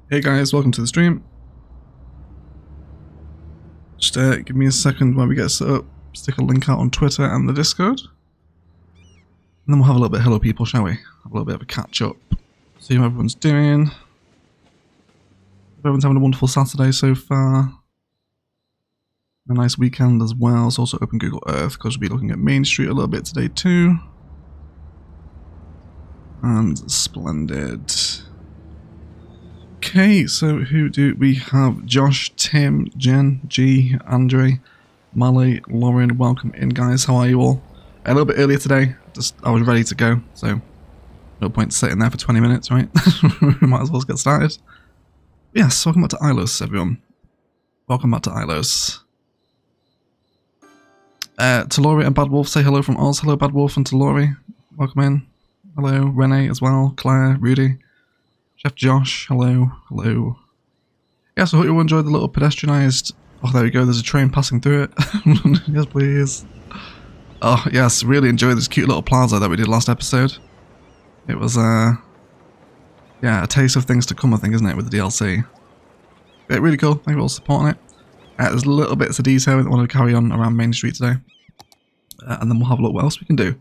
Hey guys, welcome to the stream. Just give me a second while we get set up. Stick a link out on Twitter and the Discord. And then we'll have a little bit of hello people, shall we? Have a little bit of a catch up. See how everyone's doing. Everyone's having a wonderful Saturday so far. A nice weekend as well. It's also open Google Earth because we'll be looking at Main Street a little bit today too. And splendid. Okay, so who do we have? Josh, Tim, Jen, G, Andre, Molly, Lauren, welcome in guys, how are you all? A little bit earlier today, I was ready to go, so no point sitting there for 20 minutes, right? We might as well get started. Yes, welcome back to Ilos, everyone. Welcome back to Ilos. Talori and Bad Wolf, say hello from Oz. Hello Bad Wolf and Talori, welcome in. Hello, Renee as well, Claire, Rudy. Chef Josh, hello, hello. Yes, I hope you all enjoyed the little pedestrianised... Oh, there we go, there's a train passing through it. Yes, please. Oh, yes, really enjoyed this cute little plaza that we did last episode. It was, yeah, a taste of things to come, I think, isn't it, with the DLC. Yeah, really cool, thank you all for supporting it. There's little bits of detail that I want to carry on around Main Street today. And then we'll have a look what else we can do.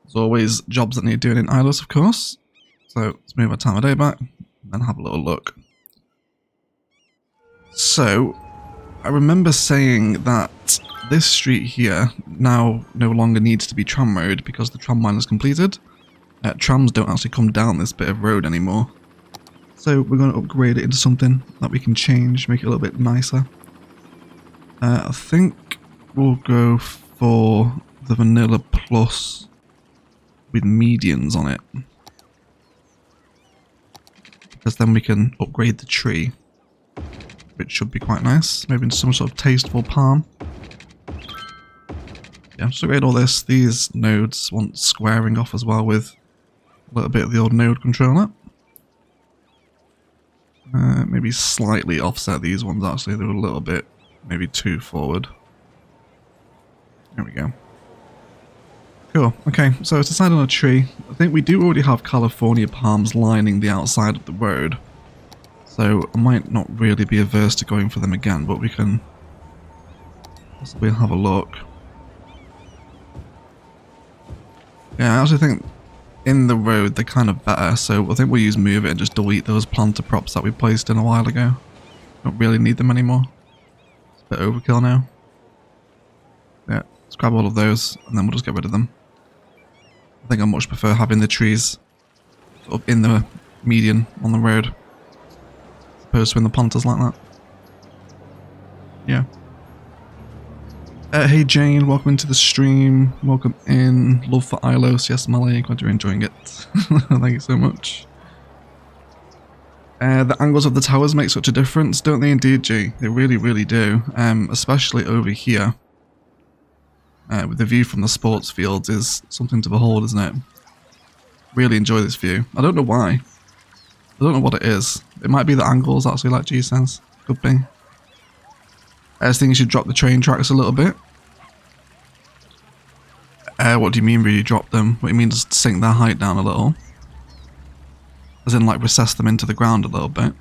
There's always jobs that need doing in Ilos, of course. So let's move our time of day back and then have a little look. So I remember saying that this street here now no longer needs to be tram road because the tram line is completed. Trams don't actually come down this bit of road anymore. So we're going to upgrade it into something that we can change, make it a little bit nicer. I think we'll go for the Vanilla Plus with medians on it. Because then we can upgrade the tree, which should be quite nice. Maybe into some sort of tasteful palm. Yeah, just upgrade all this. These nodes want squaring off as well with a little bit of the old node controller. Maybe slightly offset these ones actually. They're a little bit, maybe too forward. There we go. Cool, okay, so it's decided on a tree. I think we do already have California palms lining the outside of the road. So I might not really be averse to going for them again, but we can possibly have a look. Yeah, I actually think in the road they're kind of better, so I think we'll use move it and just delete those planter props that we placed in a while ago. Don't really need them anymore. It's a bit overkill now. Yeah, let's grab all of those and then we'll just get rid of them. I think I much prefer having the trees sort of in the median on the road as opposed to in the planters like that. Yeah. Hey Jane, welcome into the stream. Welcome in. Love for Ilos. Yes, Molly, glad you're enjoying it. Thank you so much. The angles of the towers make such a difference, don't they indeed, G? They really, really do. Especially over here. With the view from the sports fields is something to behold, isn't it? Really enjoy this view. I don't know why. I don't know what it is. It might be the angles, actually, like G says. Could be. I just think you should drop the train tracks a little bit. What do you mean really drop them? What do you mean just sink their height down a little? As in like recess them into the ground a little bit.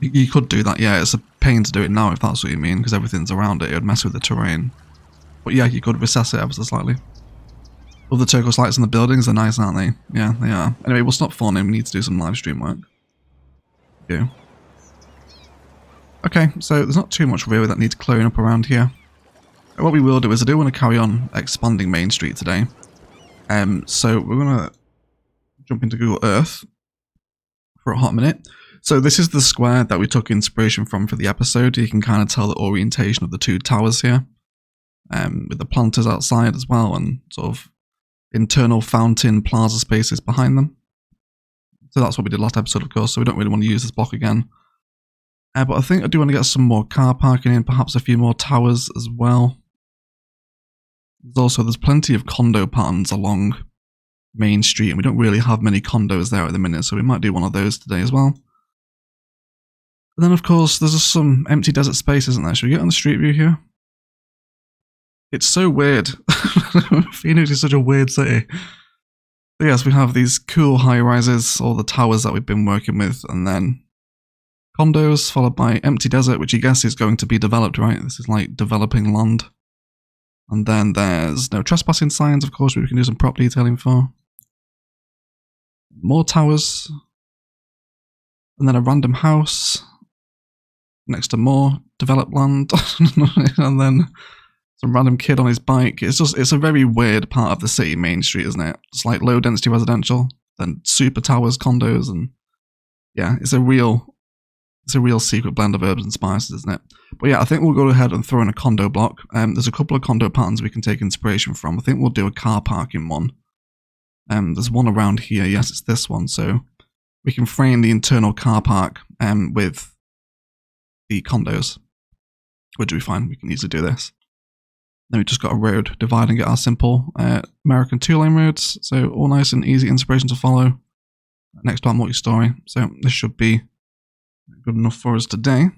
You could do that, yeah, it's a pain to do it now if that's what you mean, because everything's around it, it would mess with the terrain. But yeah, you could recess it ever so slightly. All the turquoise lights in the buildings are nice, aren't they? Yeah, they are. Anyway, we'll stop fawning, we need to do some live stream work. Yeah. Okay, so there's not too much really that needs clearing up around here. What we will do is I do want to carry on expanding Main Street today. So we're going to jump into Google Earth for a hot minute. So this is the square that we took inspiration from for the episode. You can kind of tell the orientation of the two towers here. With the planters outside as well and sort of internal fountain plaza spaces behind them. So that's what we did last episode, of course, so we don't really want to use this block again. But I think I do want to get some more car parking in, perhaps a few more towers as well. There's plenty of condo patterns along Main Street, and we don't really have many condos there at the minute, so we might do one of those today as well. And then, of course, there's just some empty desert space, isn't there? Should we get on the street view here? It's so weird. Phoenix is such a weird city. But yes, we have these cool high-rises, all the towers that we've been working with, and then condos, followed by empty desert, which I guess is going to be developed, right? This is like developing land. And then there's no trespassing signs, of course, we can do some prop detailing for. More towers. And then a random house next to more developed land. And then some random kid on his bike. It's a very weird part of the city, Main Street, isn't it? It's like low density residential, then super towers, condos, and yeah, it's a real secret blend of herbs and spices, isn't it? But yeah, I think we'll go ahead and throw in a condo block. There's a couple of condo patterns we can take inspiration from. I think we'll do a car parking one. There's one around here. Yes, it's this one. So we can frame the internal car park with the condos, which will be fine. We can easily do this. Then we just got a road dividing it, our simple American two-lane roads. So all nice and easy inspiration to follow. Next to our multi-story. So this should be good enough for us today.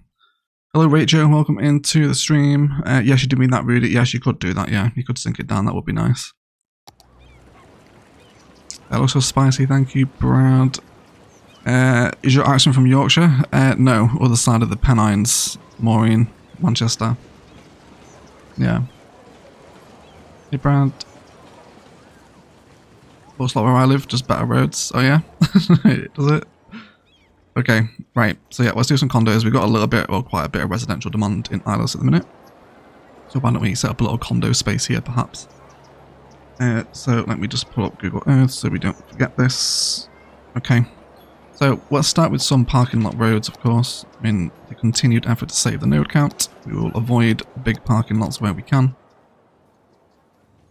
Hello Rachel, welcome into the stream. Yes, you do mean that, Rudy. Yes, you could do that, yeah. You could sink it down, that would be nice. That looks so spicy, thank you, Brad. Is your accent from Yorkshire? No, other side of the Pennines, Maureen, Manchester. Yeah. Hey Brad. Looks like where I live, just better roads. Oh yeah? Does it? Okay, right. So yeah, let's do some condos. We've got a little bit, or quite a bit of residential demand in Ilos at the minute. So why don't we set up a little condo space here, perhaps? So let me just pull up Google Earth so we don't forget this. Okay. So let's start with some parking lot roads, of course. In the continued effort to save the node count, we will avoid big parking lots where we can.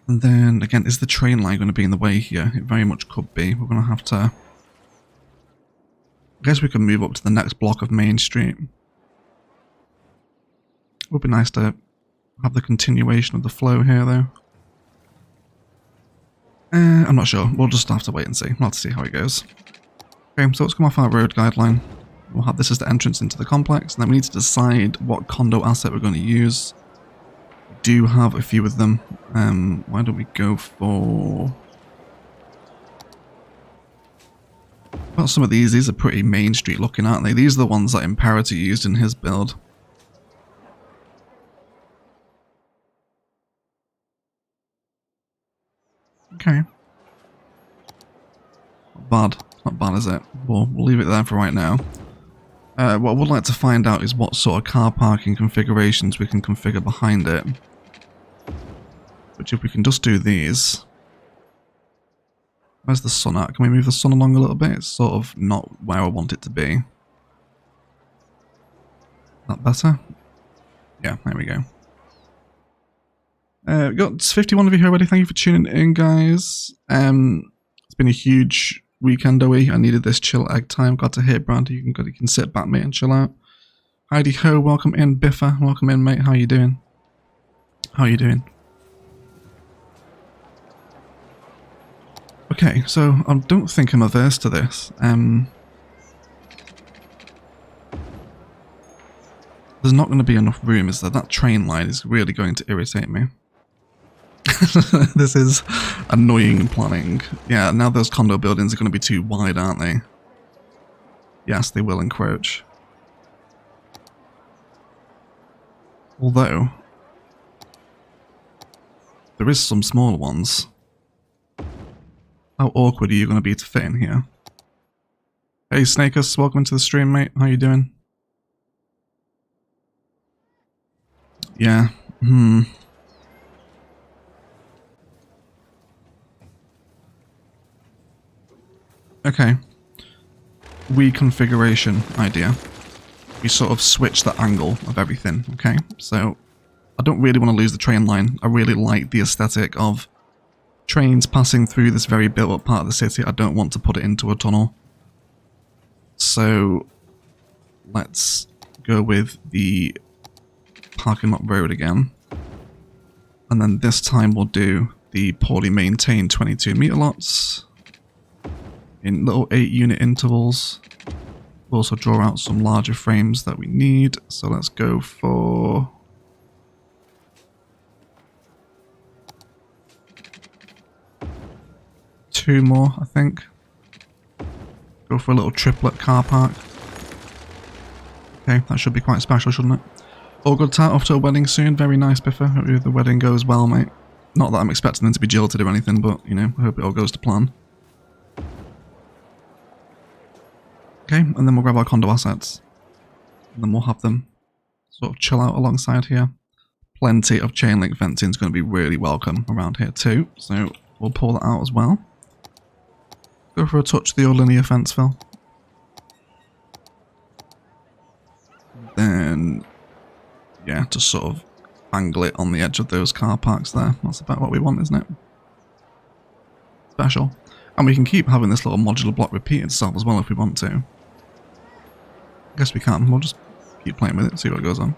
And then, again, is the train line going to be in the way here? It very much could be. We're going to have to... I guess we can move up to the next block of Main Street. It would be nice to have the continuation of the flow here, though. I'm not sure. We'll just have to wait and see. We'll have to see how it goes. Okay, so let's come off our road guideline. We'll have this as the entrance into the complex, and then we need to decide what condo asset we're going to use. We do have a few of them. Why don't we go for... Well, some of these are pretty Main Street looking, aren't they? These are the ones that Imperator used in his build. Okay. Not bad. Not bad, is it? We'll leave it there for right now. What I would like to find out is what sort of car parking configurations we can configure behind it. Which if we can just do these... Where's the sun at? Can we move the sun along a little bit? It's sort of not where I want it to be. That better? Yeah, there we go. We've got 51 of you here already. Thank you for tuning in, guys. It's been a huge weekend, Owie. I needed this chill egg time. Got to hear Brad. You can sit back, mate, and chill out. Heidi Ho, welcome in. Biffa, welcome in, mate. How you doing? How you doing? Okay, so I don't think I'm averse to this. There's not going to be enough room, is there? That train line is really going to irritate me. This is annoying planning. Yeah, now those condo buildings are going to be too wide, aren't they? Yes, they will encroach. Although, there is some smaller ones. How awkward are you going to be to fit in here? Hey Snakus, welcome to the stream, mate. How you doing? Yeah, Okay. Reconfiguration idea. We sort of switch the angle of everything, okay? So, I don't really want to lose the train line. I really like the aesthetic of trains passing through this very built-up part of the city. I don't want to put it into a tunnel. So, let's go with the parking lot road again. And then this time we'll do the poorly maintained 22 meter lots in little 8-unit intervals. We'll also draw out some larger frames that we need. So let's go for... 2 more, I think. Go for a little triplet car park. Okay, that should be quite special, shouldn't it? All good, Tat, off to a wedding soon. Very nice, Biffa. Hope the wedding goes well, mate. Not that I'm expecting them to be jilted or anything, but, you know, I hope it all goes to plan. Okay, and then we'll grab our condo assets. And then we'll have them sort of chill out alongside here. Plenty of chain link fencing is going to be really welcome around here too, so we'll pull that out as well. Go for a touch of the old linear fence fill. Then, yeah, just sort of angle it on the edge of those car parks there. That's about what we want, isn't it? Special. And we can keep having this little modular block repeat itself as well if we want to. I guess we can. We'll just keep playing with it, see what goes on.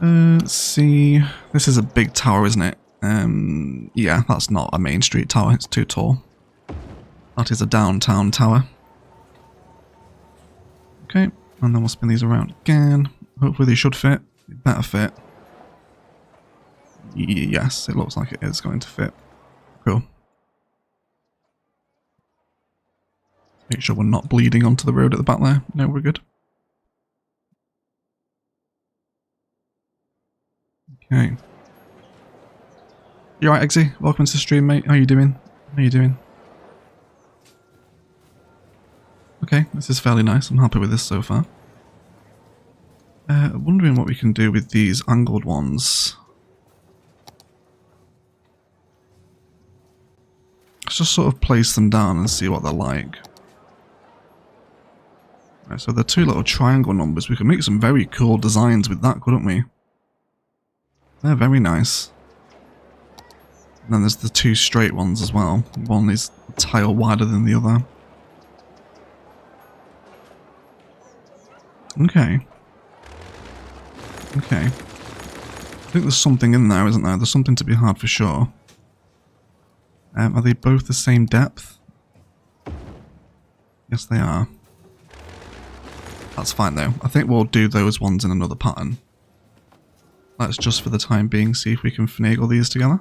Let's see. This is a big tower, isn't it? Yeah, that's not a main street tower. It's too tall. That is a downtown tower. Okay, and then we'll spin these around again. Hopefully they should fit. It better fit. Yes, it looks like it is going to fit. Cool. Make sure we're not bleeding onto the road at the back there. No, we're good. Okay. You alright, Eggsy? Welcome to the stream, mate. How you doing? How you doing? Okay, this is fairly nice. I'm happy with this so far. Wondering what we can do with these angled ones. Let's just sort of place them down and see what they're like. Right, so the 2 little triangle numbers, we could make some very cool designs with that, couldn't we? They're very nice. And then there's the 2 straight ones as well. One is a tile wider than the other. Okay. Okay. I think there's something in there, isn't there? There's something to be had for sure. Are they both the same depth? Yes, they are. That's fine though. I think we'll do those ones in another pattern. Let's just for the time being see if we can finagle these together.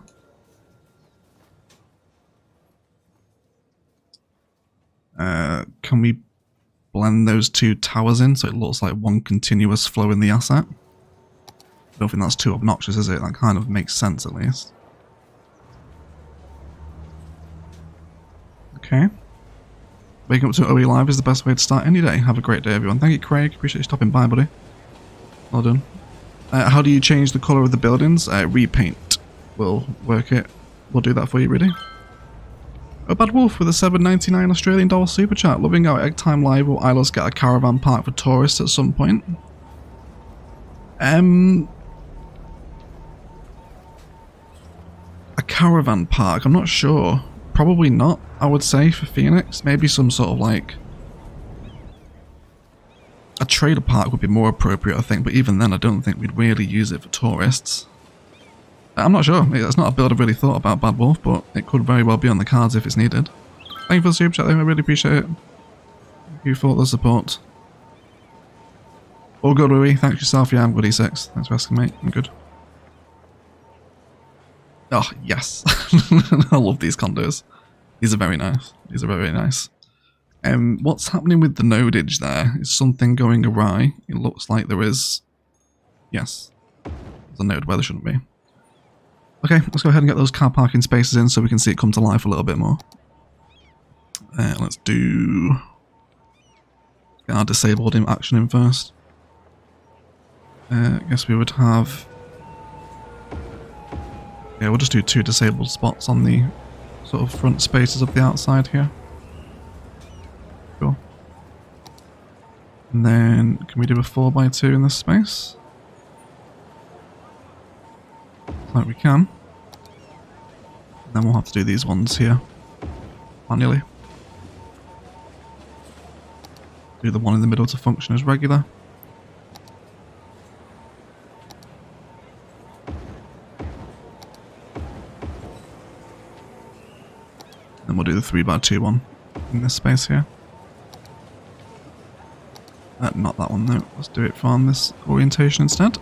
Can we blend those 2 towers in so it looks like one continuous flow in the asset? I don't think that's too obnoxious, is it? That kind of makes sense at least. Okay. Waking up to OE Live is the best way to start any day. Have a great day, everyone. Thank you, Craig. Appreciate you stopping by, buddy. Well done. How do you change the colour of the buildings? Repaint will work it. We'll do that for you, really. A Bad Wolf with a $7.99 Australian dollar super chat. Loving our Egg Time Live. Will Ilos get a caravan park for tourists at some point? A caravan park? I'm not sure. Probably not, I would say, for Phoenix. Maybe some sort of like... a trailer park would be more appropriate, I think, but even then I don't think we'd really use it for tourists. I'm not sure. It's not a build I've really thought about, Bad Wolf, but it could very well be on the cards if it's needed. Thank you for the super chat, though. I really appreciate it. Thank you for the support. All good, Rui. Thanks yourself. Yeah, I'm good, E6. Thanks for asking, mate. I'm good. Oh, yes. I love these condos. These are very nice. These are very nice. What's happening with the nodage there? Is something going awry? It looks like there is. Yes. There's a node where there shouldn't be. Okay, let's go ahead and get those car parking spaces in so we can see it come to life a little bit more. Let's do... get our disabled action in first. I guess we would have... yeah, we'll just do 2 disabled spots on the sort of front spaces of the outside here. Cool. And then, can we do a 4x2 in this space? Like we can. And then we'll have to do these ones here manually. Do the one in the middle to function as regular. Then we'll do the 3x2 one in this space here. Not that one though. Let's do it from this orientation instead.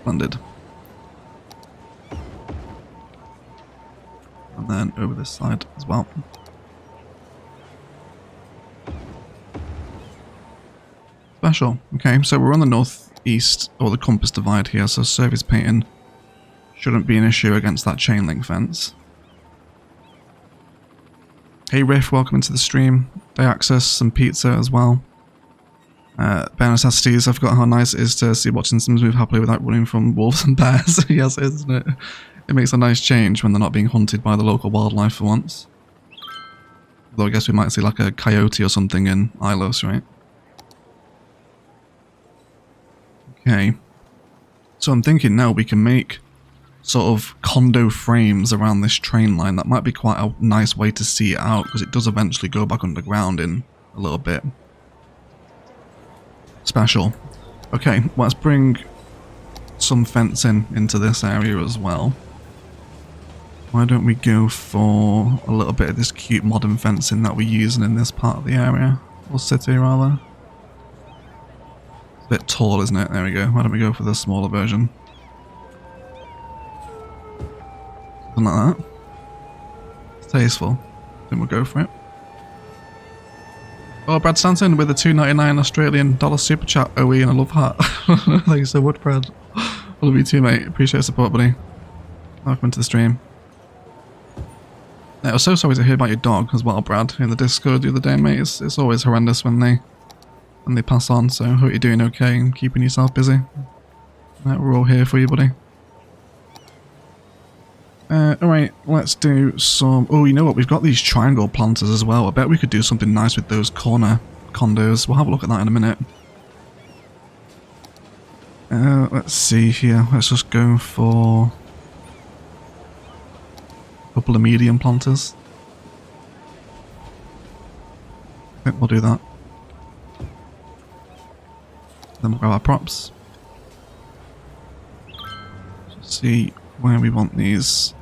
Splendid. and then over this side as well. Special. Okay, so we're on the northeast, or the compass divide here, so surface painting shouldn't be an issue against that chain link fence. Hey Riff, welcome into the stream. Day access, some pizza as well. Bare necessities, I forgot how nice it is to see watching Sims move happily without running from wolves and bears. Yes, isn't it? It makes a nice change when they're not being hunted by the local wildlife for once. Though I guess we might see like a coyote or something in Ilos, right? Okay. So I'm thinking now we can make sort of condo frames around this train line. That might be quite a nice way to see it out, because it does eventually go back underground in a little bit. Special. Okay, let's bring some fencing into this area as well. Why don't we go for a little bit of this cute modern fencing that we're using in this part of the area, or city rather. It's a bit tall, isn't it? There we go. Why don't we go for the smaller version? Something like that. It's tasteful. I think we'll go for it. Oh, Brad Stanton with a $2.99 Australian dollar super chat. OE and a love heart. Thank you so much, Brad. I love you too, mate. Appreciate the support, buddy. Welcome to the stream. I was so sorry to hear about your dog as well, Brad, in the Discord the other day, mate. It's always horrendous when they pass on, so I hope you're doing okay and keeping yourself busy. We're all here for you, buddy. Alright, let's do some... Oh, you know what? We've got these triangle planters as well. I bet we could do something nice with those corner condos. We'll have a look at that in a minute. Let's see here. Let's just go for a couple of medium planters. I think we'll do that. Then we'll grab our props. Just see where we want these.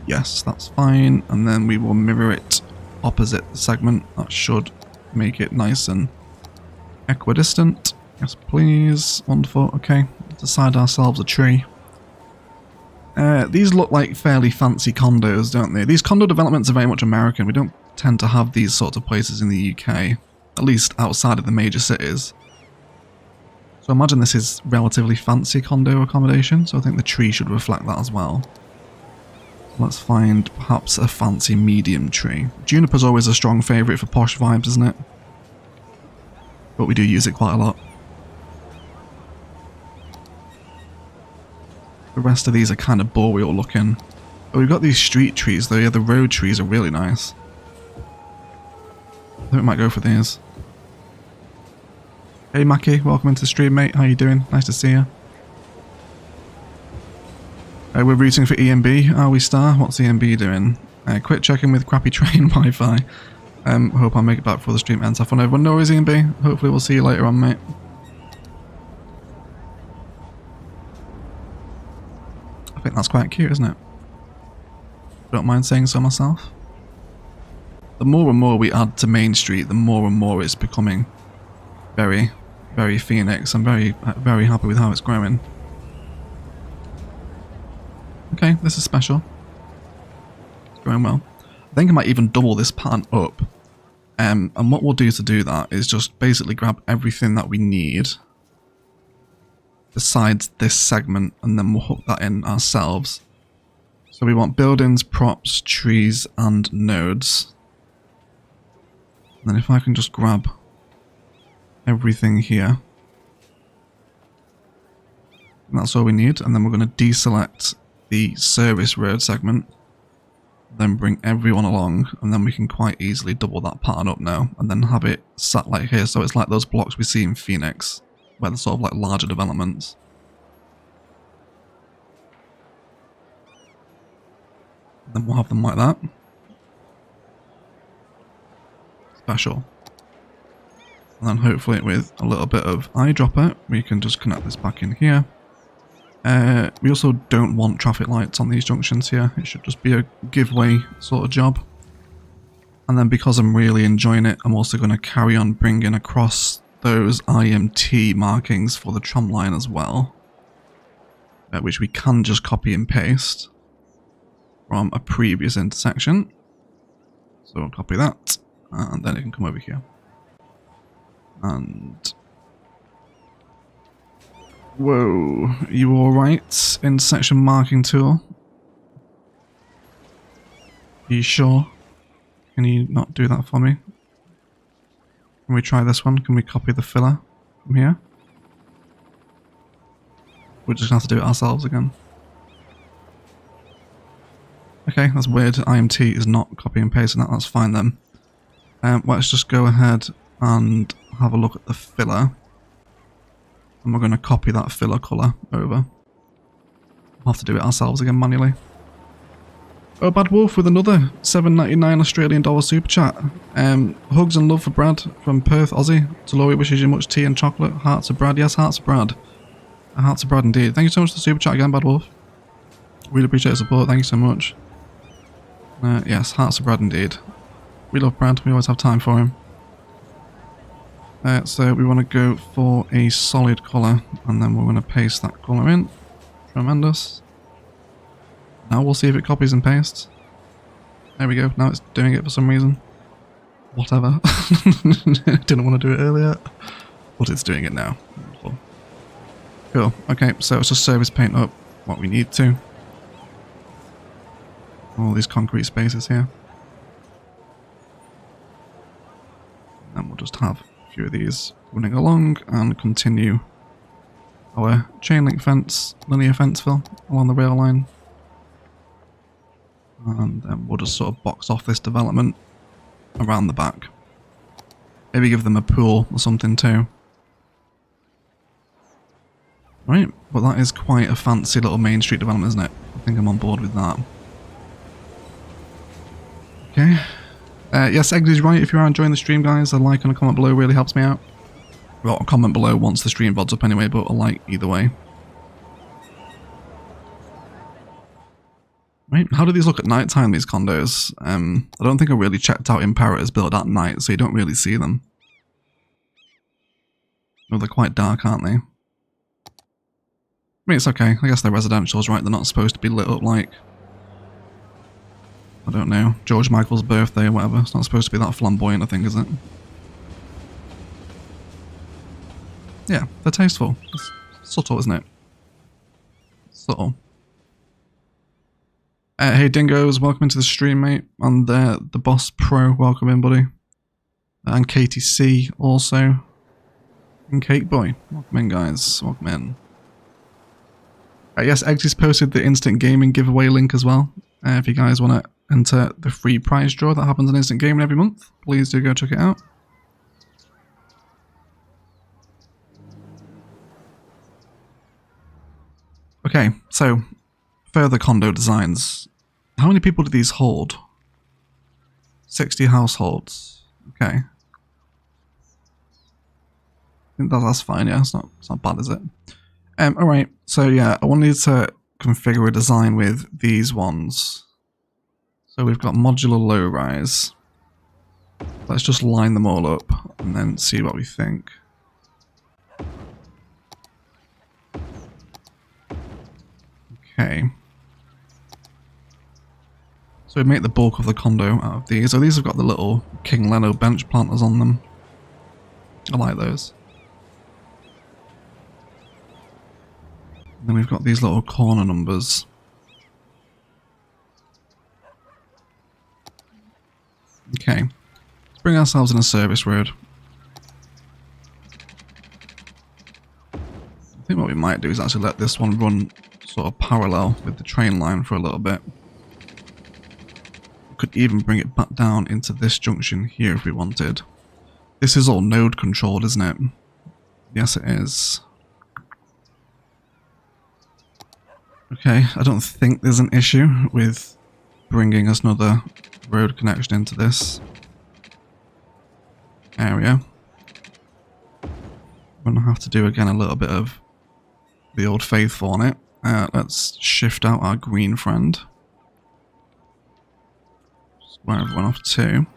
Yes, that's fine, and then we will mirror it opposite the segment. That should make it nice and equidistant. Yes, please. Wonderful. Okay, decide ourselves a tree. These look like fairly fancy condos, don't they? These condo developments are very much American. We don't tend to have these sorts of places in the UK, at least outside of the major cities. So imagine this is relatively fancy condo accommodation, so I think the tree should reflect that as well. Let's find perhaps a fancy medium tree. Juniper's always a strong favourite for posh vibes, isn't it? But we do use it quite a lot. The rest of these are kind of boreal looking. But we've got these street trees though. Yeah, the road trees are really nice. I think we might go for these. Hey Mackie, welcome into the stream, mate. How you doing? Nice to see you. We're rooting for EMB, are we, Star? What's EMB doing? Quit checking with crappy train Wi-Fi. Hope I'll make it back before the stream ends. Have fun, everyone. No worries, EMB. Hopefully we'll see you later on, mate. I think that's quite cute, isn't it? Don't mind saying so myself. The more and more we add to Main Street, the more and more it's becoming very, very Phoenix. I'm very, very happy with how it's growing. Okay, this is special. It's going well. I think I might even double this pattern up. And what we'll do to do that is just basically grab everything that we need besides this segment, and then we'll hook that in ourselves. So we want buildings, props, trees, and nodes. And then if I can just grab everything here. And that's all we need, and then we're going to deselect the service road segment, then bring everyone along, and then we can quite easily double that pattern up now, and then have it sat like here, so it's like those blocks we see in Phoenix, where they're sort of like larger developments. Then we'll have them like that. Special. And then hopefully with a little bit of eyedropper, we can just connect this back in here. We also don't want traffic lights on these junctions here. It should just be a giveaway sort of job. And then because I'm really enjoying it, I'm also going to carry on bringing across those IMT markings for the tram line as well. Which we can just copy and paste. from a previous intersection. So we'll copy that, and then it can come over here. And whoa, are you alright? Intersection marking tool. Are you sure? Can you not do that for me? Can we try this one? Can we copy the filler from here? We're just gonna have to do it ourselves again. Okay, that's weird. IMT is not copy and pasting that. That's fine then. Let's just go ahead and have a look at the filler. And we're going to copy that filler colour over. We'll have to do it ourselves again manually. Oh, Bad Wolf with another $7.99 Australian dollar super chat. Hugs and love for Brad from Perth, Aussie. Talori wishes you much tea and chocolate. Hearts of Brad. Yes, hearts of Brad. Hearts of Brad indeed. Thank you so much for the super chat again, Bad Wolf. Really appreciate the support. Thank you so much. Yes, hearts of Brad indeed. We love Brad. We always have time for him. So we want to go for a solid colour, and then we're going to paste that colour in. Tremendous. Now we'll see if it copies and pastes. There we go. Now it's doing it for some reason. Whatever. Didn't want to do it earlier, but it's doing it now. Cool. Okay, so let's just surface paint up what we need to. All these concrete spaces here. And we'll just have a few of these running along and continue our chain link fence, linear fence fill along the rail line. And then we'll just sort of box off this development around the back. Maybe give them a pool or something too. Right, but that is quite a fancy little main street development, isn't it? I think I'm on board with that. Okay. Yes, Eggs is right. If you are enjoying the stream, guys, a like and a comment below really helps me out. Well, a comment below once the stream VOD's up anyway, but a like either way. Right, how do these look at night time, these condos? I don't think I really checked out Imperators built at night, so you don't really see them. Oh, they're quite dark, aren't they? I mean, it's okay. I guess they're residentials, right? They're not supposed to be lit up like, I don't know, George Michael's birthday or whatever. It's not supposed to be that flamboyant, I think, is it? Yeah, they're tasteful. It's subtle, isn't it? Subtle. Hey Dingoes, welcome into the stream, mate. And the Boss Pro, welcome in, buddy. And KTC also. And Cake Boy, welcome in, guys. Welcome in. Yes, Eggs posted the Instant Gaming giveaway link as well. If you guys want to enter the free prize draw that happens in Instant Gaming every month, please do go check it out. Okay, so further condo designs. How many people do these hold? 60 households. Okay. I think that's fine, yeah, it's not bad, is it? Alright, so yeah, I wanted to configure a design with these ones. So we've got modular low rise. Let's just line them all up and then see what we think. Okay. So we make the bulk of the condo out of these. So these have got the little King Leno bench planters on them. I like those. And then we've got these little corner numbers. Okay. Let's bring ourselves in a service road. I think what we might do is actually let this one run sort of parallel with the train line for a little bit. We could even bring it back down into this junction here if we wanted. This is all node controlled, isn't it? Yes, it is. Okay, I don't think there's an issue with bringing us another road connection into this area. We're going to have to do again a little bit of the old faithful on it. Let's shift out our green friend. Square everyone off too.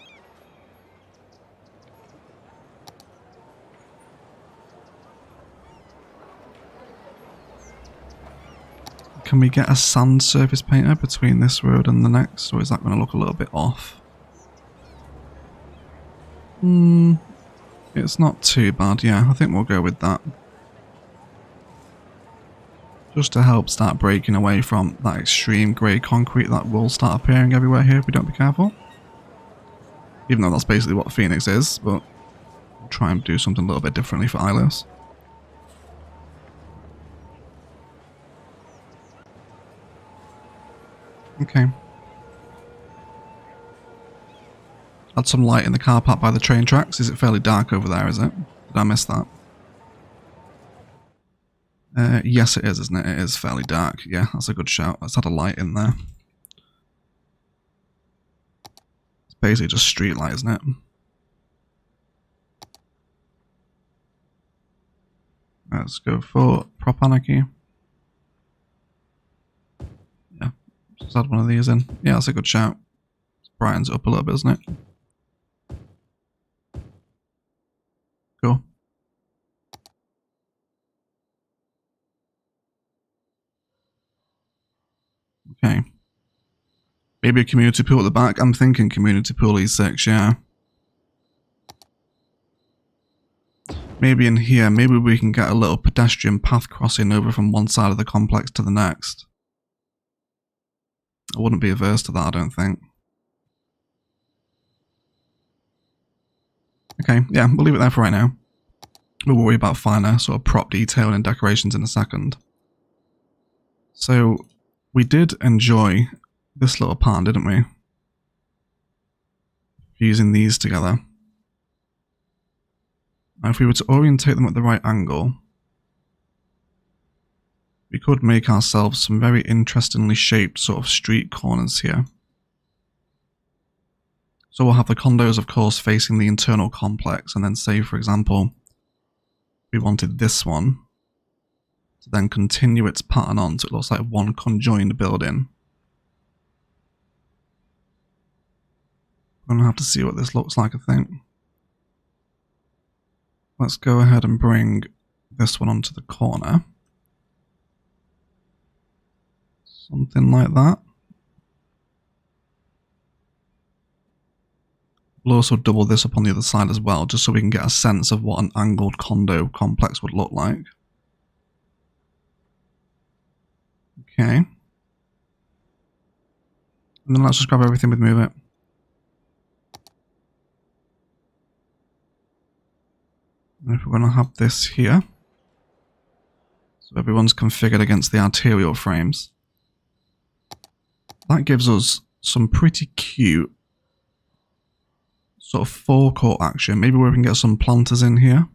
can we get a sand surface painter between this road and the next, or is that going to look a little bit off? It's not too bad, yeah, I think we'll go with that. Just to help start breaking away from that extreme grey concrete that will start appearing everywhere here if we don't be careful. Even though that's basically what Phoenix is, but we'll try and do something a little bit differently for Ilos. Okay. Add some light in the car park by the train tracks. Is it fairly dark over there, is it? Did I miss that? Yes it is, isn't it? It is fairly dark. Yeah, that's a good shout. Let's add a light in there. It's basically just street light, isn't it? Let's go for prop anarchy. Yeah, just add one of these in. Yeah, that's a good shout. Brightens it up a little bit, isn't it? Cool. Okay. Maybe a community pool at the back. I'm thinking community pool E6, yeah. Maybe in here, maybe we can get a little pedestrian path crossing over from one side of the complex to the next. I wouldn't be averse to that, I don't think. Okay, yeah, we'll leave it there for right now. We'll worry about finer sort of prop detailing and decorations in a second. So, we did enjoy this little part, didn't we? Fusing these together. Now, if we were to orientate them at the right angle, we could make ourselves some very interestingly shaped sort of street corners here. So we'll have the condos, of course, facing the internal complex, and then say, for example, we wanted this one to then continue its pattern on, so it looks like one conjoined building. I'm going to have to see what this looks like, I think. Let's go ahead and bring this one onto the corner. Something like that. We'll also double this up on the other side as well, just so we can get a sense of what an angled condo complex would look like. Okay. And then let's just grab everything with Move It. And if we're going to have this here, so everyone's configured against the arterial frames, that gives us some pretty cute sort of forecourt action. Maybe where we can get some planters in here.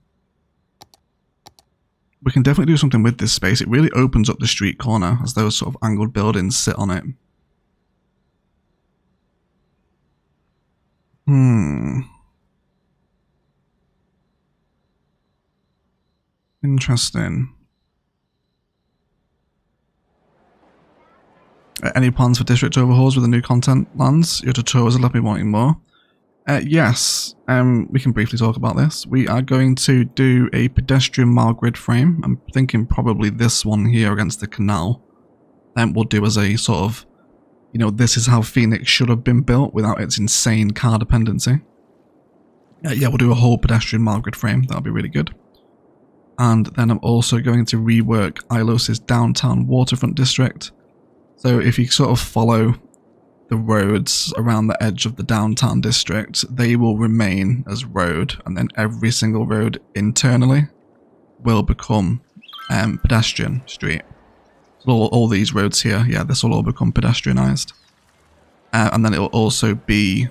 We can definitely do something with this space. It really opens up the street corner as those sort of angled buildings sit on it. Interesting. Any plans for district overhauls with the new content lands? Your tutorials have left me wanting more. Yes, we can briefly talk about this. We are going to do a pedestrian mile grid frame. I'm thinking probably this one here against the canal. Then we'll do as a sort of, you know, this is how Phoenix should have been built without its insane car dependency. Yeah, we'll do a whole pedestrian mile grid frame. That'll be really good. And then I'm also going to rework Ilos' downtown waterfront district. So if you sort of follow the roads around the edge of the downtown district, they will remain as road, and then every single road internally will become pedestrian street. So all these roads here, yeah, this will all become pedestrianised. And then it will also be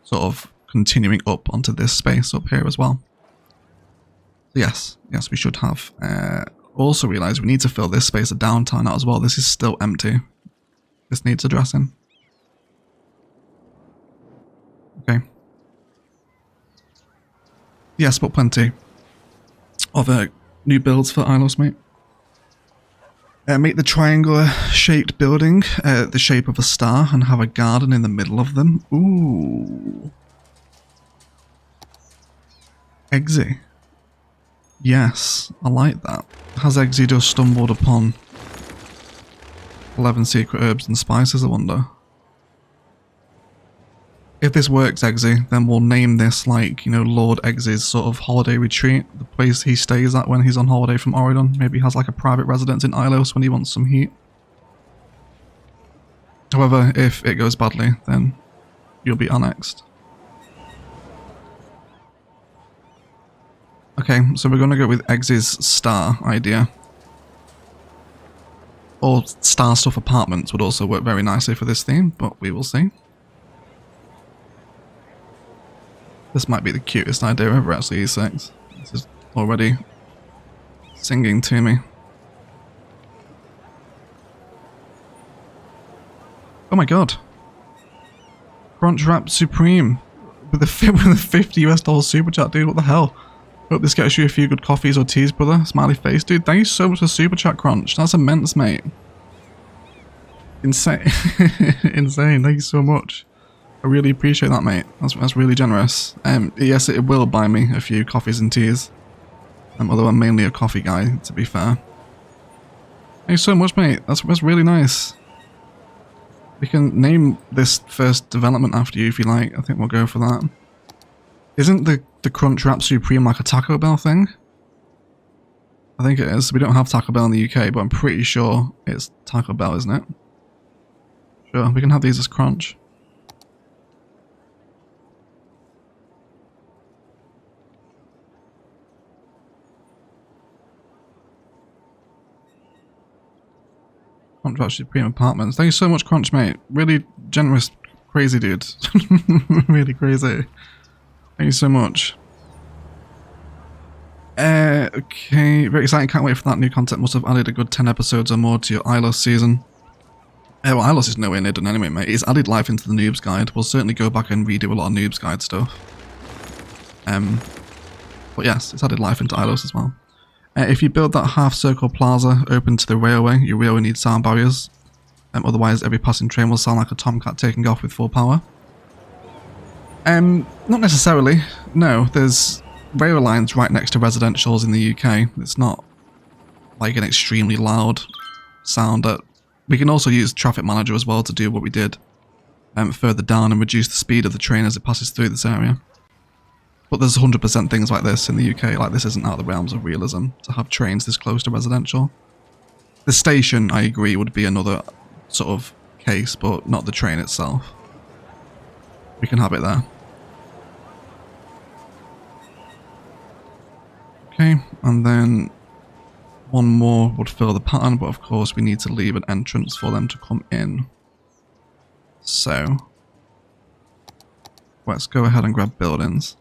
sort of continuing up onto this space up here as well. So yes, we should have. Also realise we need to fill this space of downtown out as well. This is still empty. This needs addressing. Okay. Yes, but plenty of new builds for Ilos, mate. Make the triangular shaped building the shape of a star and have a garden in the middle of them. Ooh. Eggsy. Yes, I like that. Has Eggsy just stumbled upon 11 secret herbs and spices, I wonder. If this works, Eggsy, then we'll name this like, you know, Lord Eggsy's sort of holiday retreat. The place he stays at when he's on holiday from Oregon. Maybe he has like a private residence in Ilos when he wants some heat. However, if it goes badly, then you'll be annexed. Okay, so we're going to go with Eggsy's star idea. Or star stuff apartments would also work very nicely for this theme, but we will see. This might be the cutest idea ever, actually, E6. This is already singing to me. Oh my god. Crunchwrap Supreme. With the $50 US super chat, dude, what the hell? Hope this gets you a few good coffees or teas, brother. Smiley face, dude. Thank you so much for super chat, Crunch. That's immense, mate. Insane. Insane. Thank you so much. I really appreciate that, mate. That's really generous. Yes, it will buy me a few coffees and teas. Although I'm mainly a coffee guy, to be fair. Thank you so much, mate. That's really nice. We can name this first development after you if you like. I think we'll go for that. Isn't the Crunchwrap Supreme like a Taco Bell thing? I think it is. We don't have Taco Bell in the UK, but I'm pretty sure it's Taco Bell, isn't it? Sure, we can have these as Crunch. Crunchwrap Supreme Apartments. Thank you so much, Crunch, mate. Really generous, crazy dude. Really crazy. Thank you so much. Okay, very exciting. Can't wait for that new content. Must have added a good 10 episodes or more to your Ilos season. Well, Ilos is nowhere near done anyway, mate. It's added life into the Noobs Guide. We'll certainly go back and redo a lot of Noobs Guide stuff. But yes, it's added life into Ilos as well. If you build that half-circle plaza open to the railway, you really need sound barriers. Otherwise, every passing train will sound like a tomcat taking off with full power. Not necessarily. No, there's rail lines right next to residentials in the UK. It's not like an extremely loud sound. We can also use Traffic Manager as well to do what we did further down and reduce the speed of the train as it passes through this area. But there's 100% things like this in the UK. Like, this isn't out of the realms of realism to have trains this close to residential. The station, I agree, would be another sort of case, but not the train itself. We can have it there. Okay, and then one more would fill the pattern, but of course we need to leave an entrance for them to come in. So, let's go ahead and grab buildings.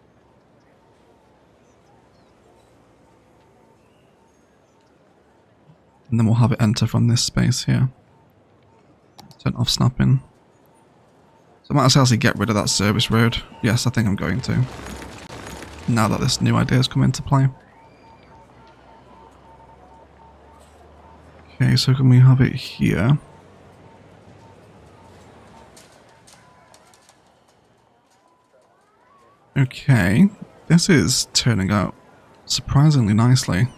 And then we'll have it enter from this space here. Turn off snapping. So I might actually get rid of that service road. Yes, I think I'm going to. Now that this new idea has come into play. Okay, so can we have it here? Okay, this is turning out surprisingly nicely.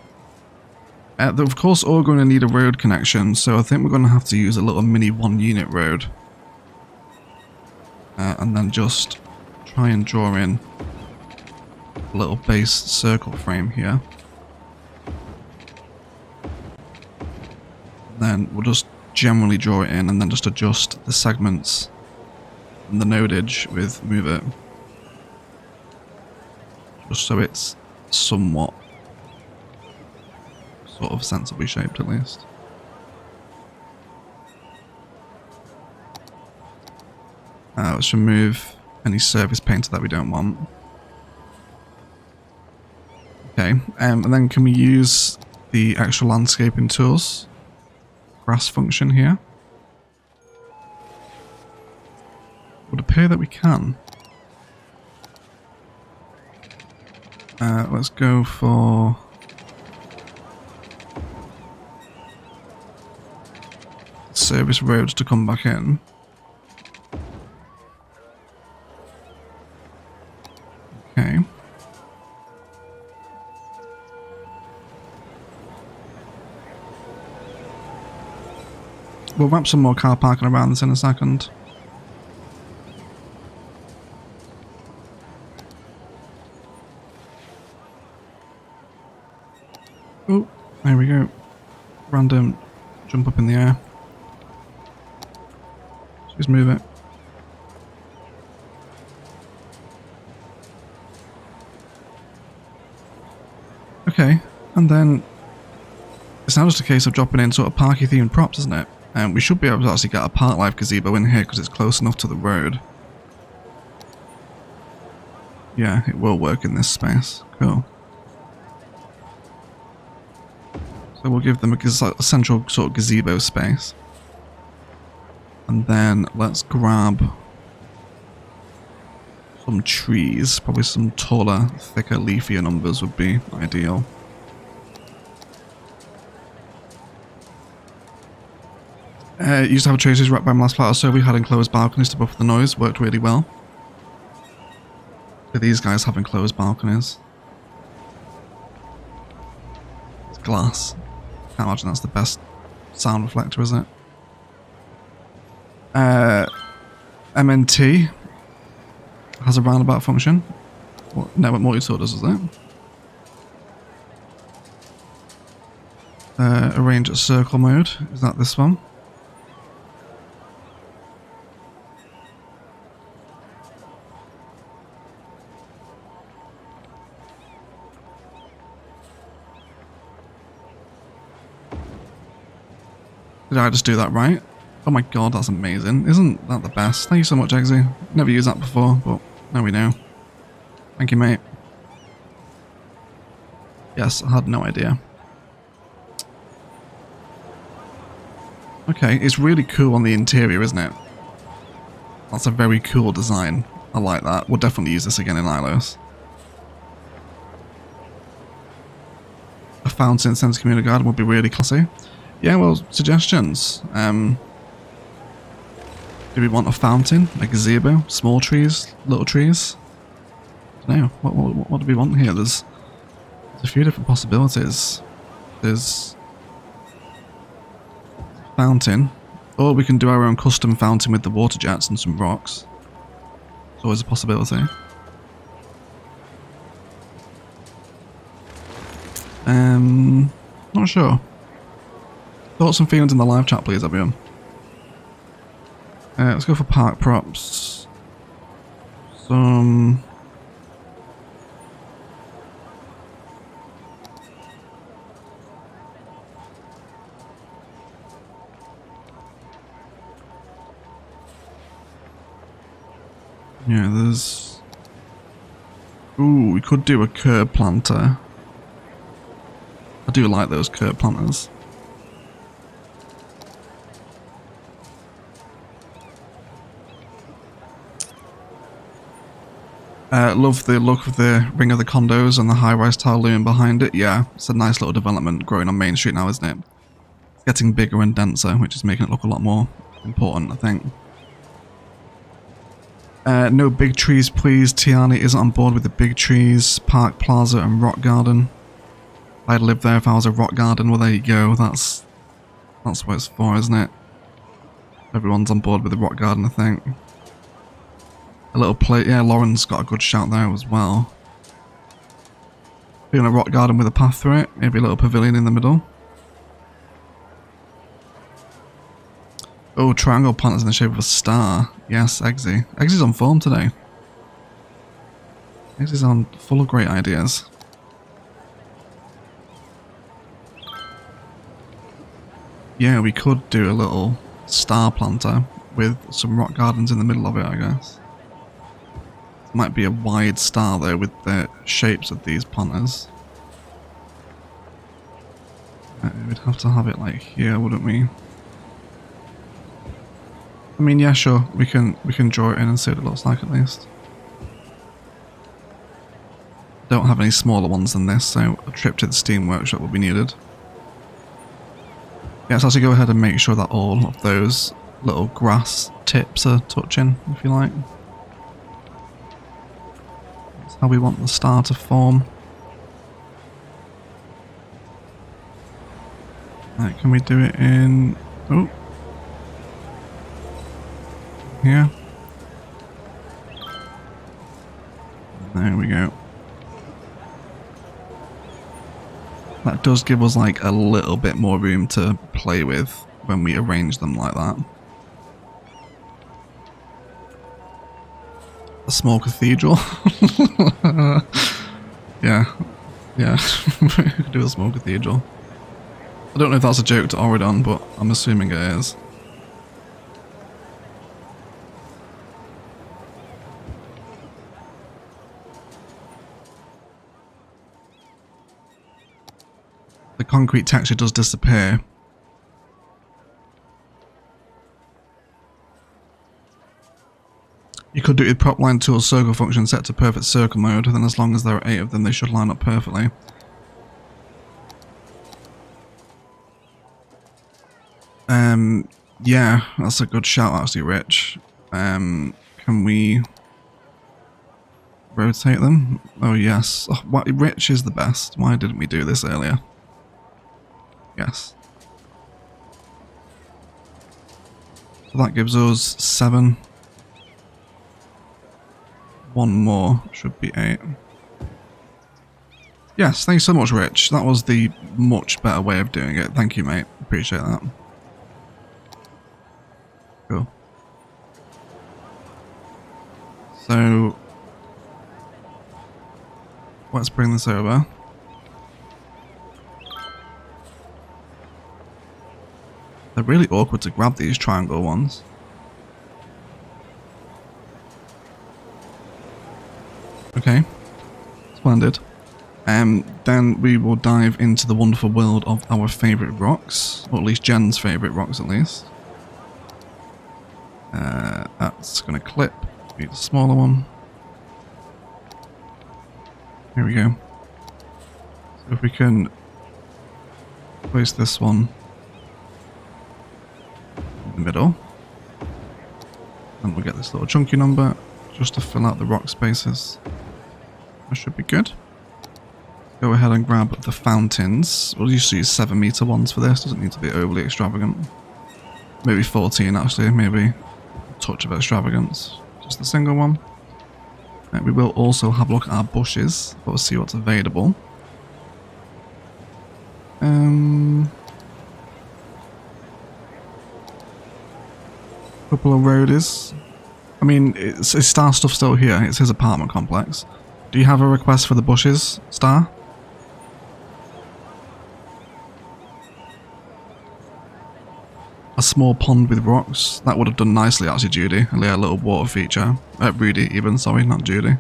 They're of course all going to need a road connection, so I think we're going to have to use a little mini 1-unit road. And then just try and draw in a little base circle frame here. Then we'll just generally draw it in and then just adjust the segments and the nodage with Move It. Just so it's somewhat sort of sensibly shaped at least. Let's remove any surface painter that we don't want. Okay, and then can we use the extra landscaping tools? Grass function here. Would appear that we can. Let's go for service roads to come back in. Okay. we'll wrap some more car parking around this in a second. Oh, there we go. Random jump up in the air. Just move it. Okay, and then it's now just a case of dropping in sort of parky themed props, isn't it? And we should be able to actually get a park life gazebo in here because it's close enough to the road. Yeah, it will work in this space. Cool. So we'll give them a central sort of gazebo space. And then let's grab some trees. Probably some taller, thicker, leafier numbers would be ideal. Used to have traces right by my last flat, so we had enclosed balconies to buffer the noise. Worked really well. So these guys have enclosed balconies. It's glass. Can't imagine that's the best sound reflector, is it? MNT has a roundabout function. What network multi-tool does it? Arrange at circle mode. Is that this one? Did I just do that right? Oh my god, that's amazing. Isn't that the best? Thank you so much, Eggsy. Never used that before, but now we know. Thank you, mate. Yes, I had no idea. Okay, it's really cool on the interior, isn't it? That's a very cool design. I like that. We'll definitely use this again in Ilos. A fountain sense community garden would be really classy. Yeah, well, suggestions. Do we want a fountain, a gazebo, small trees, little trees? I don't know. What do we want here? There's a few different possibilities. There's fountain, or we can do our own custom fountain with the water jets and some rocks. It's always a possibility. Not sure. Thoughts and feelings in the live chat, please, everyone. Let's go for park props. Some... yeah, there's... ooh, we could do a curb planter. I do like those curb planters. Love the look of the ring of the condos and the high-rise tile looming behind it. Yeah, it's a nice little development growing on Main Street now, isn't it? It's getting bigger and denser, which is making it look a lot more important, I think. No big trees, please. Tiani isn't on board with the big trees. Park Plaza and Rock Garden. I'd live there if I was a rock garden. Well, there you go. That's what it's for, isn't it? Everyone's on board with the rock garden, I think. A little plate, yeah, Lauren's got a good shout there as well. Doing a rock garden with a path through it, maybe a little pavilion in the middle. Oh, triangle planters in the shape of a star. Yes, Eggsy. Eggsy's on form today. Eggsy's on full of great ideas. Yeah, we could do a little star planter with some rock gardens in the middle of it, I guess. Might be a wide star though with the shapes of these planters. We'd have to have it like here, wouldn't we? I mean, yeah, sure. We can draw it in and see what it looks like at least. Don't have any smaller ones than this, so a trip to the Steam workshop will be needed. Yeah, so I have to go ahead and make sure that all of those little grass tips are touching, if you like. How we want the star to form. Right, can we do it in... oh, here. There we go. That does give us like a little bit more room to play with when we arrange them like that. A small cathedral. Yeah, we could do a small cathedral. I don't know if that's a joke to Oridon, but I'm assuming it is. The concrete texture does disappear. You could do it with prop line tool circle function set to perfect circle mode, then as long as there are 8 of them, they should line up perfectly. Yeah, that's a good shout actually, Rich. Can we rotate them? Oh yes. Oh, Rich is the best. Why didn't we do this earlier? Yes. So that gives us 7. One more should be 8. Yes, thanks so much, Rich. That was the much better way of doing it. Thank you, mate. Appreciate that. Cool. So, let's bring this over. They're really awkward to grab, these triangle ones. Okay, splendid. Then we will dive into the wonderful world of our favourite rocks, or at least Jen's favourite rocks at least. That's going to clip, be the smaller one. Here we go. So if we can place this one in the middle, and we'll get this little chunky number just to fill out the rock spaces. That should be good. Go ahead and grab the fountains. We'll just use 7-meter ones for this. Doesn't need to be overly extravagant. Maybe 14 actually. Maybe a touch of extravagance. Just the single one. We will also have a look at our bushes. But we'll see what's available. Couple of roadies. I mean, it's Star stuff still here. It's his apartment complex. Do you have a request for the bushes, Star? A small pond with rocks. That would have done nicely actually, Judy. A little water feature. Rudy even, sorry, not Judy.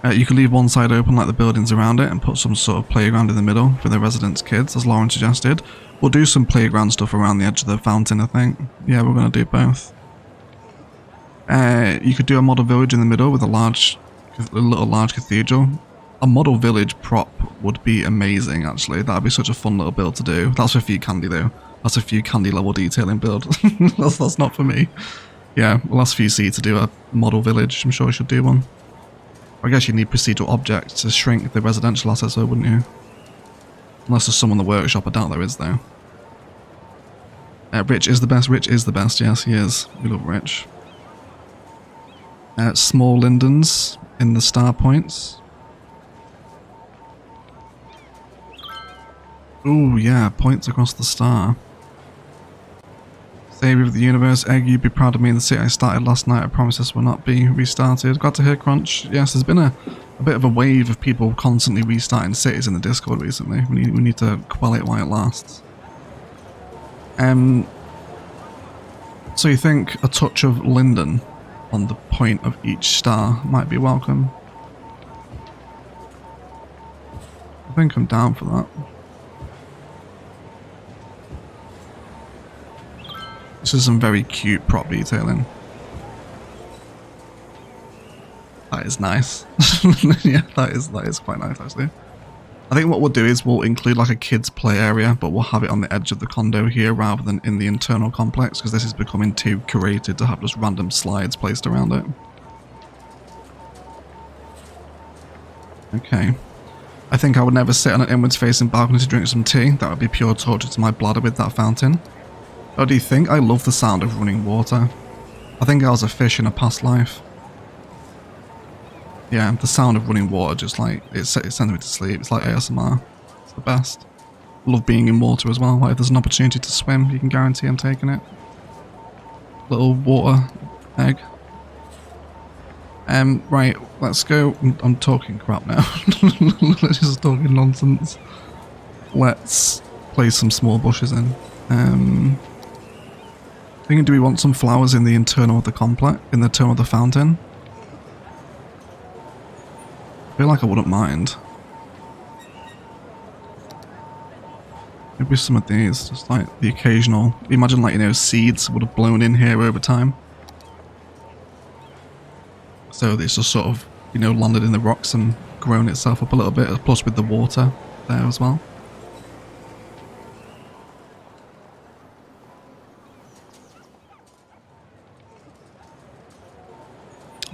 You can leave one side open like the buildings around it and put some sort of playground in the middle for the residents' kids, as Lauren suggested. We'll do some playground stuff around the edge of the fountain, I think. Yeah, we're going to do both. You could do a model village in the middle with a little large cathedral. A model village prop would be amazing, actually. That'd be such a fun little build to do. That's for few candy, though. That's a few candy level detailing build. that's not for me. Yeah, we'll ask VC to do a model village. I'm sure we should do one. I guess you need procedural objects to shrink the residential assets, though, wouldn't you? Unless there's some in the workshop. I doubt there is, though. Rich is the best. Rich is the best. Yes, he is. We love Rich. Small lindens in the star points. Ooh, yeah, points across the star. Savior of the universe, Egg, you'd be proud of me in the city I started last night. I promise this will not be restarted. Glad to hear, Crunch. Yes, there's been a bit of a wave of people constantly restarting cities in the Discord recently. We need to quell it while it lasts. So you think a touch of linden on the point of each star might be welcome? I think I'm down for that. This is some very cute prop detailing. That is nice. Yeah, that is quite nice actually. I think what we'll do is we'll include like a kids play area, but we'll have it on the edge of the condo here rather than in the internal complex, because this is becoming too curated to have just random slides placed around it. Okay. I think I would never sit on an inwards facing balcony to drink some tea. That would be pure torture to my bladder with that fountain. Oh, do you think? I love the sound of running water. I think I was a fish in a past life. Yeah, the sound of running water just like, it sends me to sleep. It's like ASMR. It's the best. Love being in water as well. Like if there's an opportunity to swim, you can guarantee I'm taking it. Little water egg. Right, let's go. I'm talking crap now. Let's just talking nonsense. Let's place some small bushes in. Thinking, do we want some flowers in the internal of the complex, in the internal of the fountain? I feel like I wouldn't mind. Maybe some of these, just like the occasional. Imagine like, you know, seeds would have blown in here over time. So it's just sort of, you know, landed in the rocks and grown itself up a little bit, plus with the water there as well.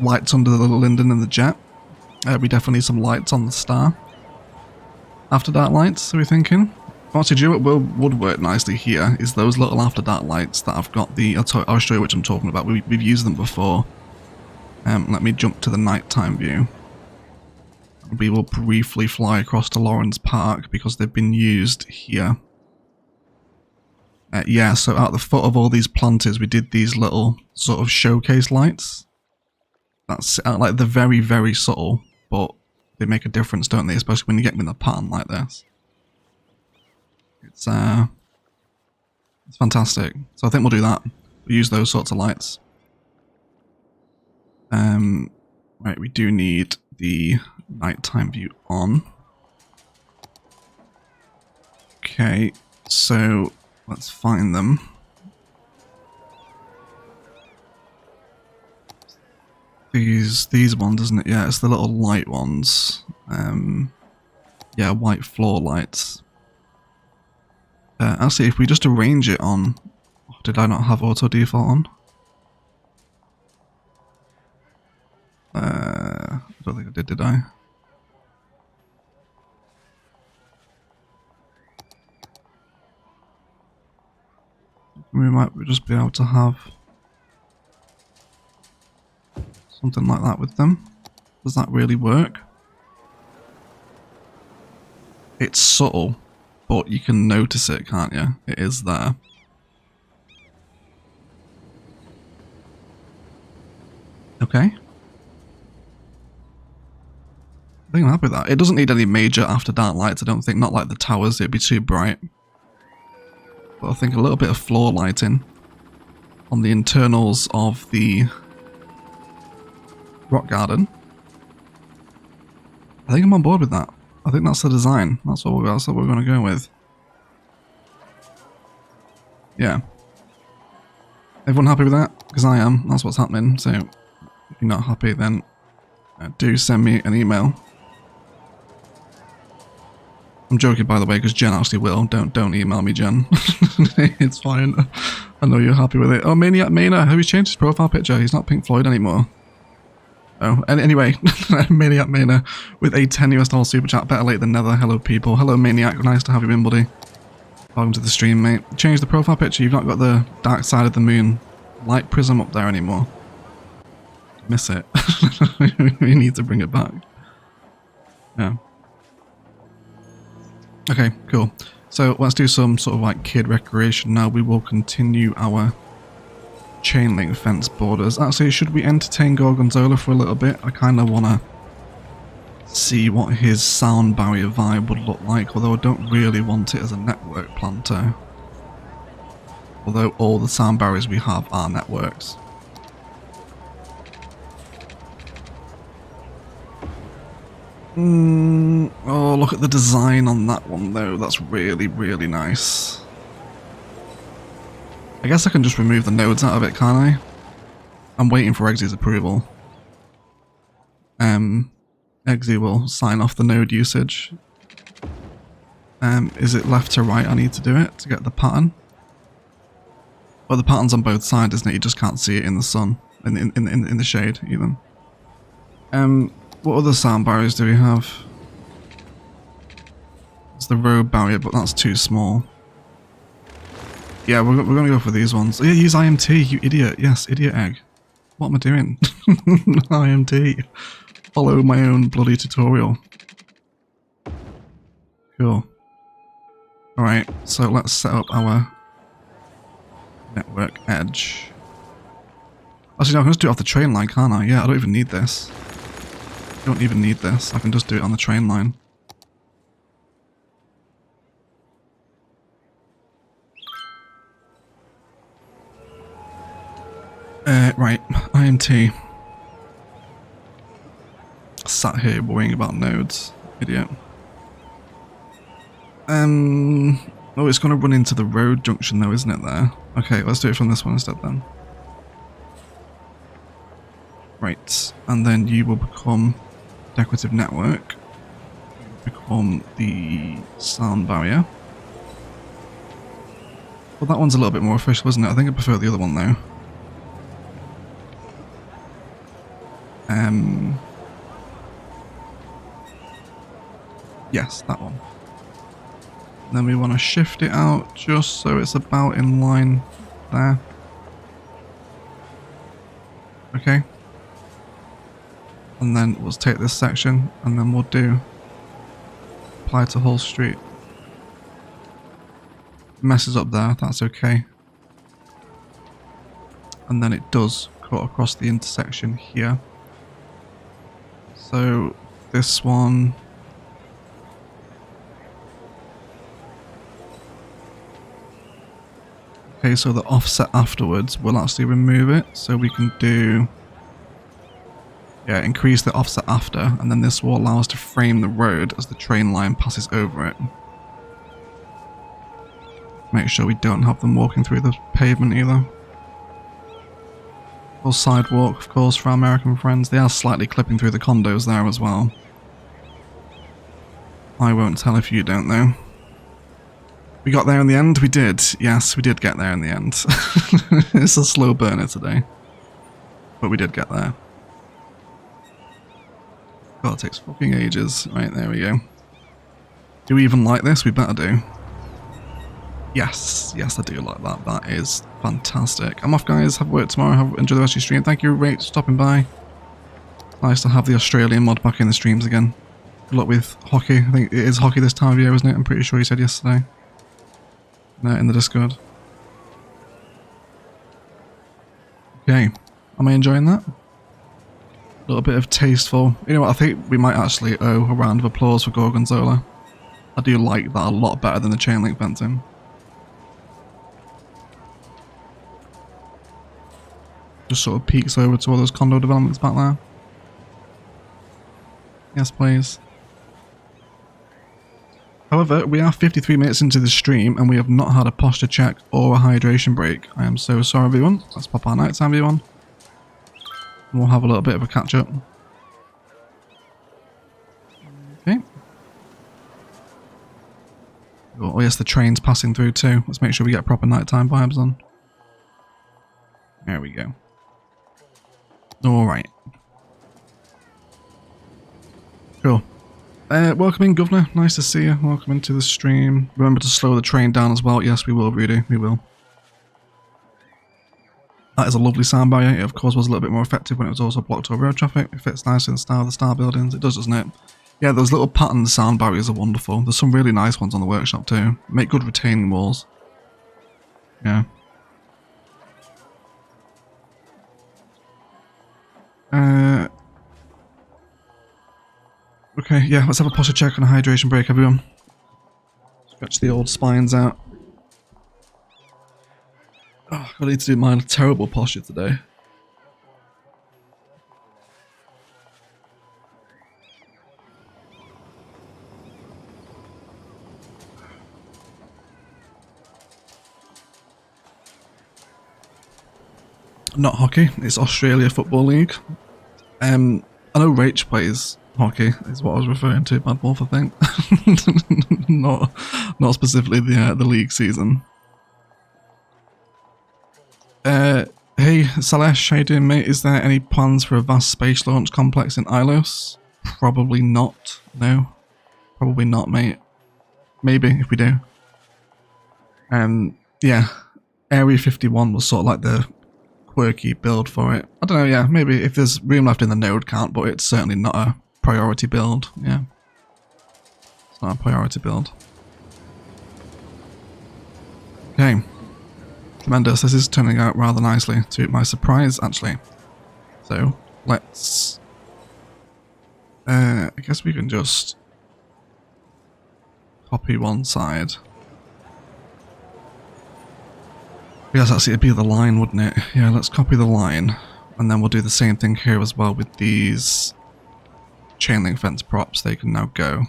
Lights under the linden and the jet. We definitely need some lights on the star. After dark lights, are we thinking? Actually, do you know what would work nicely here is those little after dark lights that I've got the... I'll show you which I'm talking about. We've used them before. Let me jump to the nighttime view. We will briefly fly across to Lawrence Park because they've been used here. Yeah, so at the foot of all these planters, we did these little sort of showcase lights. That's like they're very, very subtle, but they make a difference, don't they? Especially when you get them in a pattern like this. It's fantastic. So I think we'll do that. We'll use those sorts of lights. Right, we do need the nighttime view on. Okay, so let's find them. These ones, isn't it? Yeah, it's the little light ones. Yeah, white floor lights. Actually, if we just arrange it on... Oh, did I not have auto default on? I don't think I did I? We might just be able to have something like that with them. Does that really work? It's subtle, but you can notice it, can't you? It is there. Okay. I think I'm happy with that. It doesn't need any major after dark lights, I don't think. Not like the towers, it'd be too bright. But I think a little bit of floor lighting on the internals of the rock garden. I think I'm on board with that. I think that's the design. That's what we're going to go with. Yeah. Everyone happy with that? Because I am. That's what's happening. So if you're not happy, then do send me an email. I'm joking, by the way, because Jen actually will. Don't email me, Jen. It's fine. I know you're happy with it. Oh, Maniac Mana, have you changed his profile picture? He's not Pink Floyd anymore. Oh, and anyway, Maniac Mana with a $10 US super chat. Better late than never. Hello, people. Hello, Maniac. Nice to have you in, buddy. Welcome to the stream, mate. Change the profile picture. You've not got the dark side of the moon light prism up there anymore. Miss it. We need to bring it back. Yeah. Okay, cool. So let's do some sort of like kid recreation now. We will continue our chain link fence borders. Actually, should we entertain Gorgonzola for a little bit? I kind of want to see what his sound barrier vibe would look like, although I don't really want it as a network planter. Although all the sound barriers we have are networks. Oh, look at the design on that one though. That's really, really nice. I guess I can just remove the nodes out of it, can't I? I'm waiting for Eggsy's approval. Eggsy will sign off the node usage. Is it left to right I need to do it to get the pattern? Well, the pattern's on both sides, isn't it? You just can't see it in the sun, in the shade even. What other sound barriers do we have? It's the road barrier, but that's too small. Yeah, we're going to go for these ones. Yeah, use IMT, you idiot. Yes, idiot egg. What am I doing? IMT. Follow my own bloody tutorial. Cool. Alright, so let's set up our network edge. Actually, no, I can just do it off the train line, can't I? Yeah, I don't even need this. I don't even need this. I can just do it on the train line. Right, IMT. Sat here worrying about nodes. Idiot. Oh, it's going to run into the road junction though, isn't it there? Okay, let's do it from this one instead then. Right, and then you will become decorative network. Become the sound barrier. Well, that one's a little bit more official, isn't it? I think I prefer the other one though. Yes, that one. Then we want to shift it out just so it's about in line there. Okay. And then we'll take this section and then we'll do apply to Hull Street. Messes up there, that's okay. And then it does cut across the intersection here. So this one. Okay, so the offset afterwards, we'll actually remove it, so we can do, yeah, increase the offset after, and then this will allow us to frame the road as the train line passes over it. Make sure we don't have them walking through the pavement either. Or sidewalk, of course, for our American friends. They are slightly clipping through the condos there as well. I won't tell if you don't though. We got there in the end? We did. Yes, we did get there in the end. It's a slow burner today. But we did get there. God, it takes fucking ages. Right, there we go. Do we even like this? We better do. Yes, yes I do like that. That is fantastic. I'm off guys, have work tomorrow, enjoy the rest of your stream. Thank you Rach for stopping by. Nice to have the Australian mod back in the streams again. Good luck with hockey. I think it is hockey this time of year, isn't it? I'm pretty sure you said yesterday. No, in the Discord. Okay, am I enjoying that? A little bit of tasteful. You know what, I think we might actually owe a round of applause for Gorgonzola. I do like that a lot better than the chain link fencing. Just sort of peeks over to all those condo developments back there. Yes, please. However, we are 53 minutes into the stream and we have not had a posture check or a hydration break. I am so sorry everyone. Let's pop our nighttime view on. And we'll have a little bit of a catch up. Okay. Oh yes, the train's passing through too. Let's make sure we get proper nighttime vibes on. There we go. Alright. Cool. Welcome in, Governor. Nice to see you. Welcome into the stream. Remember to slow the train down as well. Yes, we will, Rudy. We will. That is a lovely sound barrier. It, of course, was a little bit more effective when it was also blocked over road traffic. It fits nicely in the style of the star buildings. It does, doesn't it? Yeah, those little patterned sound barriers are wonderful. There's some really nice ones on the workshop too. Make good retaining walls. Yeah. Okay, yeah, let's have a posture check and a hydration break, everyone. Stretch the old spines out. Oh, I need to do my terrible posture today. Not hockey, it's Australia Football League. I know Rach plays hockey, is what I was referring to, Bad Wolf, I think. not specifically the league season. Hey Salesh, how you doing mate? Is there any plans for a vast space launch complex in Ilos? Probably not, no. Probably not, mate. Maybe, if we do. Yeah, Area 51 was sort of like the quirky build for it. I don't know, yeah, maybe if there's room left in the node count, but it's certainly not a priority build, yeah. It's not a priority build. Okay. Tremendous, this is turning out rather nicely, to my surprise, actually. So, let's... I guess we can just copy one side. Yes, actually it'd be the line, wouldn't it? Yeah, let's copy the line. And then we'll do the same thing here as well with these chain link fence props. They can now go.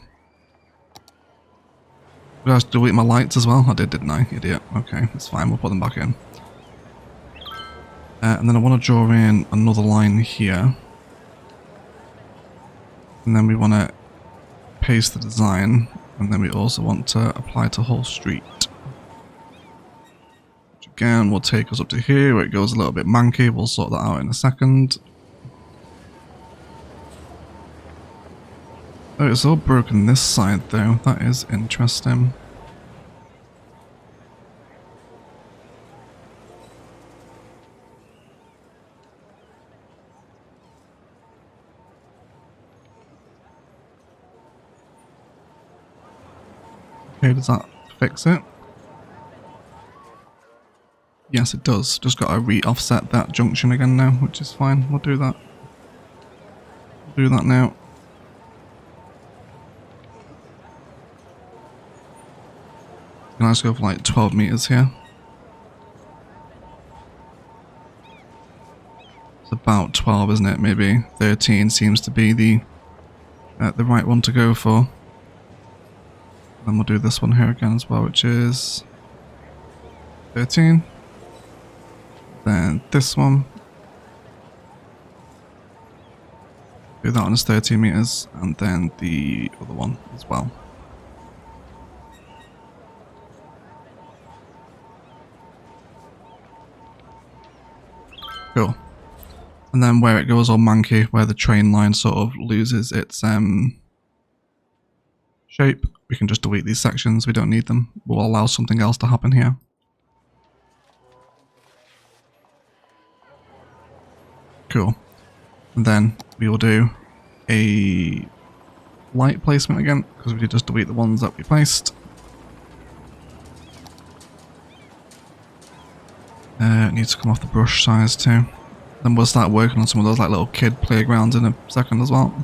Did I have to delete my lights as well? I did, didn't I? Idiot. Okay, that's fine. We'll put them back in. And then I want to draw in another line here. And then we want to paste the design. And then we also want to apply to whole street. Which again will take us up to here where it goes a little bit manky. We'll sort that out in a second. Oh, it's all broken this side though. That is interesting. Okay, does that fix it? Yes, it does. Just got to re-offset that junction again now, which is fine. We'll do that. We'll do that now. Can I just go for like 12 meters here? It's about 12, isn't it? Maybe 13 seems to be the right one to go for. And we'll do this one here again as well, which is 13. Then this one. Do that one as 13 meters, and then the other one as well. Cool. And then where it goes all manky, where the train line sort of loses its shape, we can just delete these sections. We don't need them. We'll allow something else to happen here. Cool. And then we will do a light placement again, because we did just delete the ones that we placed. It needs to come off the brush size too. Then we'll start working on some of those like little kid playgrounds in a second as well.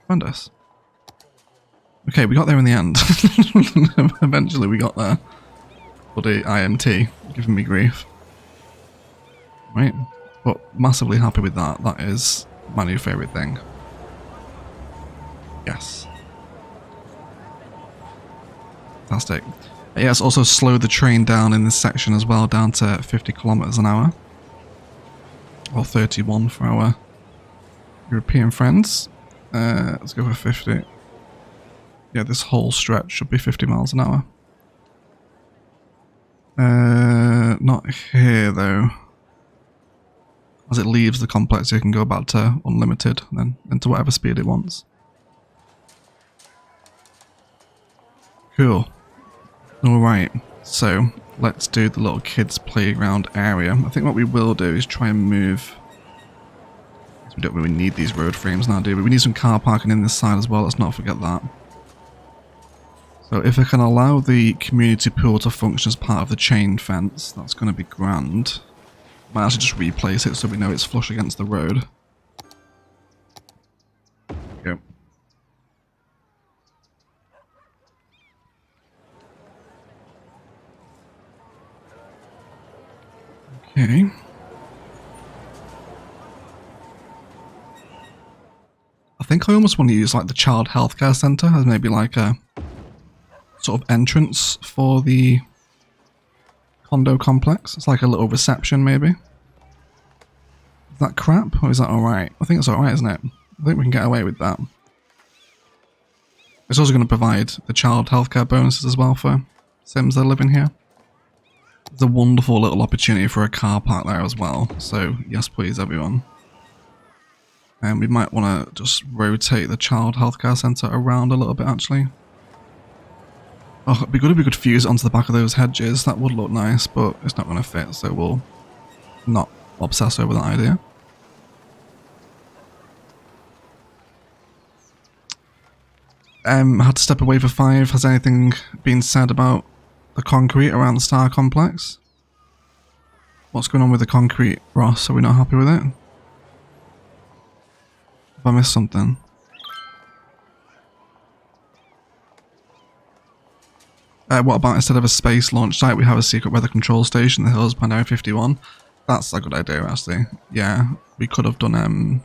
Tremendous. Okay, we got there in the end. Eventually we got there. Bloody IMT giving me grief. Right, but massively happy with that. That is my new favourite thing. Yes. Fantastic. Yes, also slowed the train down in this section as well, down to 50 kilometers an hour. Or 31 for our European friends. Let's go for 50. Yeah, this whole stretch should be 50 miles an hour. Not here though. As it leaves the complex, you can go back to unlimited, and then into whatever speed it wants. Cool. Alright, so let's do the little kids playground area. I think what we will do is try and move... We don't really need these road frames now, do we? We need some car parking in this side as well, let's not forget that. So if I can allow the community pool to function as part of the chain fence, that's going to be grand. Might actually just replace it so we know it's flush against the road. There we go. Okay. I think I almost want to use like the child healthcare centre as maybe like a sort of entrance for the condo complex. It's like a little reception maybe. Is that crap or is that alright? I think it's alright, isn't it? I think we can get away with that. It's also going to provide the child healthcare bonuses as well for Sims that are living here. There's a wonderful little opportunity for a car park there as well. So yes please everyone. And we might want to just rotate the child healthcare centre around a little bit, actually. Oh, it'd be good if we could fuse it onto the back of those hedges. That would look nice, but it's not going to fit, so we'll not obsess over that idea. I had to step away for 5. Has anything been said about the concrete around the Star Complex? What's going on with the concrete, Ross? Are we not happy with it? Have I missed something? What about instead of a space launch site, we have a secret weather control station in the hills behind Area 51? That's a good idea, actually. Yeah, we could have done,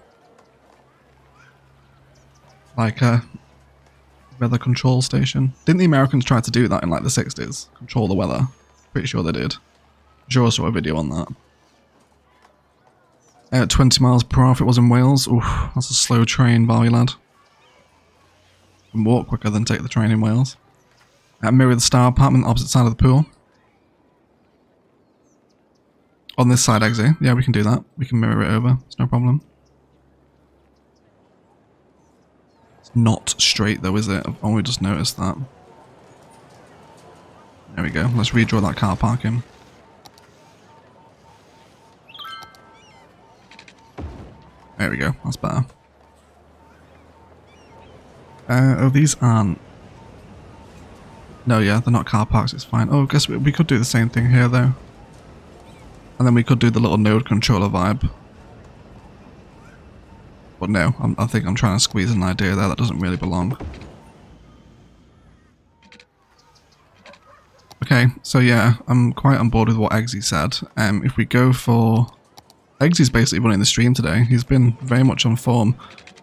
like a weather control station. Didn't the Americans try to do that in like the 60s? Control the weather. Pretty sure they did. I'm sure I saw a video on that. 20 miles per hour if it was in Wales. Oof, that's a slow train, Bali lad. You can walk quicker than take the train in Wales. Mirror the star apartment opposite side of the pool. On this side, Eggsy. Yeah, we can do that. We can mirror it over. It's no problem. It's not straight though, is it? I've only just noticed that. There we go. Let's redraw that car parking. There we go. That's better. Oh, these aren't. No, yeah, they're not car parks. It's fine. Oh, I guess we could do the same thing here though. And then we could do the little node controller vibe. But no, I think I'm trying to squeeze an idea there that doesn't really belong. Okay, so yeah, I'm quite on board with what Eggsy said. If we go for... Eggsy's basically running the stream today. He's been very much on form.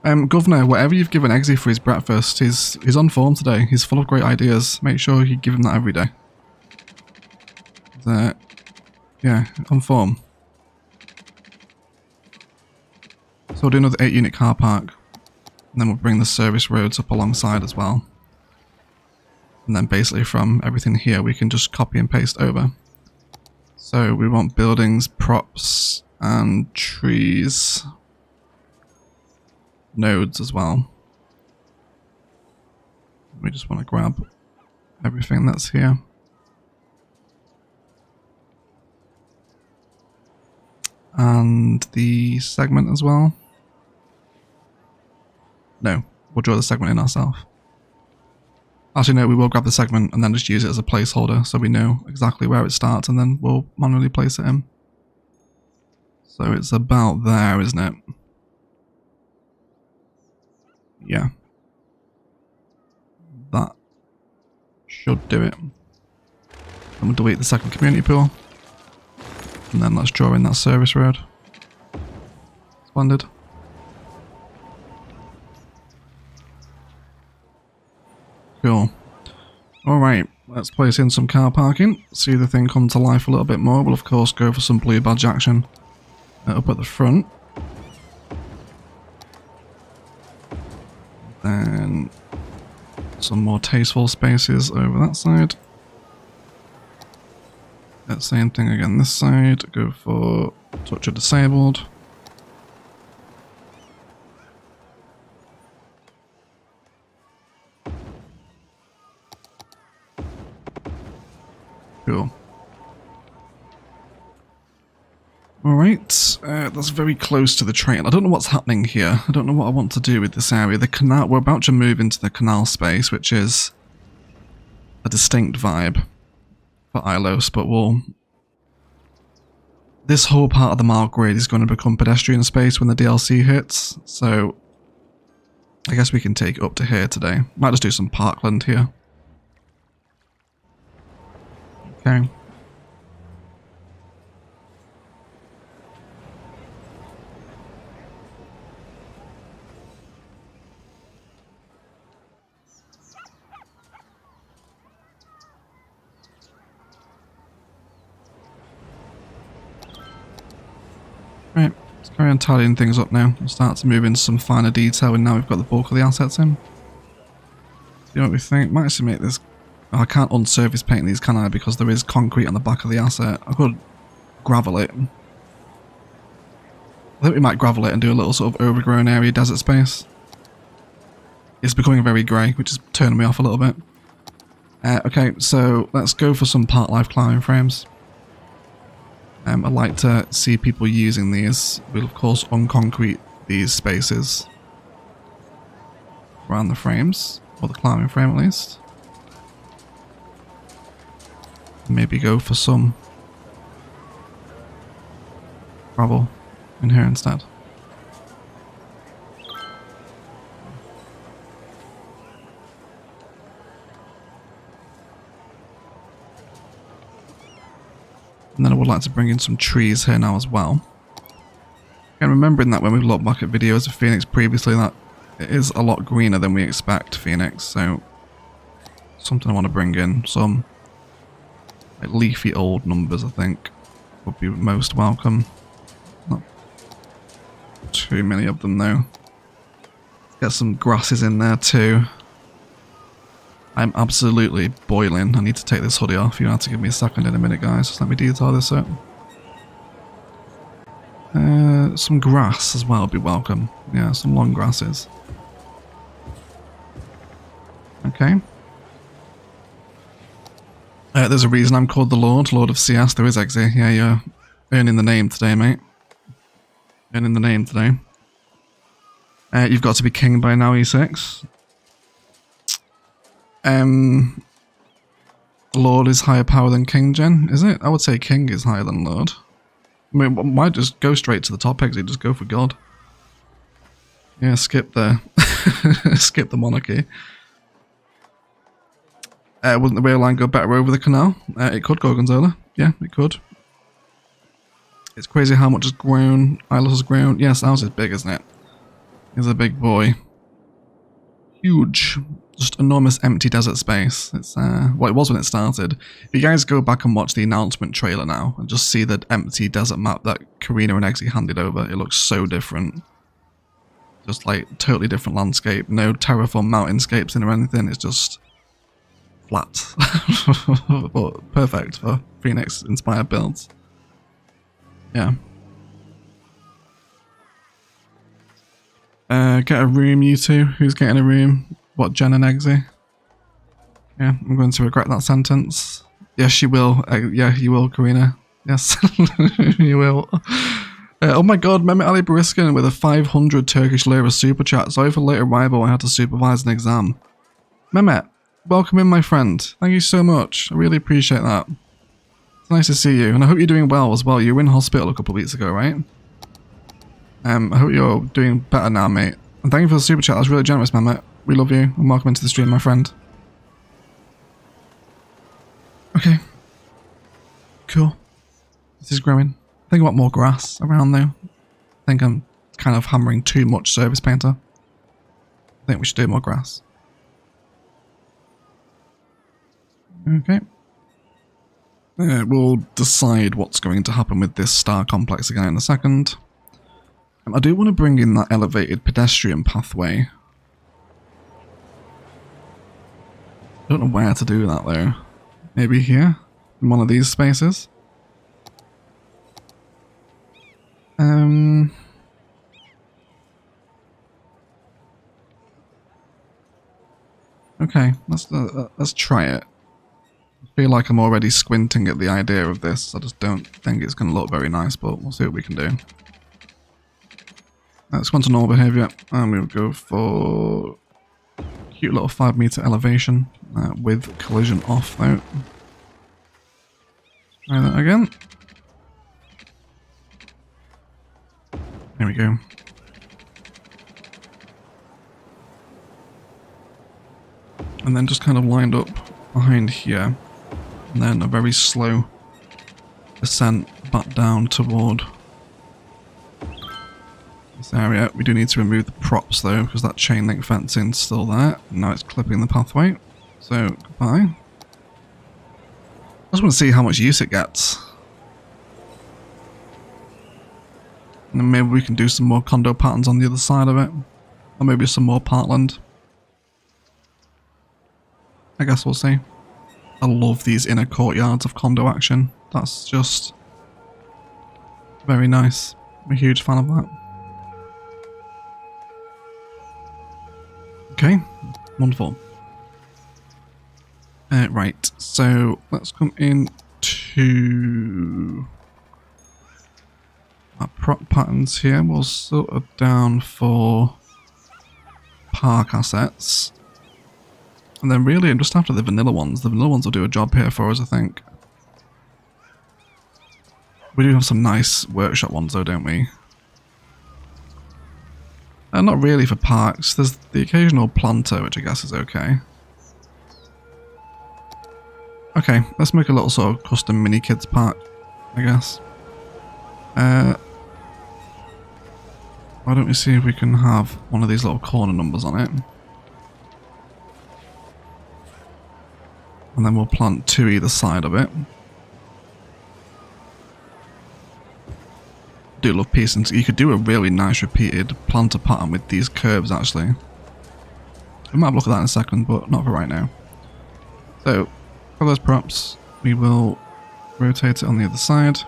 Governor, whatever you've given Eggsy for his breakfast, he's on form today. He's full of great ideas. Make sure you give him that every day. Yeah, on form. So we'll do another 8-unit car park. And then we'll bring the service roads up alongside as well. And then basically from everything here we can just copy and paste over. So we want buildings, props, and trees. Nodes as well. We just want to grab everything that's here. And the segment as well. No, we'll draw the segment in ourselves. Actually no, we will grab the segment and then just use it as a placeholder so we know exactly where it starts and then we'll manually place it in. So it's about there, isn't it? Yeah. That should do it. And we'll delete the second community pool. And then let's draw in that service road. Splendid. Cool. Alright, let's place in some car parking. See the thing come to life a little bit more. We'll of course go for some blue badge action up at the front. Then some more tasteful spaces over that side. That same thing again this side. Go for touch of disabled. Cool. Alright, that's very close to the train. I don't know what's happening here. I don't know what I want to do with this area. The canal, we're about to move into the canal space, which is a distinct vibe for Ilos, but this whole part of the mile grid is going to become pedestrian space when the DLC hits, so I guess we can take it up to here today. Might just do some parkland here. Okay. Right, let's carry on tidying things up now. We'll start to move into some finer detail and now we've got the bulk of the assets in. See what we think. Might actually make this... Oh, I can't unsurface paint these, can I? Because there is concrete on the back of the asset. I could gravel it. think we might gravel it and do a little sort of overgrown area desert space. It's becoming very grey, which is turning me off a little bit. Okay, so let's go for some part life climbing frames. I'd like to see people using these. We'll of course unconcrete these spaces around the frames, or the climbing frame at least. Maybe go for some gravel in here instead. And then I would like to bring in some trees here now as well. And remembering that when we look back at videos of Phoenix previously, that it is a lot greener than we expect Phoenix, so something I want to bring in. Some like leafy old numbers, I think, would be most welcome. Not too many of them though. Get some grasses in there too. I'm absolutely boiling. I need to take this hoodie off. You have to give me a second in a minute, guys. Just let me detail this up. Some grass as well would be welcome. Yeah, some long grasses. Okay. There's a reason I'm called the Lord of CS. There is, Eggsy. Yeah, you're earning the name today, mate. Earning the name today. You've got to be king by now, E6. Lord is higher power than King, Gen, is it? I would say King is higher than Lord. I mean, why just go straight to the top exit? Just go for God. Yeah, skip the skip the monarchy. Wouldn't the rail line go better over the canal? It could, Gorgonzola. Yeah, it could. It's crazy how much has grown. Ilos has grown. Yes, the house is big, isn't it? He's a big boy. Huge. Just enormous empty desert space. It's what it was when it started. If you guys go back and watch the announcement trailer now and just see the empty desert map that Karina and Eggsy handed over, it looks so different. Just like totally different landscape. No terraform mountainscapes in or anything. It's just flat. But perfect for Phoenix inspired builds. Yeah. Get a room, you two. Who's getting a room? What, Jen and Eggsy? Yeah, I'm going to regret that sentence. Yes, you will. Yeah, you will, Karina. Yes, you will. Oh my god, Mehmet Ali Bariskin with a 500 Turkish lira super chat. Sorry for late arrival, I had to supervise an exam. Mehmet, welcome in, my friend. Thank you so much. I really appreciate that. It's nice to see you, and I hope you're doing well as well. You were in hospital a couple of weeks ago, right? I hope you're doing better now, mate. And thank you for the super chat. That's really generous, Mehmet. We love you, and welcome into the stream, my friend. Okay. Cool. This is growing. Think about more grass around though. I think I'm kind of hammering too much surface painter. I think we should do more grass. Okay. We'll decide what's going to happen with this star complex again in a second. I do want to bring in that elevated pedestrian pathway. I don't know where to do that though. Maybe here? In one of these spaces? Okay, let's try it. I feel like I'm already squinting at the idea of this. I just don't think it's going to look very nice, but we'll see what we can do. Let's go on to normal behaviour, and we'll go for cute little 5-meter elevation with collision off though. Try that again. There we go. And then just kind of lined up behind here. And then a very slow ascent back down toward this area. We do need to remove the props though, because that chain link fencing's still there. Now it's clipping the pathway. So, goodbye. I just want to see how much use it gets. And then maybe we can do some more condo patterns on the other side of it. Or maybe some more parkland. I guess we'll see. I love these inner courtyards of condo action. That's just very nice. I'm a huge fan of that. Okay, wonderful. Right, so let's come in to our prop patterns here. We'll sort of down for park assets. And then really just after the vanilla ones. The vanilla ones will do a job here for us, I think. We do have some nice workshop ones though, don't we? Not really for parks. There's the occasional planter, which I guess is okay. Okay, let's make a little sort of custom mini kids park, I guess. Why don't we see if we can have one of these little corner numbers on it. And then we'll plant 2 either side of it. Do love piecing. You could do a really nice repeated planter pattern with these curves actually. We might have a look at that in a second, but not for right now. So, for those props, we will rotate it on the other side.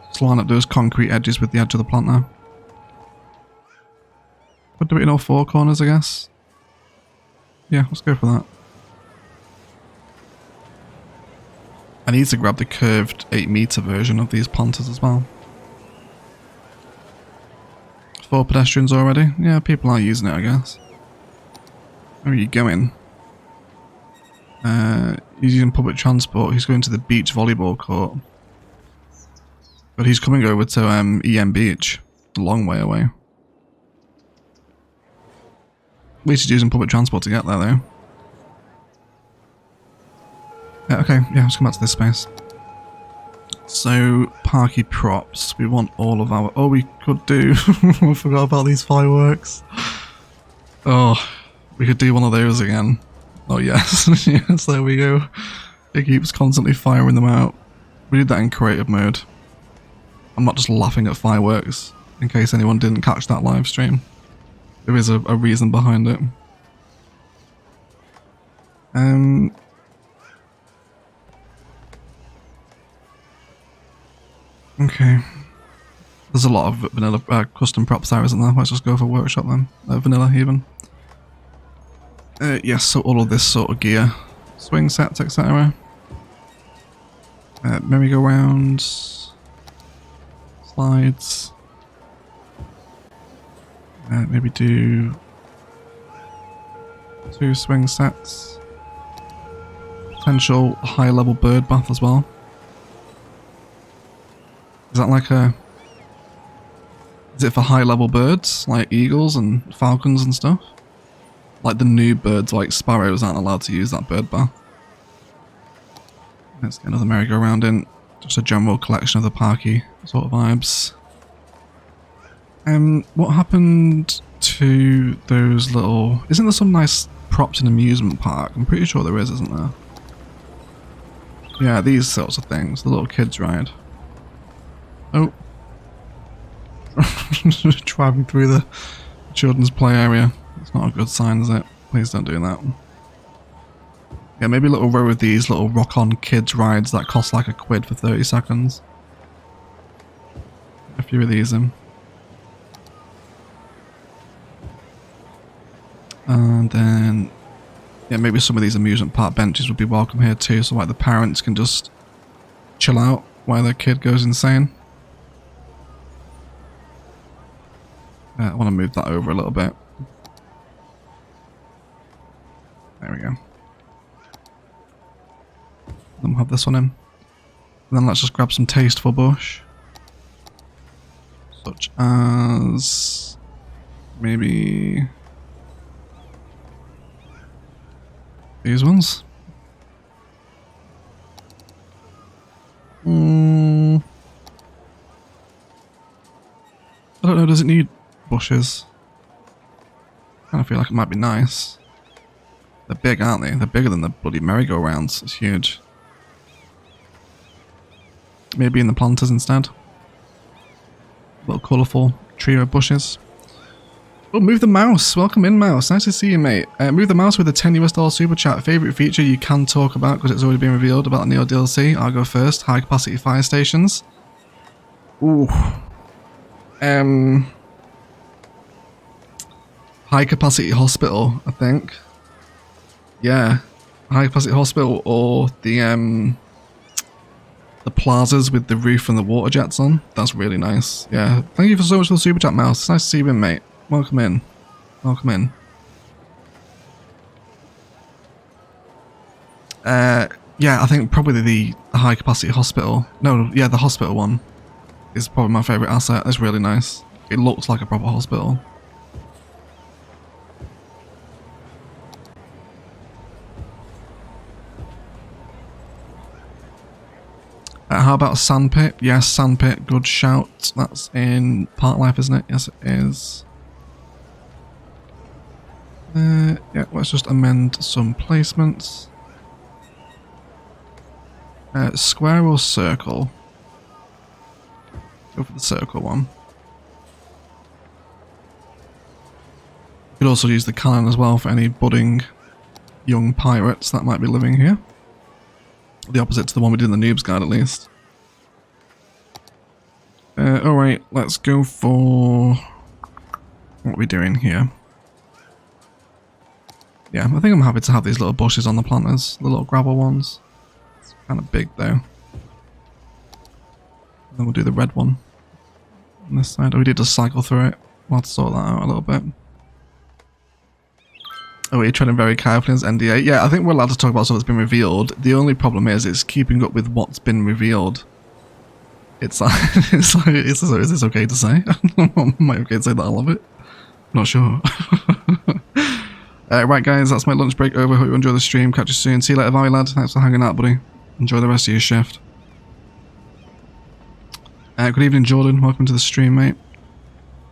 Just line up those concrete edges with the edge of the plant now. We'll do it in all 4 corners, I guess. Yeah, let's go for that. I need to grab the curved 8-meter version of these planters as well. 4 pedestrians already? Yeah, people are using it, I guess. Where are you going? He's using public transport. He's going to the beach volleyball court. But he's coming over to EM Beach. A long way away. At least he's using public transport to get there, though. Yeah, okay, yeah, let's come back to this space. So, parky props. We want all of our... Oh, we could do... I forgot about these fireworks. Oh, we could do one of those again. Oh, yes. Yes, there we go. It keeps constantly firing them out. We did that in creative mode. I'm not just laughing at fireworks, in case anyone didn't catch that live stream. There is a reason behind it. Okay. There's a lot of vanilla custom props there, isn't there? Let's just go for workshop then. Vanilla even. Yes, so all of this sort of gear. Swing sets, etc. Merry-go-rounds. Slides. Maybe do 2 swing sets. Potential high-level bird bath as well. Is that like a... Is it for high-level birds, like eagles and falcons and stuff? Like the new birds, like sparrows, aren't allowed to use that bird bath. Let's get another merry-go-round in. Just a general collection of the parky sort of vibes. What happened to those little... Isn't there some nice props in amusement park? I'm pretty sure there is, isn't there? Yeah, these sorts of things. The little kids ride. Oh. Driving through the children's play area. It's not a good sign, is it? Please don't do that. Yeah, maybe a little row of these little rock-on kids rides that cost like £1 for 30 seconds. A few of these in. And then... Yeah, maybe some of these amusement park benches would be welcome here too, so like the parents can just chill out while their kid goes insane. I want to move that over a little bit. There we go. Then we'll have this one in. And then let's just grab some tasteful bush. Such as... maybe... these ones. I don't know, does it need bushes? I kind of feel like it might be nice. They're big, aren't they? They're bigger than the bloody merry-go-rounds. It's huge. Maybe in the planters instead. Little colourful trio of bushes. Oh, move the mouse. Welcome in, mouse. Nice to see you, mate. Move the mouse with a $10 super chat. Favourite feature you can talk about because it's already been revealed about the Neo DLC. I'll go first. High capacity fire stations. Ooh. High capacity hospital, I think. Yeah. High capacity hospital or the plazas with the roof and the water jets on. That's really nice. Yeah. Thank you for so much for the super chat, Mouse. It's nice to see you in, mate. Welcome in. Welcome in. Yeah, I think probably the high capacity hospital. No, yeah, the hospital one is probably my favourite asset. It's really nice. It looks like a proper hospital. How about Sandpit? Yes, Sandpit, good shout. That's in Park Life, isn't it? Yes, it is. Yeah, let's just amend some placements. Square or circle? Go for the circle one. You could also use the cannon as well for any budding young pirates that might be living here. The opposite to the one we did in the Noob's Guide, at least. Alright, let's go for... what are we doing here? Yeah, I think I'm happy to have these little bushes on the planters, the little gravel ones. It's kind of big, though. And then we'll do the red one on this side. Oh, we did just cycle through it. We'll have to sort that out a little bit. Oh, you're treading very carefully as NDA. Yeah, I think we're allowed to talk about stuff that's been revealed. The only problem is it's keeping up with what's been revealed. It's like, is this okay to say? Am I okay to say that I love it? Not sure. Right, guys, that's my lunch break over. Hope you enjoy the stream. Catch you soon. See you later, Valley lad. Thanks for hanging out, buddy. Enjoy the rest of your shift. Good evening, Jordan. Welcome to the stream, mate.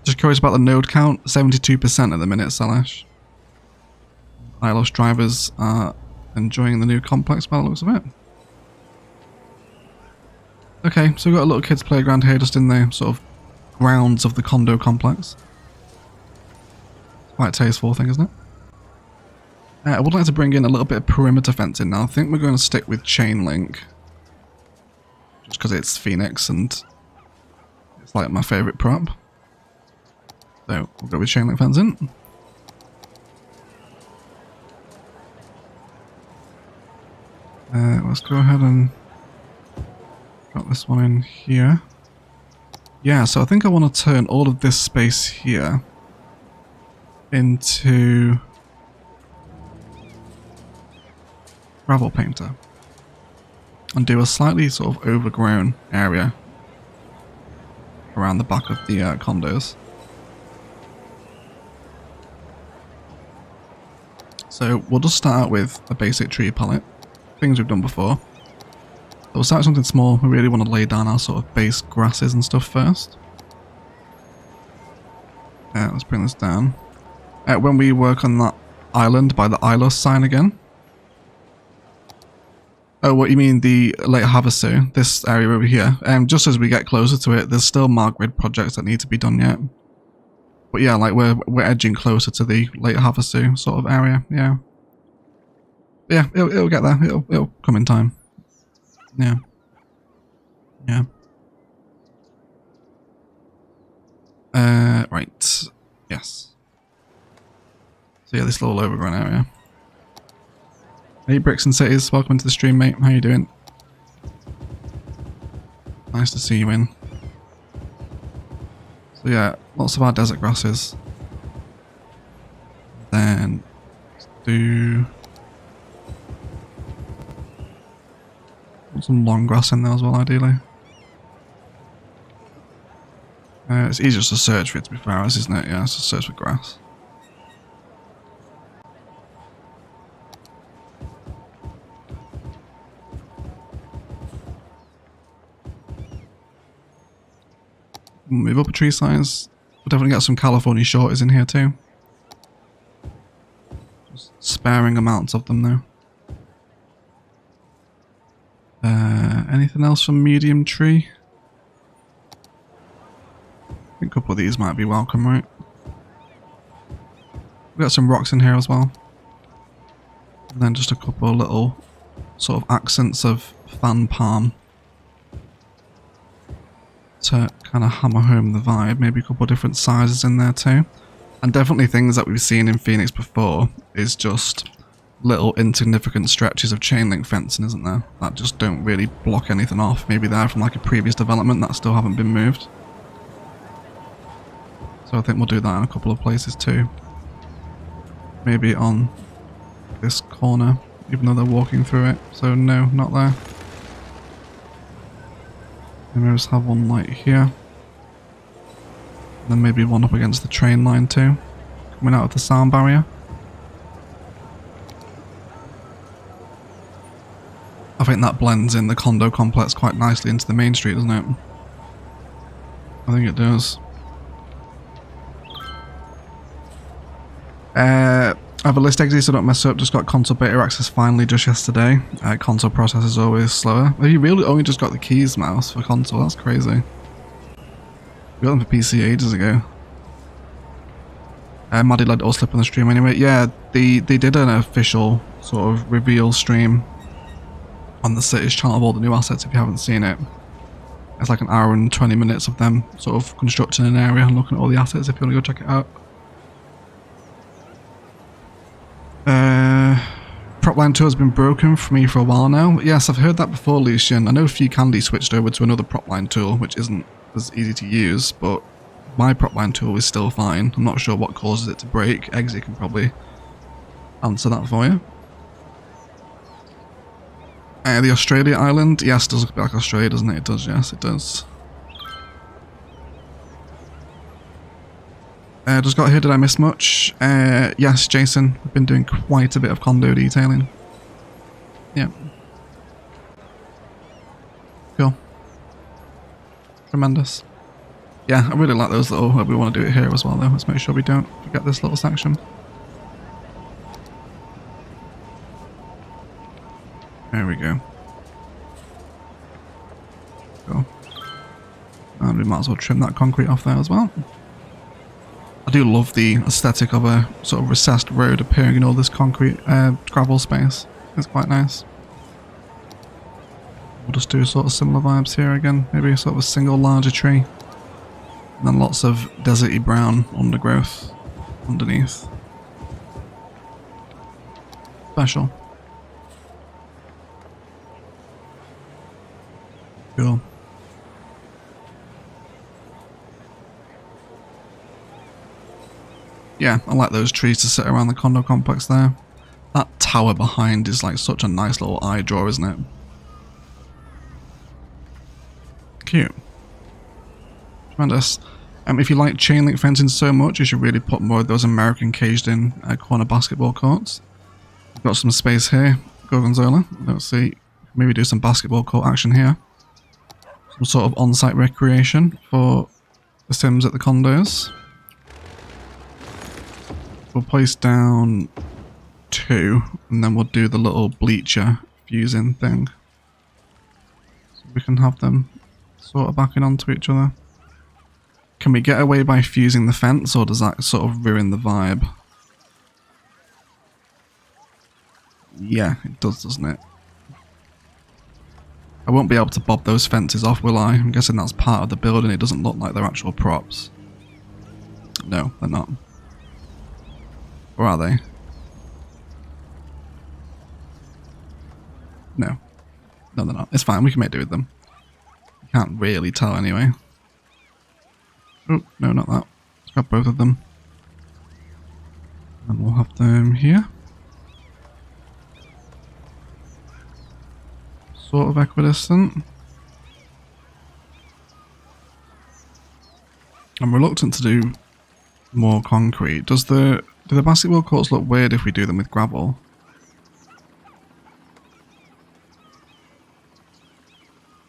Just curious about the node count. 72% at the minute, Salash. Ilos drivers are enjoying the new complex by the looks of it. Okay, so we've got a little kids playground here just in the sort of grounds of the condo complex. Quite tasteful thing, isn't it? I would like to bring in a little bit of perimeter fencing now. I think we're going to stick with chain link. Just because it's Phoenix and it's like my favourite prop. So we'll go with chain link fencing. Let's go ahead and got this one in here. Yeah, so I think I want to turn all of this space here into gravel painter and do a slightly sort of overgrown area around the back of the condos. So we'll just start out with a basic tree palette. Things we've done before. So we'll start with something small. We really want to lay down our sort of base grasses and stuff first. Let's bring this down. When we work on that island by the Ilos sign again. Oh, what you mean the Lake Havasu, this area over here. Just as we get closer to it, there's still Margrid projects that need to be done yet. But yeah, like we're edging closer to the Lake Havasu sort of area, yeah. Yeah, it'll get there. It'll come in time. Yeah. Yeah. Right. Yes. So yeah, this little overgrown area. Hey, Bricks and Cities, welcome to the stream, mate. How you doing? Nice to see you in. So yeah, lots of our desert grasses. Then let's do some long grass in there as well, ideally. It's easier just to search for it, to be fair, isn't it? Yeah, it's just search for grass. Move up a tree size. We'll definitely get some California shorties in here too. Just sparing amounts of them though. Anything else from medium tree? I think a couple of these might be welcome, right? We've got some rocks in here as well. And then just a couple of little sort of accents of fan palm. to kind of hammer home the vibe. Maybe a couple of different sizes in there too. And definitely things that we've seen in Phoenix before is just little insignificant stretches of chain link fencing, isn't there? That just don't really block anything off. Maybe they're from like a previous development that still haven't been moved. So I think we'll do that in a couple of places too. Maybe on this corner, even though they're walking through it. So no, not there. Maybe just have one like here. And then maybe one up against the train line too, coming out of the sound barrier. I think that blends in the condo complex quite nicely into the main street, doesn't it? I think it does. I have a list exit, so don't mess up. Just got console beta access finally just yesterday. Console process is always slower. Have you really only just got the keys mouse for console? That's crazy. We got them for PC ages ago. Maddie led all slip on the stream anyway. Yeah, they did an official sort of reveal stream on the city's channel of all the new assets if you haven't seen it. It's like an hour and 20 minutes of them sort of constructing an area and looking at all the assets if you want to go check it out. Prop line 2 has been broken for me for a while now. Yes, I've heard that before, Lucian. I know a few Candy switched over to another prop line tool, which isn't as easy to use, but my prop line tool is still fine. I'm not sure what causes it to break. Exit can probably answer that for you. The Australia island, yes, does look like Australia, doesn't it? It does, yes, it does. Just got here, did I miss much? Yes, Jason, we've been doing quite a bit of condo detailing. Yeah. Cool. Tremendous. Yeah, I really like those little, we want to do it here as well though. Let's make sure we don't forget this little section. There we go. Cool. And we might as well trim that concrete off there as well. I do love the aesthetic of a sort of recessed road appearing in all this concrete gravel space. It's quite nice. We'll just do sort of similar vibes here again. Maybe sort of a single larger tree. And then lots of deserty brown undergrowth underneath. Special. Cool. Yeah, I like those trees to sit around the condo complex there. That tower behind is like such a nice little eye draw, isn't it? Cute. Tremendous. If you like chain link fencing so much, you should really put more of those American caged in corner basketball courts. We've got some space here. Gorgonzola. Let's see. Maybe do some basketball court action here. Some sort of on-site recreation for the Sims at the condos. We'll place down 2, and then we'll do the little bleacher fusing thing. So we can have them sort of backing onto each other. Can we get away by fusing the fence, or does that sort of ruin the vibe? Yeah, it does, doesn't it? I won't be able to bob those fences off, will I? I'm guessing that's part of the building. It doesn't look like they're actual props. No, they're not. Or are they? No. No, they're not. It's fine. We can make do with them. Can't really tell anyway. Oh, no, not that. Let's grab both of them. And we'll have them here. Sort of equidistant. I'm reluctant to do more concrete. Do the basketball courts look weird if we do them with gravel?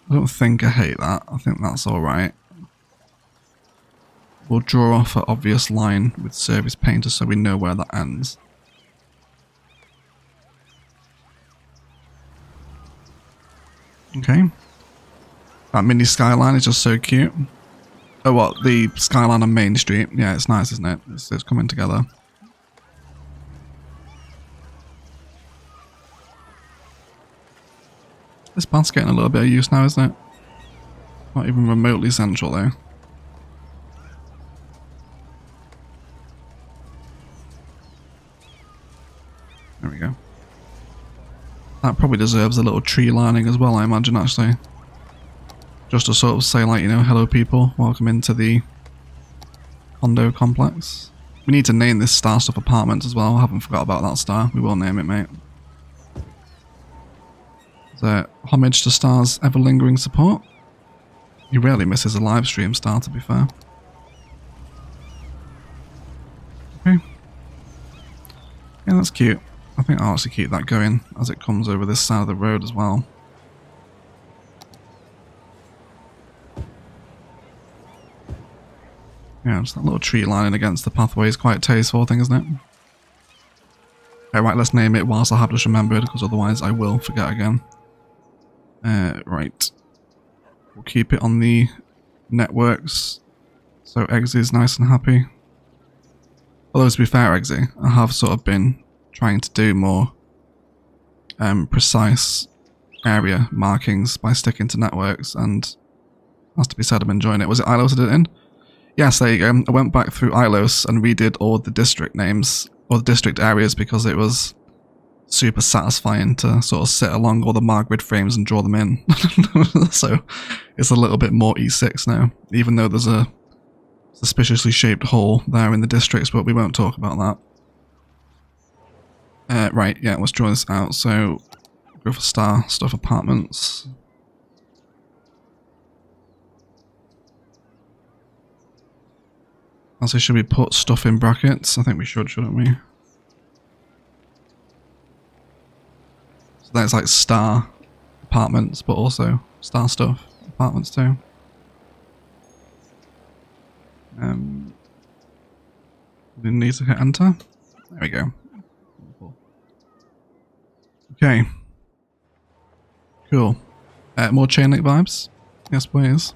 I don't think I hate that. I think that's alright. We'll draw off an obvious line with surface painter so we know where that ends. Okay. That mini skyline is just so cute. Oh, what? The skyline on Main Street? Yeah, it's nice, isn't it? It's coming together. This path's getting a little bit of use now, isn't it? Not even remotely central though. There we go. That probably deserves a little tree lining as well, I imagine, actually. Just to sort of say, like, you know, hello people, welcome into the condo complex. We need to name this Star Stuff Apartments as well. I haven't forgot about that star. We will name it, mate. So, homage to Star's ever-lingering support. He rarely misses a live stream star, to be fair. Okay. Yeah, that's cute. I think I'll actually keep that going as it comes over this side of the road as well. Yeah, just that little tree lining against the pathway is quite a tasteful thing, isn't it? Okay, right, let's name it whilst I have just remembered, because otherwise I will forget again. Right. We'll keep it on the networks, so Eggsy is nice and happy. Although to be fair, Eggsy, I have sort of been trying to do more precise area markings by sticking to networks, and has to be said, I'm enjoying it. Was it Ilos I did it in? Yes, there you go. I went back through Ilos and redid all the district names, or the district areas, because it was super satisfying to sort of sit along all the Margrid frames and draw them in. So it's a little bit more E6 now, even though there's a suspiciously shaped hole there in the districts, but we won't talk about that. Right, yeah, let's draw this out. So go for Star Stuff Apartments. Also, should we put stuff in brackets? I think we should, shouldn't we? So that's like Star Apartments, but also Star Stuff Apartments too. We need to hit enter. There we go. Okay. Cool. More chain link vibes? Yes, please.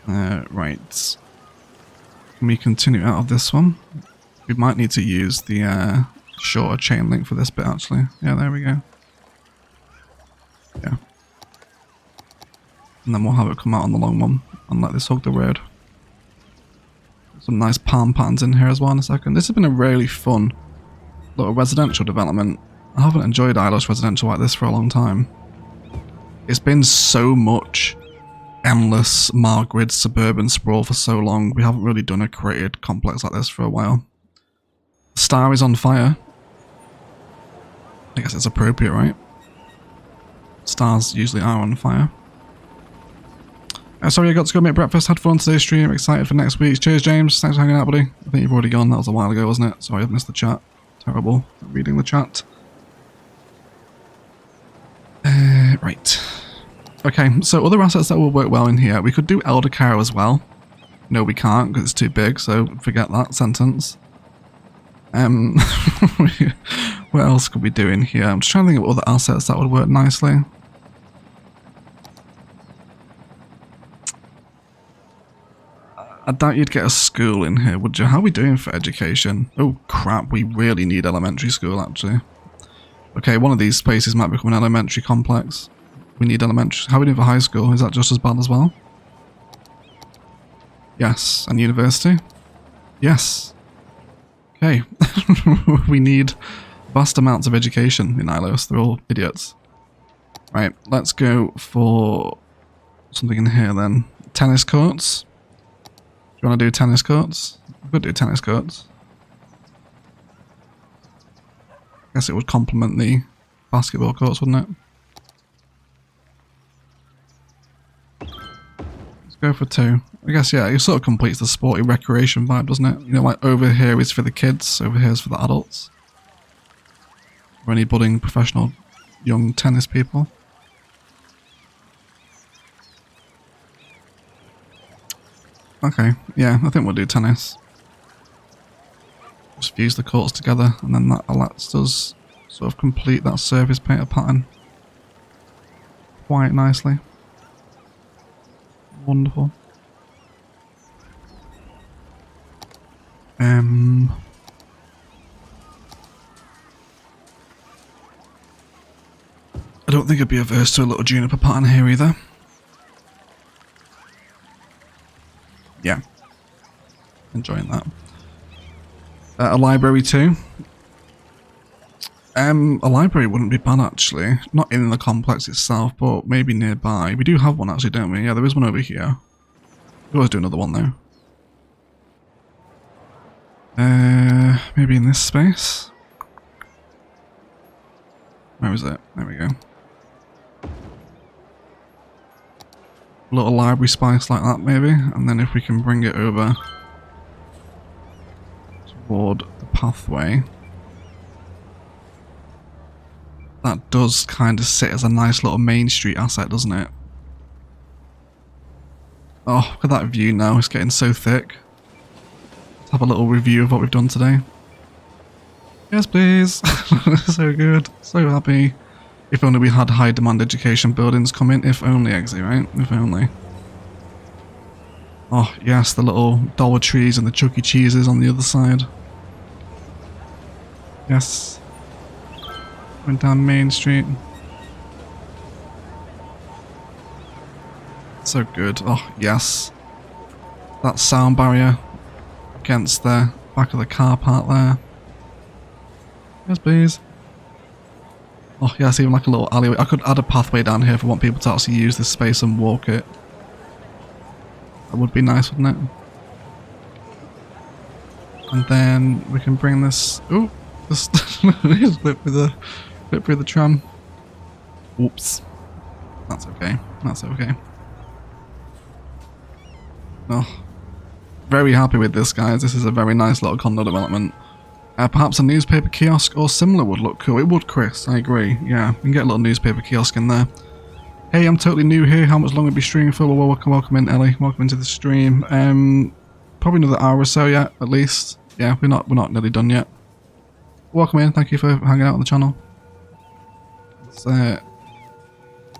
Right. Can we continue out of this one? We might need to use the shorter chain link for this bit, actually. Yeah, there we go. Yeah. And then we'll have it come out on the long one and let this hug the road. Some nice palm patterns in here as well in a second. This has been a really fun little residential development. I haven't enjoyed Ilos residential like this for a long time. It's been so much endless Margrid suburban sprawl for so long. We haven't really done a created complex like this for a while. The star is on fire. I guess it's appropriate, right? Stars usually are on fire. Sorry, I got to go make breakfast. Had fun today's stream. Excited for next week's. Cheers, James. Thanks for hanging out, buddy. I think you've already gone. That was a while ago, wasn't it? Sorry, I've missed the chat. Terrible reading the chat. Right. Okay, so other assets that will work well in here. We could do Elder Care as well. No, we can't because it's too big, so forget that sentence. What else could we do in here? I'm just trying to think of other assets that would work nicely. I doubt you'd get a school in here, would you? How are we doing for education? Oh crap, we really need elementary school actually. Okay, one of these spaces might become an elementary complex. We need elementary. How are we doing for high school? Is that just as bad as well? Yes. And university? Yes. Okay. We need vast amounts of education in Ilos. They're all idiots. Right, let's go for something in here then. Tennis courts. Do you want to do tennis courts? We could do tennis courts. I guess it would complement the basketball courts, wouldn't it? Let's go for 2. I guess, yeah, it sort of completes the sporty recreation vibe, doesn't it? You know, like over here is for the kids, over here is for the adults. Or any budding professional young tennis people. Okay, yeah, I think we'll do tennis. Just fuse the courts together, and then that lets us sort of complete that surface painter pattern quite nicely. Wonderful. I don't think I'd be averse to a little juniper pattern here either. Yeah. Enjoying that. A library too. A library wouldn't be bad actually. Not in the complex itself, but maybe nearby. We do have one actually, don't we? Yeah, there is one over here. We always do another one though. Maybe in this space? Where is it? There we go. A little library spice like that maybe, and then if we can bring it over toward the pathway. That does kind of sit as a nice little main street asset, doesn't it? Oh, look at that view now, it's getting so thick. Let's have a little review of what we've done today. Yes please! So good, so happy. If only we had high demand education buildings come in, if only Eggsy, right? If only. Oh yes, the little Dollar Trees and the Chuck E. Cheeses on the other side. Yes. Went down Main Street. So good. Oh, yes. That sound barrier against the back of the car park there. Yes, please. Oh, yes, even like a little alleyway. I could add a pathway down here if I want people to actually use this space and walk it. That would be nice, wouldn't it? And then we can bring this... Ooh, just flip through the tram. Oops. That's okay. That's okay. Oh, very happy with this, guys. This is a very nice little condo development. Perhaps a newspaper kiosk or similar would look cool. It would, Chris. I agree. Yeah, we can get a little newspaper kiosk in there. Hey, I'm totally new here. How much longer will be streaming for? Well, welcome in, Ellie. Welcome into the stream. Probably another hour or so yet, at least. Yeah, we're not nearly done yet. Welcome in. Thank you for hanging out on the channel.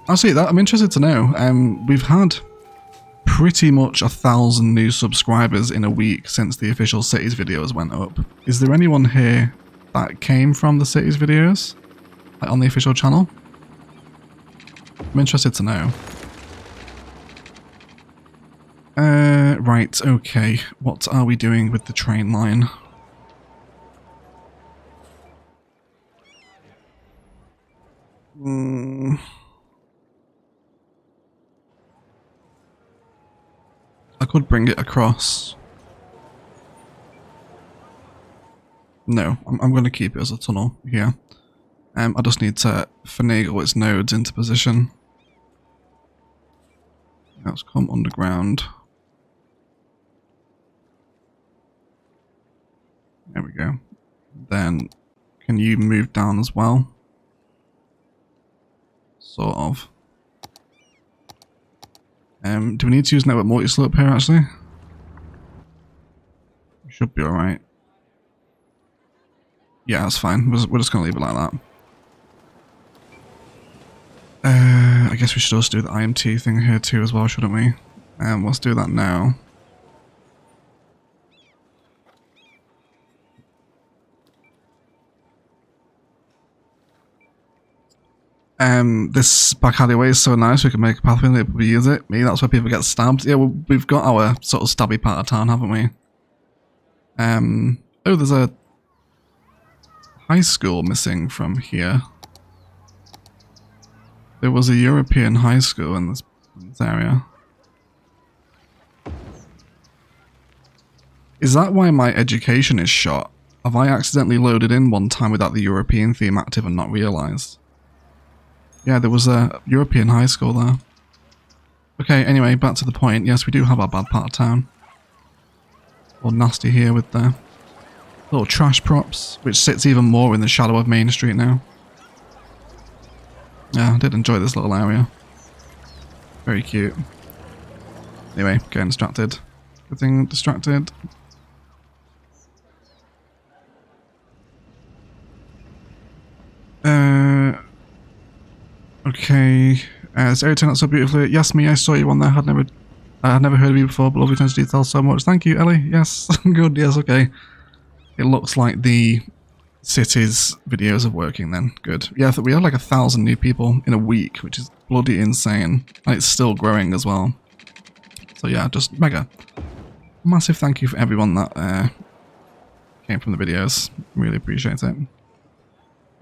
Actually, I'm interested to know. We've had pretty much 1,000 new subscribers in a week since the official cities videos went up. Is there anyone here that came from the cities videos, like on the official channel? I'm interested to know. Right, okay. What are we doing with the train line? I could bring it across. No, I'm going to keep it as a tunnel here. I just need to finagle its nodes into position. Let's come underground. There we go. Then, can you move down as well? Sort of. Do we need to use network multi-slope here, actually? Should be alright. Yeah, that's fine. We're just going to leave it like that. I guess we should also do the IMT thing here too as well, shouldn't we? Let's do that now. This back alleyway is so nice, we can make a pathway and people use it. Maybe that's where people get stabbed. Yeah, well, we've got our sort of stabby part of town, haven't we? Oh, there's a high school missing from here. There was a European high school in this area. Is that why my education is shot? Have I accidentally loaded in one time without the European theme active and not realised? Yeah, there was a European high school there. Okay, anyway, back to the point. Yes, we do have our bad part of town. All nasty here with the little trash props, which sits even more in the shadow of Main Street now. Yeah, I did enjoy this little area. Very cute. Anyway, getting distracted. Getting distracted. Okay. This area turned out so beautifully. Yes, me, I saw you on there. I had never heard of you before, but lovely attention to detail so much. Thank you, Ellie. Yes, good. Yes, okay. It looks like the City's videos of working then. Good. Yeah, we have like 1,000 new people in a week, which is bloody insane. And it's still growing as well. So yeah, just mega. Massive thank you for everyone that came from the videos. Really appreciate it.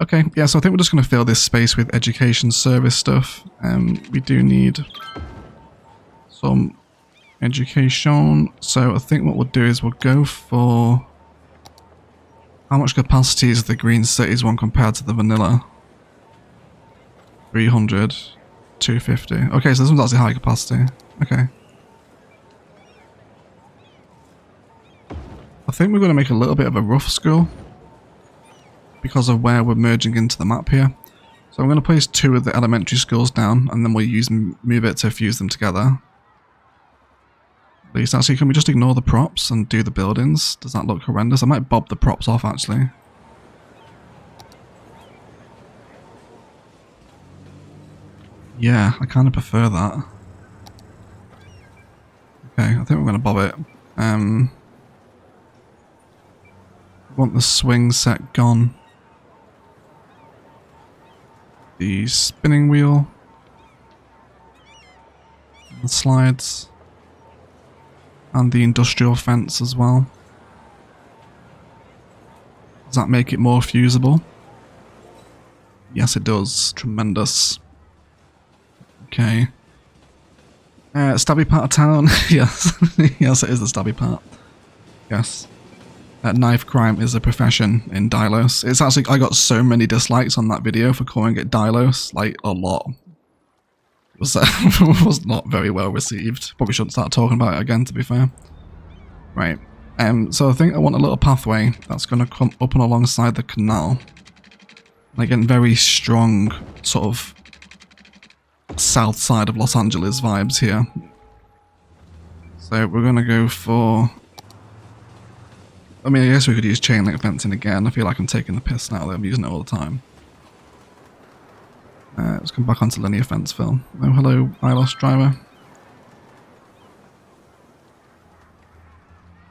Okay, yeah, so I think we're just going to fill this space with education service stuff. We do need some education. So I think what we'll do is we'll go for... How much capacity is the Green Cities one compared to the vanilla? 300, 250. Okay, so this one's actually high capacity. Okay. I think we're going to make a little bit of a rough school because of where we're merging into the map here. So I'm going to place 2 of the elementary schools down and then we'll use move it to fuse them together. At least, actually, can we just ignore the props and do the buildings? Does that look horrendous? I might bob the props off, actually. Yeah, I kind of prefer that. Okay, I think we're going to bob it. I want the swing set gone. The spinning wheel. The slides. And the industrial fence as well. Does that make it more fusible? Yes, it does. Tremendous. Okay. Stabby part of town. Yes. Yes, it is the stabby part. Yes. Knife crime is a profession in Ilos. It's actually, I got so many dislikes on that video for calling it Ilos, like a lot. Was not very well received. Probably shouldn't start talking about it again, to be fair. Right. So I think I want a little pathway that's going to come up and alongside the canal. Like getting very strong sort of south side of Los Angeles vibes here. So we're going to go for... I mean, I guess we could use chain link fencing again. I feel like I'm taking the piss now that I'm using it all the time. Let's come back onto linear fence fill. Oh, hello, Ilos driver.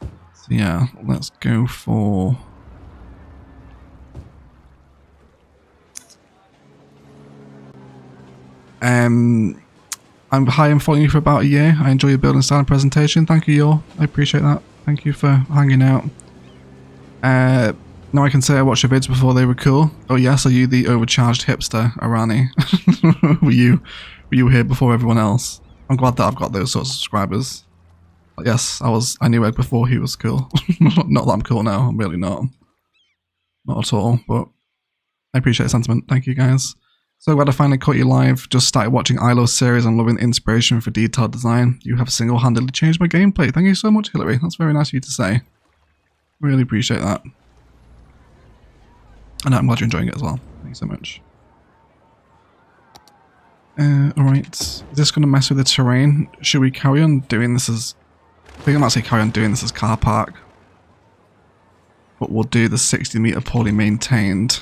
So yeah, let's go for... I'm following you for about a year. I enjoy your building style and presentation. Thank you, Yor. I appreciate that. Thank you for hanging out. Now I can say I watched your vids before they were cool. Oh yes, are you the overcharged hipster, Arani? were you here before everyone else? I'm glad that I've got those sorts of subscribers. Yes, I knew Ed before he was cool. Not that I'm cool now, I'm really not. Not at all, but I appreciate the sentiment. Thank you guys. So glad I finally caught you live. Just started watching Ilos series and loving the inspiration for detailed design. You have single-handedly changed my gameplay. Thank you so much, Hillary. That's very nice of you to say. Really appreciate that. And I'm glad you're enjoying it as well. Thank you so much. Alright. Is this going to mess with the terrain? Should we carry on doing this as... I think I might say carry on doing this as car park. But we'll do the 60 meter poorly maintained.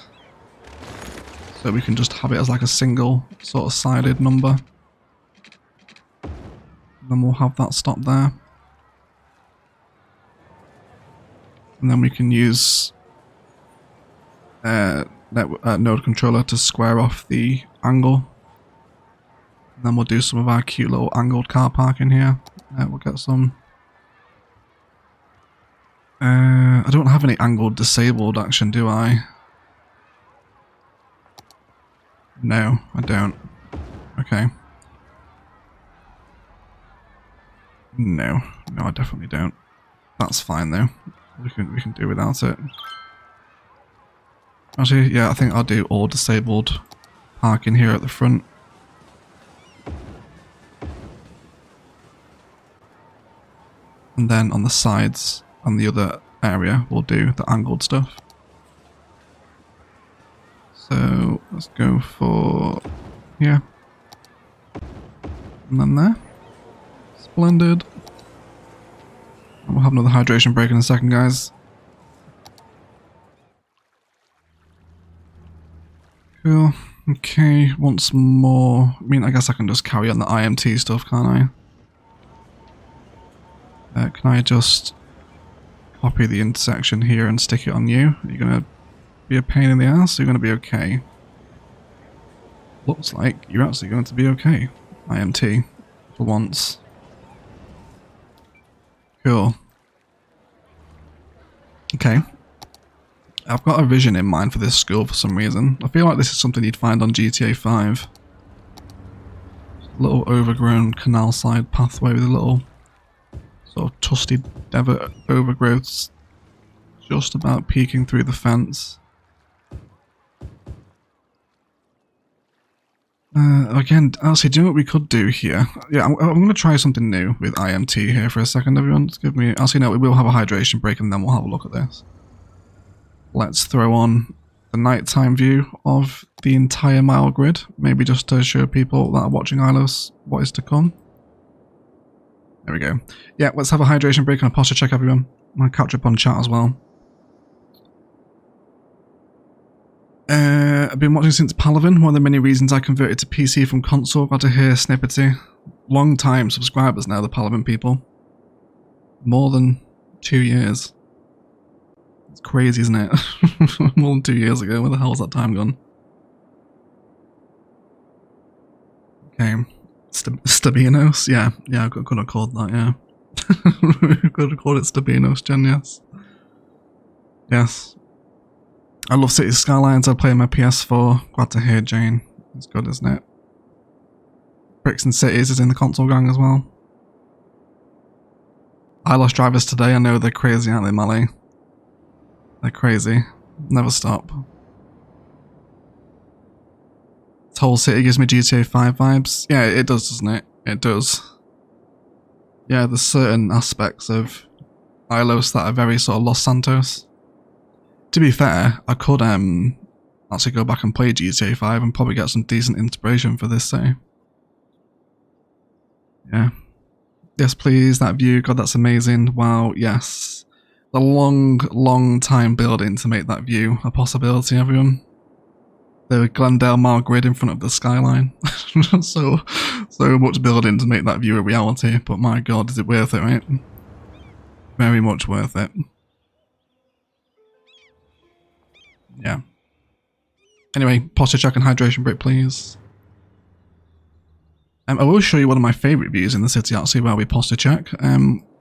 So we can just have it as like a single sort of sided number. And then we'll have that stop there. And then we can use... node controller to square off the angle. And then we'll do some of our cute little angled car park in here. We'll get some... I don't have any angled disabled action, do I? No, I don't. Okay. No, I definitely don't. That's fine though. We can do without it. Actually, yeah, I think I'll do all disabled parking here at the front. And then on the sides and the other area, we'll do the angled stuff. So let's go for here. And then there. Splendid. And we'll have another hydration break in a second, guys. Cool. Okay, once more. I mean, I guess I can just carry on the IMT stuff, can't I? Can I just copy the intersection here and stick it on you? Are you gonna be a pain in the ass, you're going to be okay. Looks like you're actually going to be okay. IMT. For once. Cool. Okay. I've got a vision in mind for this school for some reason. I feel like this is something you'd find on GTA 5. Little overgrown canal side pathway with a little sort of tusty desert overgrowths just about peeking through the fence. Again, actually, do you know what we could do here? Yeah, I'm going to try something new with IMT here for a second, everyone. Just give me... Actually, no, we will have a hydration break and then we'll have a look at this. Let's throw on the nighttime view of the entire mile grid. Maybe just to show people that are watching Ilos what is to come. There we go. Yeah, let's have a hydration break and a posture check, everyone. I'm going to catch up on chat as well. I've been watching since Palaven, one of the many reasons I converted to PC from console. Glad to hear Snippety. Long time subscribers now, the Palaven people. More than 2 years. It's crazy, isn't it? More than 2 years ago, where the hell's that time gone? Okay. Stabinos? Yeah, I could have called that, yeah. Could have called it Stabinos, Jen, yes. Yes. I love City Skylines, I play on my PS4. Glad to hear, Jane. It's good, isn't it? Bricks and Cities is in the console gang as well. I lost drivers today, I know they're crazy, aren't they, Mally? They're crazy. Never stop. This whole city gives me GTA 5 vibes. Yeah, it does, doesn't it? It does. Yeah, there's certain aspects of Ilos that are very sort of Los Santos. To be fair, I could actually go back and play GTA 5 and probably get some decent inspiration for this city. Yeah. Yes, please, that view. God, that's amazing. Wow, yes. The long time building to make that view a possibility, everyone. The Glendale Mile grid in front of the skyline. so much building to make that view a reality, but my god, is it worth it, right? Very much worth it. Yeah. Anyway, posture check and hydration break, please. I will show you one of my favourite views in the city, actually, while we posture check.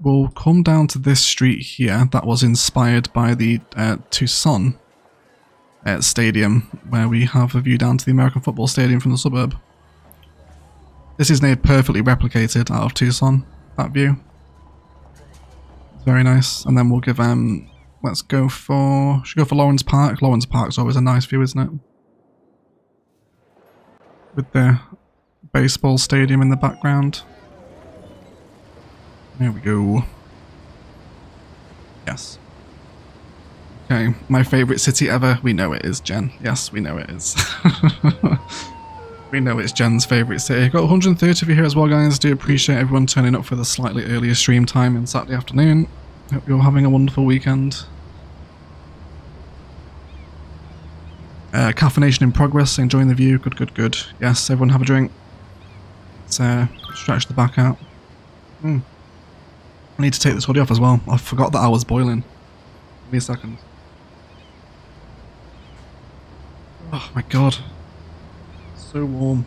We'll come down to this street here that was inspired by the Tucson stadium, where we have a view down to the American football stadium from the suburb. This is near perfectly replicated out of Tucson, that view. It's very nice. And then we'll give, let's go for, should we go for Lawrence Park? Lawrence Park's always a nice view, isn't it? With the baseball stadium in the background. There we go. Yes. Okay, my favourite city ever. We know it is, Jen. Yes, we know it is. We know it's Jen's favourite city. Got 130 of you here as well, guys. Do appreciate everyone turning up for the slightly earlier stream time in Saturday afternoon. Hope you're having a wonderful weekend. Caffeination in progress. Enjoying the view. Good, good, good. Yes, everyone have a drink. Let's stretch the back out. I need to take this hoodie off as well. I forgot that I was boiling. Give me a second. Oh my god. So warm.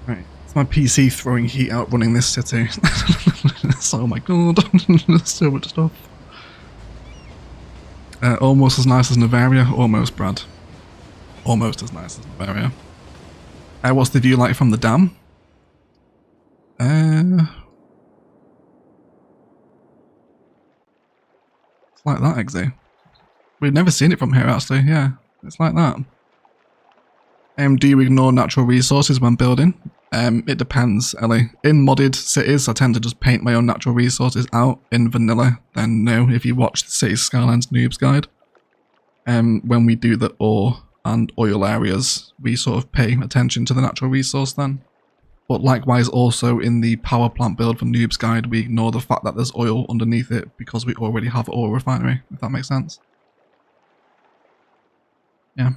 Right. It's my PC throwing heat out running this city. Oh my god. There's so much stuff. Almost as nice as Navaria. Almost, Brad. Almost as nice as Navaria. What's the view like from the dam? It's like that, Eggsy. We've never seen it from here, actually. Yeah, it's like that. Do you ignore natural resources when building? It depends, Ellie. In modded cities, I tend to just paint my own natural resources out. In vanilla, then no. If you watch the City Skylines Noobs Guide, when we do the ore and oil areas, we sort of pay attention to the natural resource then. But likewise, also in the power plant build for Noobs Guide, we ignore the fact that there's oil underneath it because we already have ore refinery, if that makes sense. Yeah.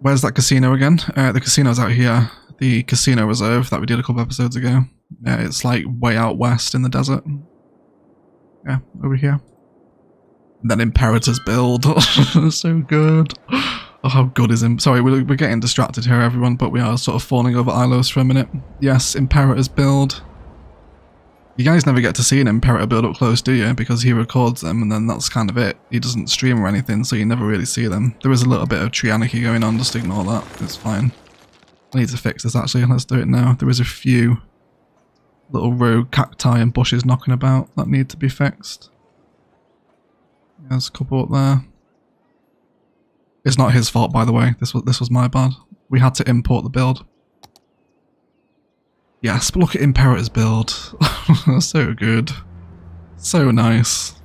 Where's that casino again? The casino's out here. The casino reserve that we did a couple episodes ago. Yeah, it's like way out west in the desert. Yeah, over here. And then Imperator's build. So good. Oh, how good is him? Sorry, we're getting distracted here, everyone, but we are sort of fawning over Ilos for a minute. Yes, Imperator's build. You guys never get to see an Imperator build up close, do you? Because he records them and then that's kind of it. He doesn't stream or anything, so you never really see them. There is a little bit of tree anarchy going on, just ignore that. It's fine. I need to fix this actually, let's do it now. There is a few little rogue cacti and bushes knocking about that need to be fixed. There's a couple up there. It's not his fault, by the way. This was my bad. We had to import the build. Yes, but look at Imperator's build. So good. So nice.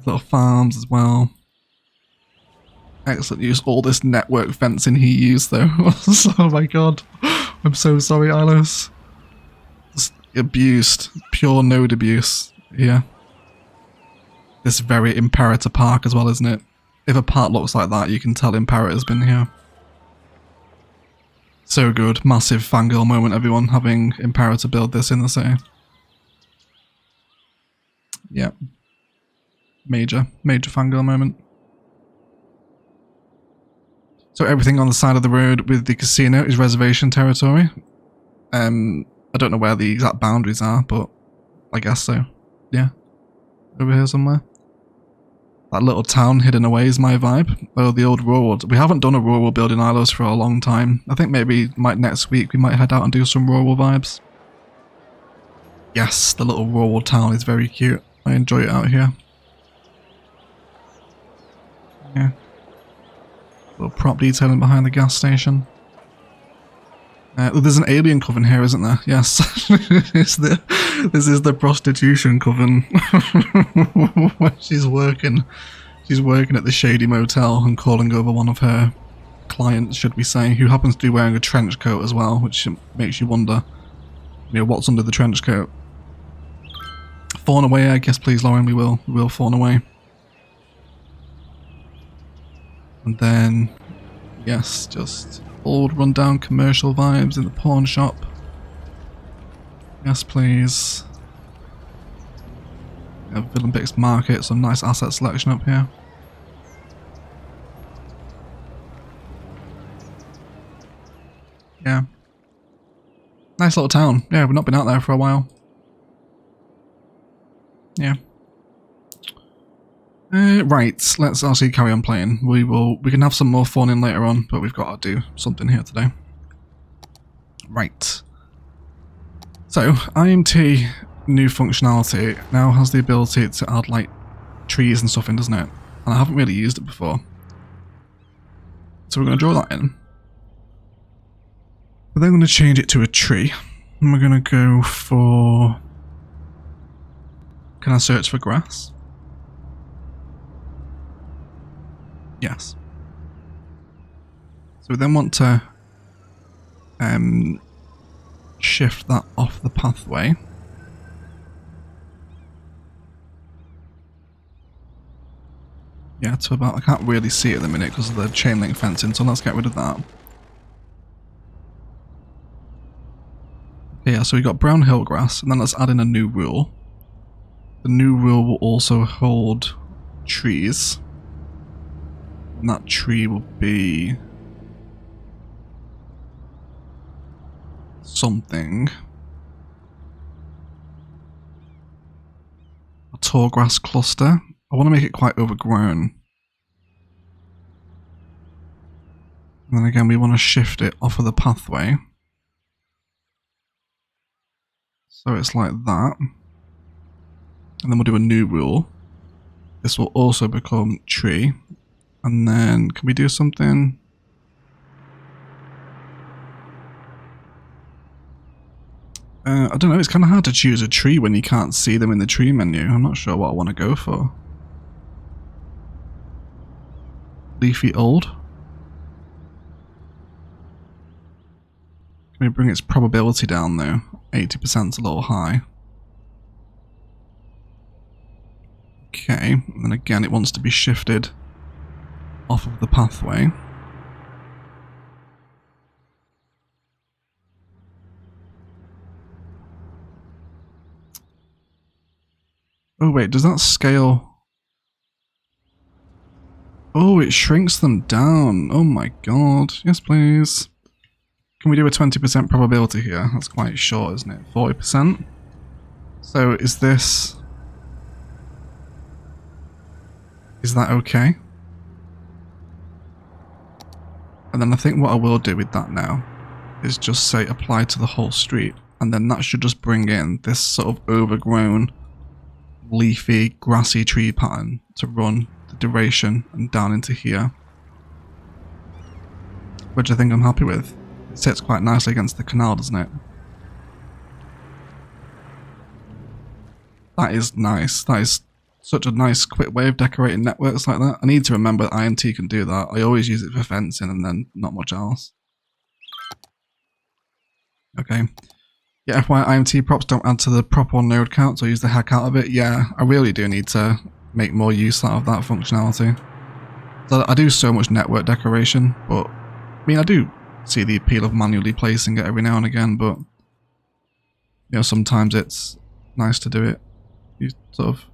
Little farms as well. Excellent use. All this network fencing he used though. Oh my god. I'm so sorry, Ilos. Just abused. Pure node abuse. Yeah. This very Imperator park as well, isn't it? If a part looks like that, you can tell Imperator's been here. So good. Massive fangirl moment, everyone, having Imperator build this in the city. Yep. Major fangirl moment. So everything on the side of the road with the casino is reservation territory. I don't know where the exact boundaries are, but I guess so. Yeah. Over here somewhere. That little town hidden away is my vibe. Oh, the old rural. We haven't done a rural build in Ilos for a long time. I think maybe next week we might head out and do some rural vibes. Yes, the little rural town is very cute. I enjoy it out here. Yeah. Little prop detailing behind the gas station. There's an alien coven here, isn't there? Yes. This is the prostitution coven. She's working at the shady motel and calling over one of her clients, should we say, who happens to be wearing a trench coat as well, which makes you wonder, you know, what's under the trench coat. Fawn away, I guess, please, Lauren. We will fawn away. And then, yes, just old rundown commercial vibes in the pawn shop. Yes, please. Villain Bix Market, some nice asset selection up here. Yeah. Nice little town. Yeah, we've not been out there for a while. Yeah. Right, let's actually carry on playing. We can have some more fun in later on, but we've got to do something here today. Right. So, IMT new functionality now has the ability to add like trees and stuff in, doesn't it? And I haven't really used it before. So we're going to draw that in. We're then going to change it to a tree. And we're going to go for... Can I search for grass? Yes. So we then want to shift that off the pathway. Yeah, to about, I can't really see it at the minute because of the chain link fencing, so let's get rid of that. Okay, yeah, so we got brown hill grass, and then let's add in a new rule. The new rule will also hold trees. And that tree will be something. A tall grass cluster. I want to make it quite overgrown. And then again, we want to shift it off of the pathway. So it's like that. And then we'll do a new rule. This will also become tree. And then, can we do something? I don't know, it's kind of hard to choose a tree when you can't see them in the tree menu. I'm not sure what I want to go for. Leafy old. Can we bring its probability down though? 80%'s a little high. Okay, and then again it wants to be shifted off of the pathway. Oh wait, does that scale? Oh, it shrinks them down. Oh my god. Yes, please. Can we do a 20% probability here? That's quite short, isn't it? 40%? So is this... Is that okay? And then I think what I will do with that now is just say apply to the whole street. And then that should just bring in this sort of overgrown, leafy, grassy tree pattern to run the duration and down into here. Which I think I'm happy with. It sits quite nicely against the canal, doesn't it? That is nice. That is such a nice quick way of decorating networks like that. I need to remember that IMT can do that. I always use it for fencing and then not much else. Okay. Yeah, FYI, IMT props don't add to the prop or node count, so use the heck out of it. Yeah, I really do need to make more use out of that functionality. So I do so much network decoration, but I mean, I do see the appeal of manually placing it every now and again, but you know, sometimes it's nice to do it sort of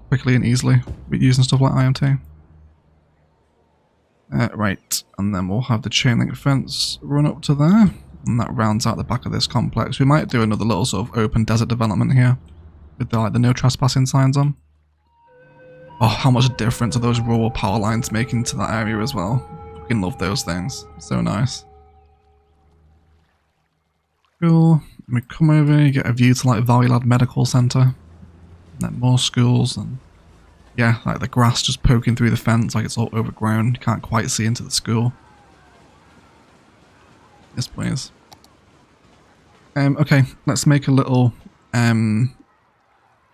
quickly and easily with using stuff like IMT. Right, and then we'll have the chain link fence run up to there, and that rounds out the back of this complex. We might do another little sort of open desert development here with the, like, the no trespassing signs on. Oh, how much difference are those rural power lines making to that area as well? I fucking love those things. So nice. Cool. We come over, you get a view to like Valley Lad Medical Centre. And then more schools, and yeah, like the grass just poking through the fence like it's all overgrown. You can't quite see into the school. Yes, please. Okay, let's make a little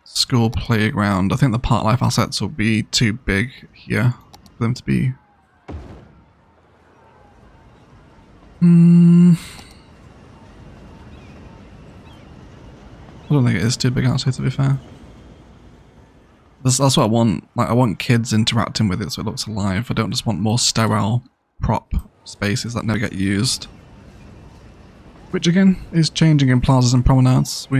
school playground. I think the park life assets will be too big here for them to be. I don't think it is too big actually, to be fair. That's what I want. Like, I want kids interacting with it so it looks alive. I don't just want more sterile prop spaces that never get used. Which again is changing in plazas and promenades. We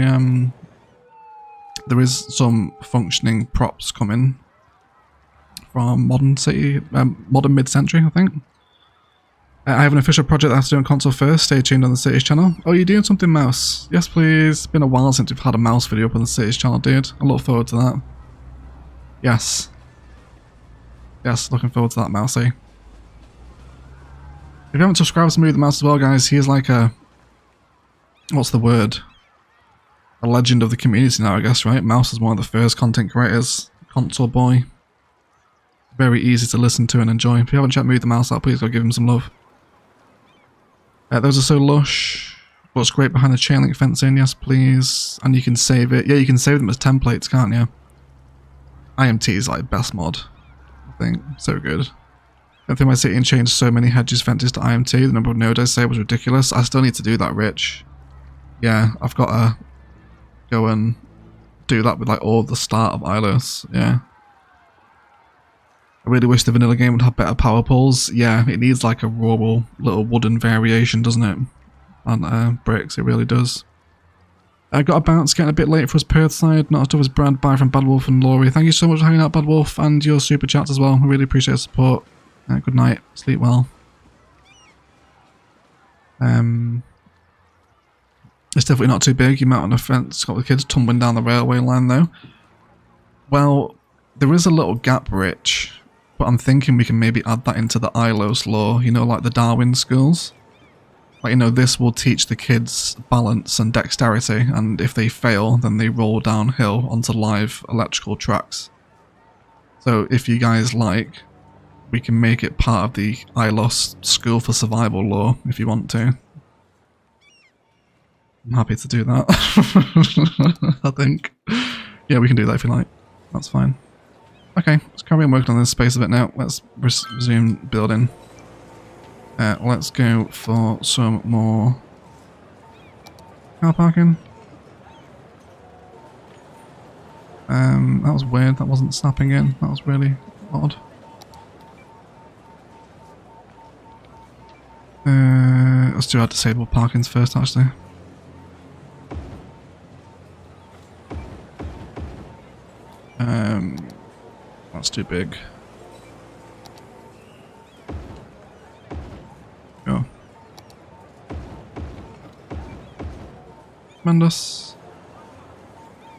there is some functioning props coming from modern city, modern mid-century, I think. I have an official project that I have to do on console first. Stay tuned on the Cities channel. Oh, you're doing something, Mouse? Yes, please. It's been a while since we've had a Mouse video up on the Cities channel, dude. I look forward to that. Yes. Yes, looking forward to that, Mousey. If you haven't subscribed to Move the Mouse as well, guys, he is like a... What's the word? A legend of the community now, I guess, right? Mouse is one of the first content creators. Console boy. Very easy to listen to and enjoy. If you haven't checked Move the Mouse out, please go give him some love. Those are so lush. What's great behind the chain link fencing? Yes, please. And you can save it. Yeah, you can save them as templates, can't you? IMT is like best mod, I think. So good. I think my city changed so many hedges fences to IMT. The number of nodes I saved was ridiculous. I still need to do that, Rich. Yeah, I've got to go and do that with like all the start of Ilos. Yeah. I really wish the vanilla game would have better power pulls. Yeah, it needs like a rural little wooden variation, doesn't it? On bricks, it really does. I got a bounce, getting a bit late for us Perth side. Not as tough as Brad. Bye from Bad Wolf and Laurie. Thank you so much for hanging out, Bad Wolf, and your super chats as well. I really appreciate the support. Good night. Sleep well. It's definitely not too big. You mount on a fence. It's got the kids tumbling down the railway line though. Well, there is a little gap, Rich. But I'm thinking we can maybe add that into the Ilos law, you know, like the Darwin schools. Like, you know, this will teach the kids balance and dexterity, and if they fail, then they roll downhill onto live electrical tracks. So if you guys like, we can make it part of the Ilos School for Survival law, if you want to. I'm happy to do that. I think. Yeah, we can do that if you like. That's fine. Okay, let's carry on working on this space a bit now. Let's resume building. Let's go for some more car parking. That was weird. That wasn't snapping in. That was really odd. Let's do our disabled parkings first, actually. That's too big. Go. Tremendous.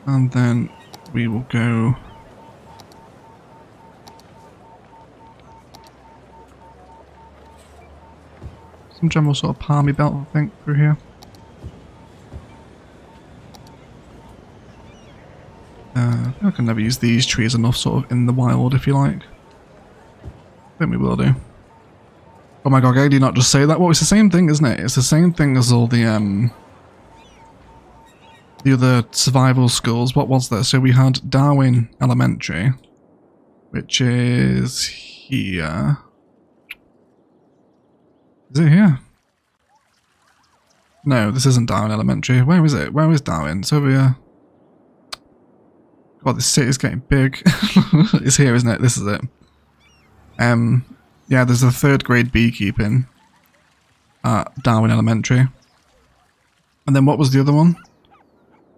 And then we will go some general sort of palmy belt, I think, through here. I can never use these trees enough sort of in the wild, if you like. I think we will do. Oh my god, I did not just say that. Well, it's the same thing, isn't it? It's the same thing as all the other survival schools. What was there? So we had Darwin Elementary, which is here. Is it here? No, this isn't Darwin Elementary. Where is it? Where is Darwin? It's over here. God, this city's getting big. It's here, isn't it? This is it. Yeah, there's a 3rd grade beekeeping at Darwin Elementary. And then what was the other one?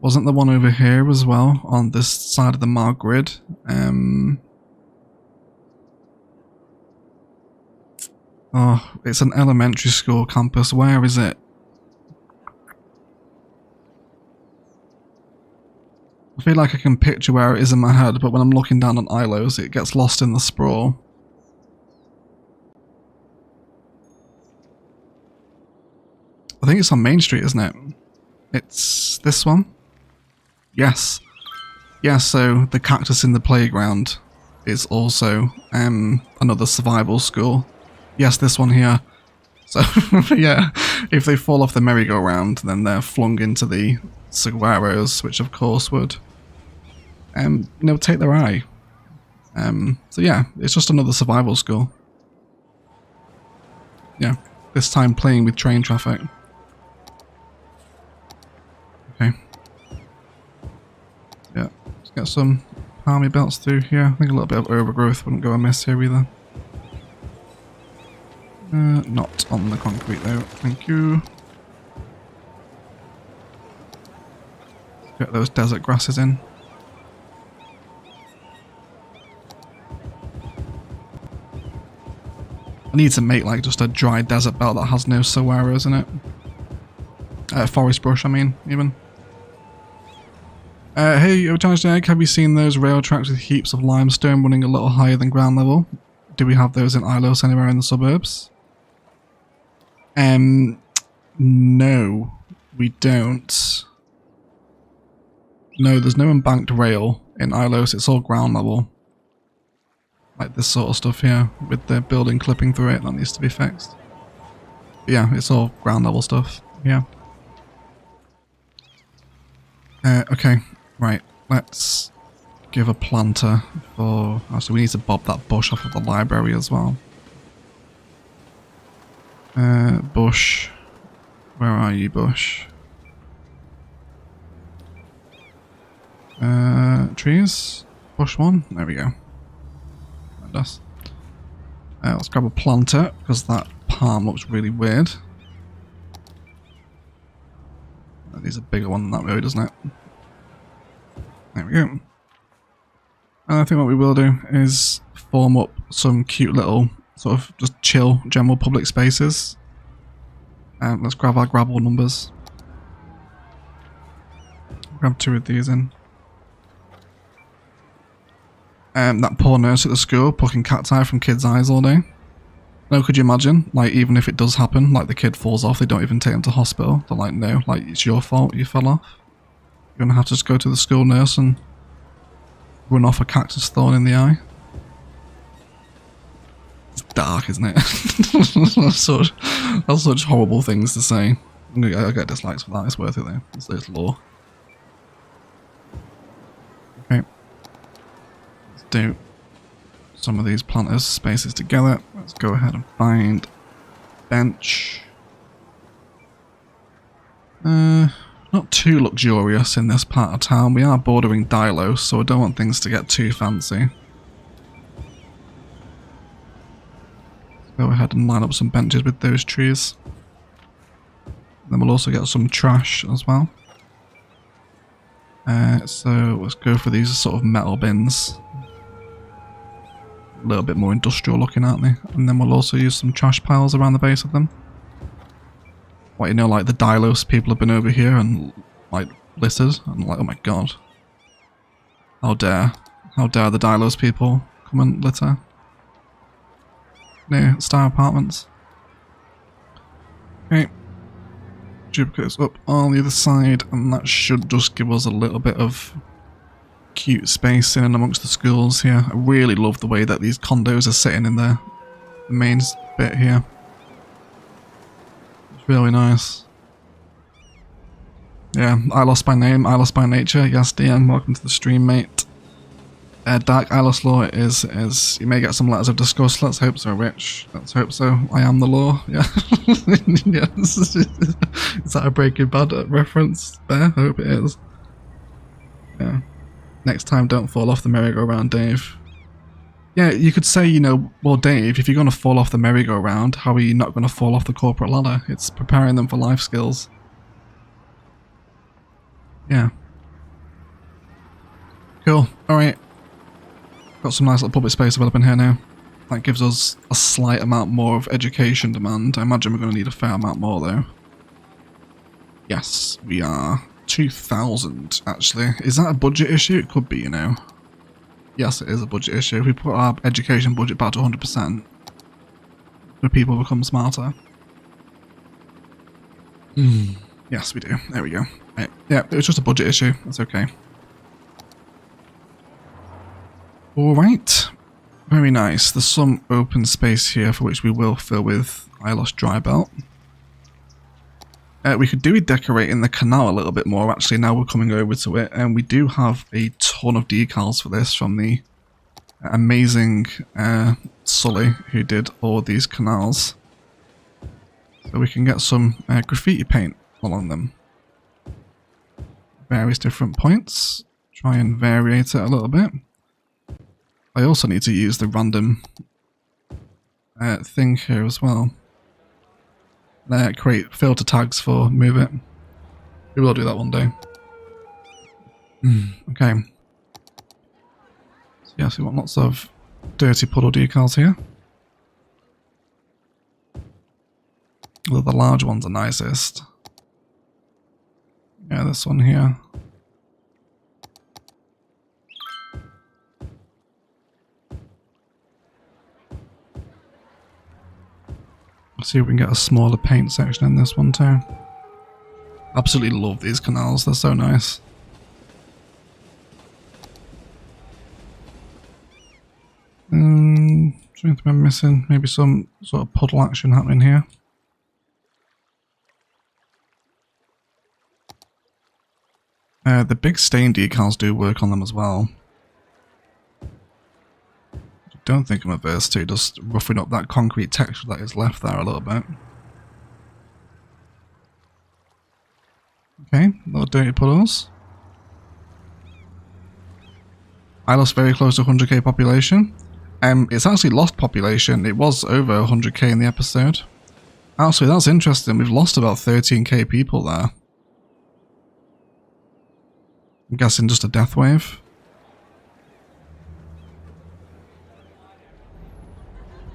Wasn't the one over here as well on this side of the mark grid? Oh, it's an elementary school campus. Where is it? I feel like I can picture where it is in my head, but when I'm looking down on Ilos, it gets lost in the sprawl. I think it's on Main Street, isn't it? It's this one? Yes. Yeah, so the cactus in the playground is also another survival school. Yes, this one here. So, yeah, if they fall off the merry-go-round, then they're flung into the saguaros, which of course would, you know, take their eye. So yeah, it's just another survival school. Yeah, this time playing with train traffic. Okay. Yeah, let's get some palmy belts through here. I think a little bit of overgrowth wouldn't go amiss here either. Not on the concrete though, thank you. Get those desert grasses in. I need to make like just a dry desert belt that has no saguaros in it. Forest brush, I mean, even. Hey, Overcharged Egg, have you seen those rail tracks with heaps of limestone running a little higher than ground level? Do we have those in Ilos anywhere in the suburbs? No, we don't. No, there's no embanked rail in Ilos, it's all ground level. Like this sort of stuff here, with the building clipping through it, that needs to be fixed. But yeah, it's all ground level stuff, yeah. Okay, right, let's give a planter for... Actually, we need to bob that bush off of the library as well. Bush. Where are you, bush? Trees? Bush one? There we go. That does. Let's grab a planter, because that palm looks really weird. That needs a bigger one than that really, doesn't it? There we go. And I think what we will do is form up some cute little sort of just chill general public spaces. Let's grab our gravel numbers. Grab 2 of these in. That poor nurse at the school plucking cacti from kids' eyes all day. No, could you imagine? Like, even if it does happen, like the kid falls off, they don't even take him to hospital. They're like, no, like, it's your fault, you fell off. You're gonna have to just go to the school nurse and run off a cactus thorn in the eye. It's dark, isn't it? that's such horrible things to say. I get dislikes for that, it's worth it though. It's law. Okay. Let's do some of these planters spaces together. Let's go ahead and find bench. Not too luxurious in this part of town. We are bordering Ilos, so I don't want things to get too fancy. Go ahead and line up some benches with those trees. Then we'll also get some trash as well. So let's go for these sort of metal bins. A little bit more industrial looking, aren't they? And then we'll also use some trash piles around the base of them. What, you know, like the Ilos people have been over here and like littered. I'm like, oh my god. How dare the Ilos people come and litter. Near Star Apartments. Okay. Duplicates up on the other side, and that should just give us a little bit of cute space in and amongst the schools here. I really love the way that these condos are sitting in the main bit here. It's really nice. Yeah, Ilos by name, Ilos by nature. Yes, DM, welcome to the stream, mate. Dark Ilos law is you may get some letters of disgust. Let's hope so, Rich. Let's hope so. I am the law. Yeah. Yes. Is that a Breaking Bad reference there? I hope it is. Yeah. Next time, don't fall off the merry-go-round, Dave. Yeah, you could say, you know, well, Dave, if you're going to fall off the merry-go-round, how are you not going to fall off the corporate ladder? It's preparing them for life skills. Yeah. Cool. Alright. Got some nice little public space developing here now. That gives us a slight amount more of education demand. I imagine we're going to need a fair amount more though. Yes, we are. 2,000 actually. Is that a budget issue? It could be, you know. Yes, it is a budget issue. If we put our education budget back to 100%, do people become smarter? Yes, we do. There we go. Right. Yeah, it was just a budget issue. That's okay. Alright, very nice. There's some open space here for which we will fill with Ilos dry belt. We could do with decorating the canal a little bit more actually, now we're coming over to it, and we do have a ton of decals for this from the amazing Sully who did all these canals. So we can get some graffiti paint along them. Various different points, try and variate it a little bit. I also need to use the random thing here as well. Create filter tags for move it. We will do that one day. Okay. So yes, we want lots of dirty puddle decals here. Although the large ones are nicest. Yeah, this one here. See if we can get a smaller paint section in this one too. Absolutely love these canals, they're so nice. Something I'm missing, maybe some sort of puddle action happening here. The big stain decals do work on them as well. Don't think I'm averse to just roughing up that concrete texture that is left there a little bit. Okay, little dirty puddles. Ilos very close to 100k population. It's actually lost population. It was over 100k in the episode. Actually, that's interesting. We've lost about 13k people there. I'm guessing just a death wave.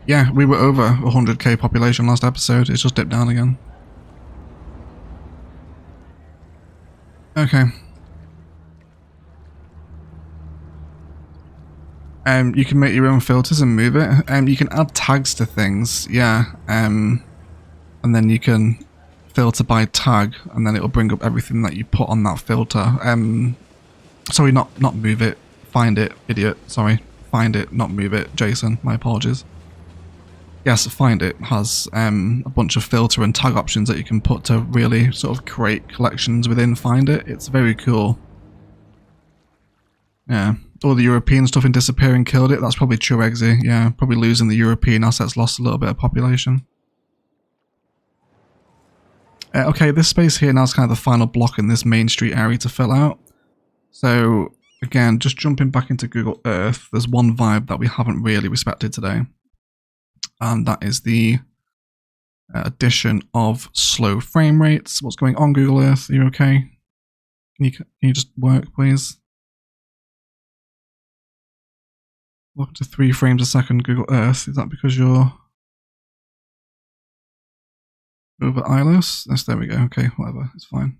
Yeah, we were over 100k population last episode. It's just dipped down again. Okay. You can make your own filters and move it. You can add tags to things, yeah. And then you can filter by tag, and then it'll bring up everything that you put on that filter. Sorry, not move it. Find it, idiot. Sorry. Find it, not move it. Jason, my apologies. Yes, Find It has a bunch of filter and tag options that you can put to really sort of create collections within Find It. It's very cool. Yeah. All the European stuff in Disappearing killed it. That's probably true, Eggsy. Yeah, probably losing the European assets lost a little bit of population. Okay, this space here now is kind of the final block in this main street area to fill out. So, again, just jumping back into Google Earth, there's one vibe that we haven't really respected today. And that is the addition of slow frame rates. What's going on, Google Earth? Are you okay? Can you just work, please? Welcome to 3 frames a second, Google Earth. Is that because you're over Ilos? Yes, there we go. Okay, whatever. It's fine.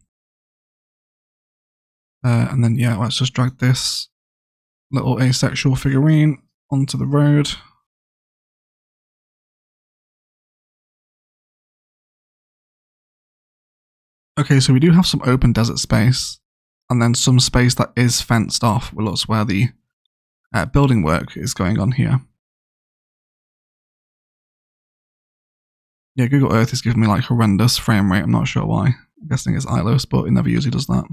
And then, yeah, let's just drag this little asexual figurine onto the road. Okay, so we do have some open desert space, and then some space that is fenced off. Well, that's where the building work is going on here. Yeah, Google Earth is giving me like horrendous frame rate. I'm not sure why. I'm guessing it's Ilos, but it never usually does that.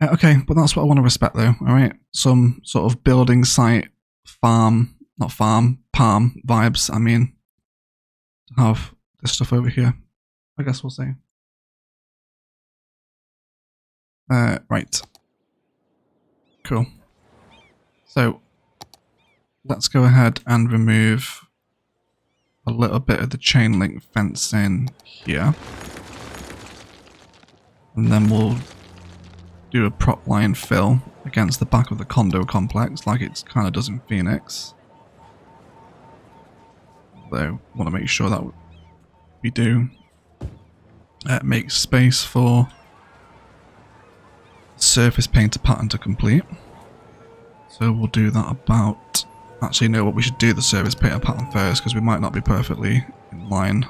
Okay, but that's what I want to respect though, alright? Some sort of building site, farm, not farm, palm vibes, I mean, to have this stuff over here. I guess we'll see. Right. Cool. So, let's go ahead and remove a little bit of the chain link fencing here. And then we'll do a prop line fill against the back of the condo complex like it kind of does in Phoenix. Though, want to make sure that we do make space for surface painter pattern to complete. So we'll do that about... Actually, no, what we should do the surface painter pattern first because we might not be perfectly in line.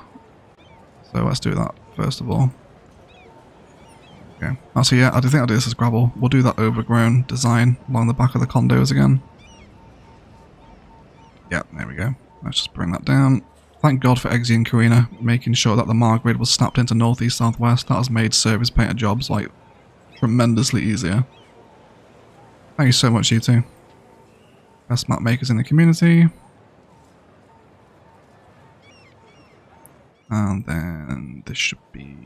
So let's do that first of all. Okay. Actually, yeah, I do think I'll do this as gravel. We'll do that overgrown design along the back of the condos again. Yeah, there we go. Let's just bring that down. Thank God for Eggsy and Karina making sure that the Margrid was snapped into northeast southwest. That has made service painter jobs like tremendously easier. Thank you so much, you two. Best map makers in the community. And then this should be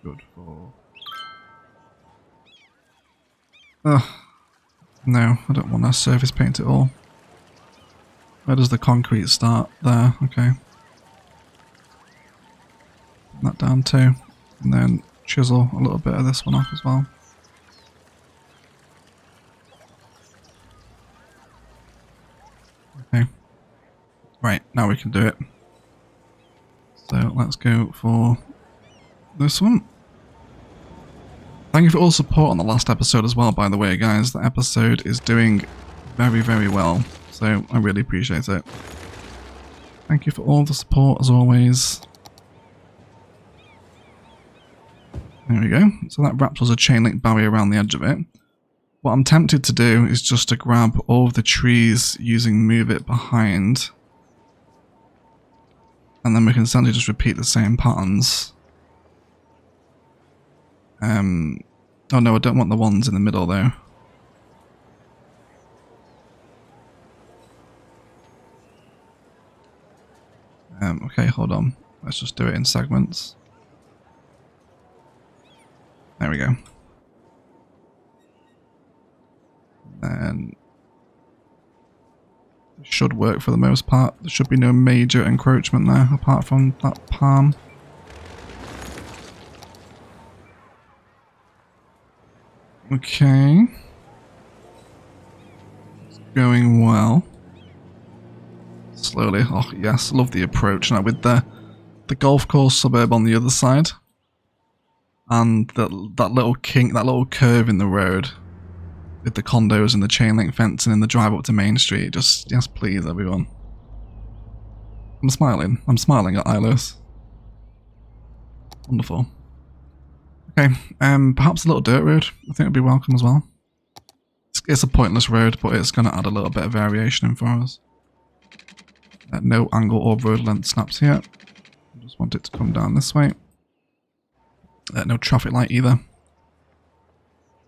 good for... no, I don't want to surface paint it all. Where does the concrete start? There, okay. Put that down too. And then chisel a little bit of this one off as well. Okay. Right, now we can do it. So let's go for this one. Thank you for all support on the last episode as well, by the way, guys. The episode is doing very, very well. So I really appreciate it. Thank you for all the support as always. There we go. So that wraps us a chain link barrier around the edge of it. What I'm tempted to do is just to grab all of the trees using move it behind. And then we can essentially just repeat the same patterns. Oh no, I don't want the ones in the middle though. Okay, hold on. Let's just do it in segments. There we go. And it should work for the most part. There should be no major encroachment there apart from that palm. Okay. It's going well. Slowly. Oh yes, love the approach now with the golf course suburb on the other side. And that little kink, that little curve in the road. With the condos and the chain link fencing and the drive up to Main Street. Just, yes please everyone. I'm smiling. I'm smiling at Ilos. Wonderful. Okay, perhaps a little dirt road. I think would be welcome as well. It's a pointless road, but it's going to add a little bit of variation in for us. No angle or road length snaps here. I just want it to come down this way. No traffic light either.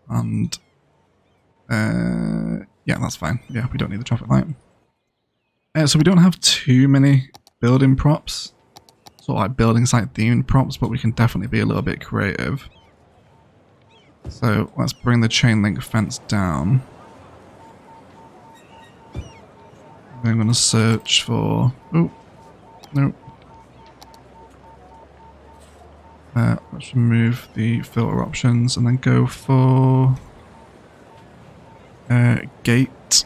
And yeah, that's fine. Yeah, we don't need the traffic light. So we don't have too many building props, sort of like building site themed props, but we can definitely be a little bit creative. So let's bring the chain link fence down. I'm going to search for... Oh, no. Let's remove the filter options and then go for gate.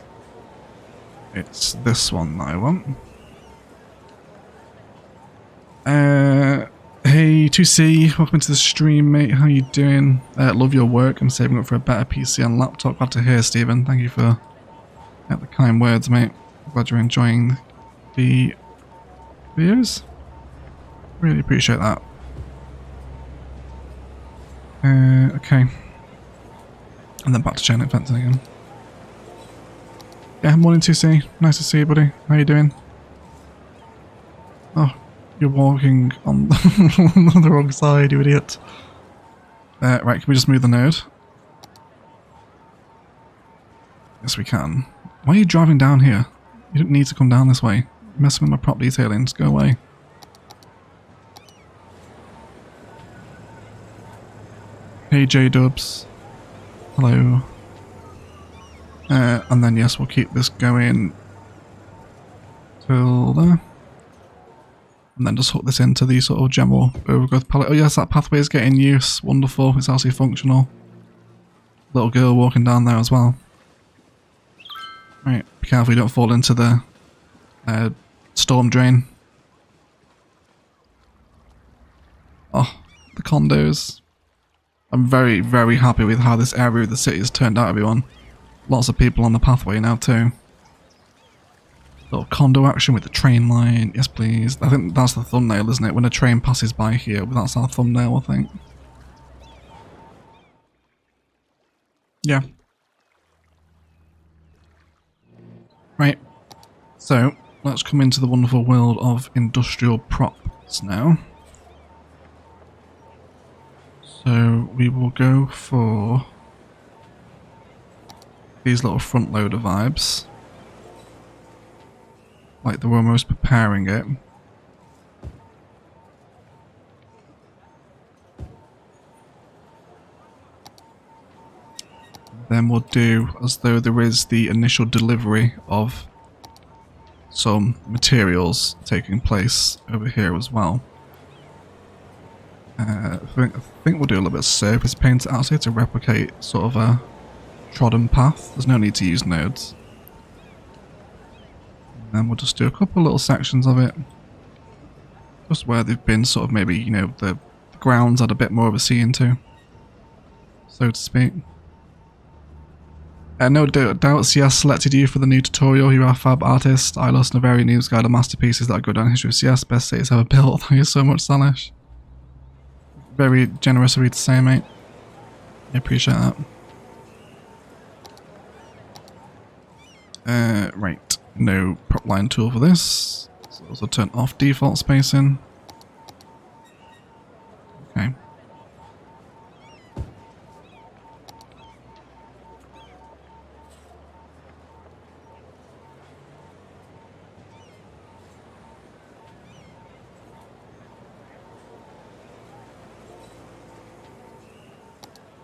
It's this one that I want. Hey 2C, welcome to the stream, mate. How you doing? Love your work. I'm saving up for a better PC and laptop. Glad to hear, Stephen. Thank you for the kind words, mate. Glad you're enjoying the videos. Really appreciate that. Okay. And then back to chain link fencing again. Yeah, morning 2C. Nice to see you, buddy. How you doing? Oh, you're walking on the wrong side, you idiot. Right, can we just move the node? Yes, we can. Why are you driving down here? You don't need to come down this way. You're messing with my prop detailing. Just go away. Hey J-Dubs. Hello. And then yes, we'll keep this going till there. And then just hook this into the sort of general overgrowth palette. Oh yes, that pathway is getting use. Wonderful. It's actually functional. Little girl walking down there as well. Right, be careful you don't fall into the storm drain. Oh, the condos. I'm very, very happy with how this area of the city has turned out, everyone. Lots of people on the pathway now too. Little condo action with the train line. Yes, please. I think that's the thumbnail, isn't it? When a train passes by here, that's our thumbnail, I think. Yeah. Right. So, let's come into the wonderful world of industrial props now. So, we will go for these little front loader vibes. Like they're almost preparing it. Then we'll do as though there is the initial delivery of some materials taking place over here as well. I think we'll do a little bit of surface paint out here to replicate sort of a trodden path. There's no need to use nodes. And then we'll just do a couple little sections of it. Just where they've been sort of maybe, you know, the grounds had a bit more of a see into, so to speak. No doubts, yes, selected you for the new tutorial. You are a fab artist. Ilos and a very news guide of masterpieces that go down history of CS. Best cities ever built. Thank you so much, Salish. Very generous of you to say, mate. I appreciate that. Right. No prop line tool for this. So also turn off default spacing. Okay.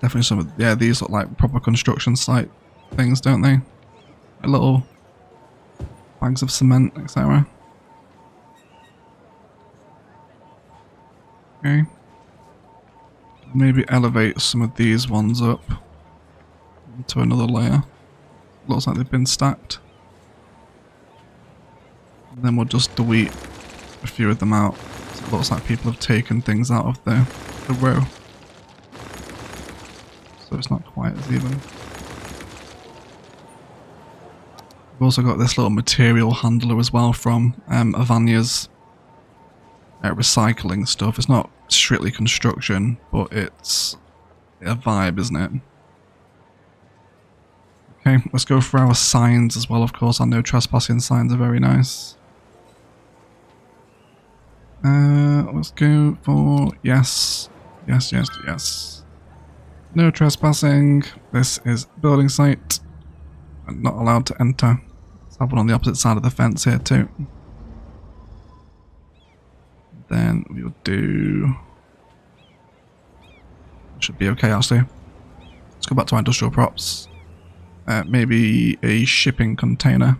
Definitely some of, yeah, these look like proper construction site things, don't they? A little bags of cement, etc. Okay. Maybe elevate some of these ones up to another layer. Looks like they've been stacked. And then we'll just delete a few of them out. So it looks like people have taken things out of the row. So it's not quite as even. We've also got this little material handler as well from Avanya's recycling stuff. It's not strictly construction, but it's a vibe, isn't it? Okay, let's go for our signs as well, of course. Our no trespassing signs are very nice. Let's go for yes. Yes, yes, yes. No trespassing. This is building site. I'm not allowed to enter. Let's have one on the opposite side of the fence here too. Then we'll do... Should be okay actually. Let's go back to our industrial props. Maybe a shipping container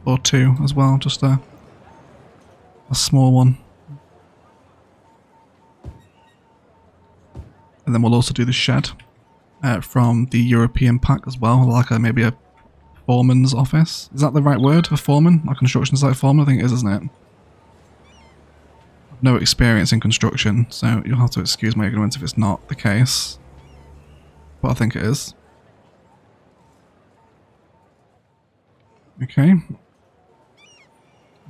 or two as well, just a small one. And then we'll also do the shed from the European pack as well, like maybe a foreman's office. Is that the right word? A foreman? A construction site foreman? I think it is, isn't it? I've no experience in construction, so you'll have to excuse my ignorance if it's not the case. But I think it is. Okay.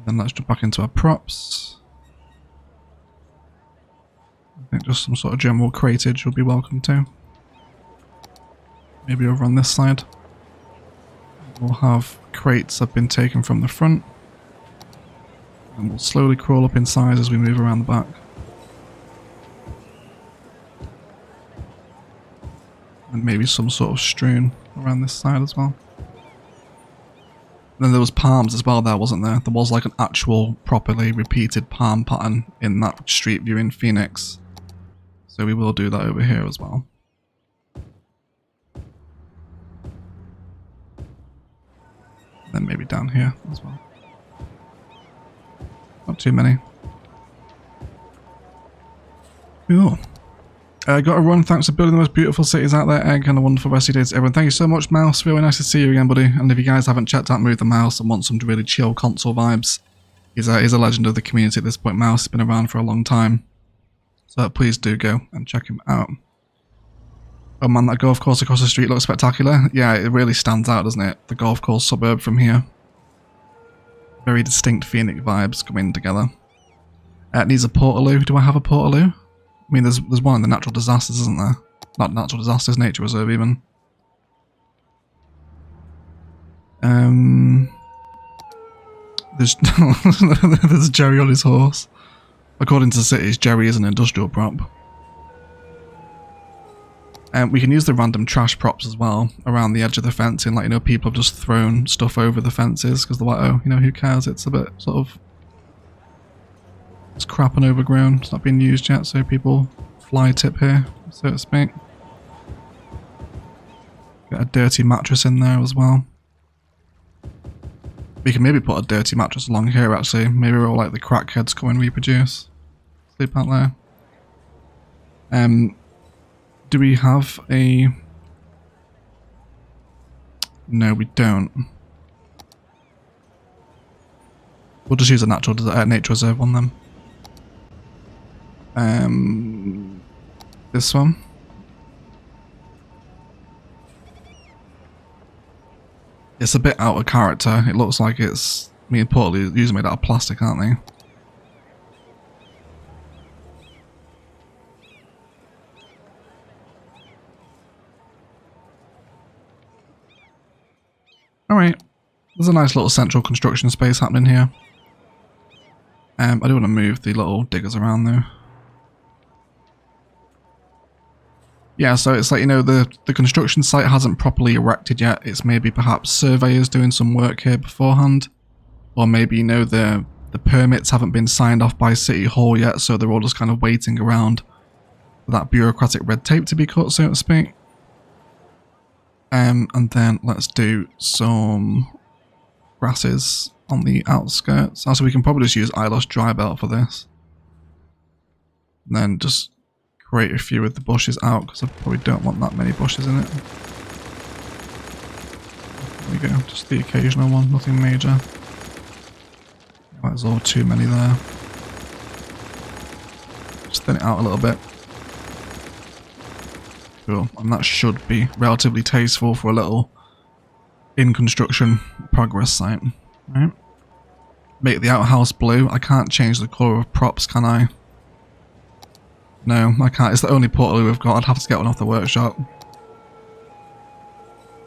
Then let's jump back into our props. I think just some sort of general cratage will be welcome too. Maybe over on this side. We'll have crates that have been taken from the front. And we'll slowly crawl up in size as we move around the back. And maybe some sort of strewn around this side as well. Then there was palms as well there, wasn't there? There was like an actual properly repeated palm pattern in that street view in Phoenix. So we will do that over here as well. Then maybe down here as well. Not too many. Cool. Got to run. Thanks for building the most beautiful cities out there, Egg, and a wonderful rest of your day to everyone. Thank you so much, Mouse. Really nice to see you again, buddy. And if you guys haven't checked out Move the Mouse and want some really chill console vibes, he's a legend of the community at this point. Mouse has been around for a long time. So please do go and check him out. Oh man, that golf course across the street looks spectacular. Yeah, it really stands out, doesn't it? The golf course suburb from here. Very distinct Phoenix vibes coming together. It needs a portaloo. Do I have a portaloo? I mean, there's one in the natural disasters, isn't there? Not natural disasters, nature reserve even. There's there's Jerry on his horse. According to the cities, Jerry is an industrial prop. We can use the random trash props as well around the edge of the fencing, like, you know, people have just thrown stuff over the fences because they're like, oh, you know, who cares? It's a bit sort of, it's crap and overgrown. It's not being used yet, so people fly tip here, so to speak. Got a dirty mattress in there as well. We can maybe put a dirty mattress along here, actually. Maybe we're all like the crackheads come and reproduce. Sleep out there. Do we have a... No, we don't. We'll just use a natural nature reserve on them. This one. It's a bit out of character. It looks like it's... I mean, portally usually made out of plastic, aren't they? Alright, there's a nice little central construction space happening here. I do want to move the little diggers around though. Yeah, so it's like, you know, the construction site hasn't properly erected yet. It's maybe perhaps surveyors doing some work here beforehand. Or maybe, you know, the permits haven't been signed off by City Hall yet, so they're all just kind of waiting around for that bureaucratic red tape to be cut, so to speak. And then let's do some grasses on the outskirts. Also, we can probably just use Ilos dry belt for this. And then just create a few with the bushes out, because I probably don't want that many bushes in it. There we go, just the occasional one, nothing major. There's all too many there. Just thin it out a little bit. Cool, and that should be relatively tasteful for a little in construction progress site. Right. Make the outhouse blue. I can't change the colour of props, can I? No, I can't. It's the only portal we've got. I'd have to get one off the workshop.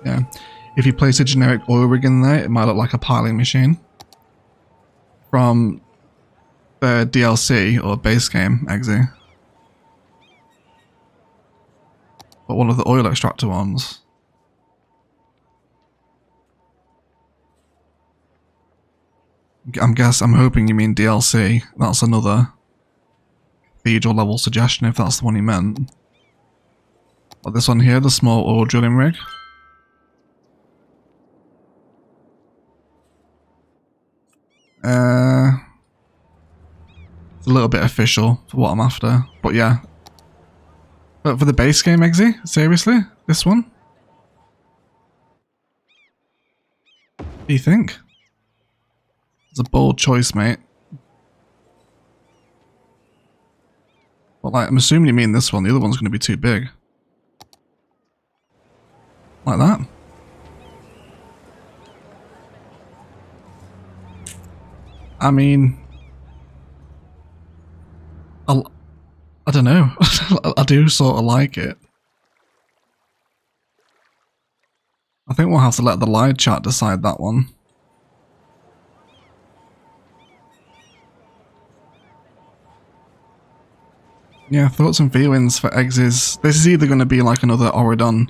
Yeah. If you place a generic oil rig in there, it might look like a piling machine. From the DLC or base game, Eggsy. But one of the oil extractor ones. I'm hoping you mean DLC. That's another cathedral level suggestion if that's the one you meant. But this one here, the small oil drilling rig. It's a little bit official for what I'm after, but yeah. But for the base game, Eggsy? Seriously? This one? What do you think? It's a bold choice, mate. But like, I'm assuming you mean this one. The other one's going to be too big. Like that. I mean, I don't know. I do sort of like it. I think we'll have to let the live chat decide that one. Yeah, thoughts and feelings for Eggs. This is either going to be like another Oridon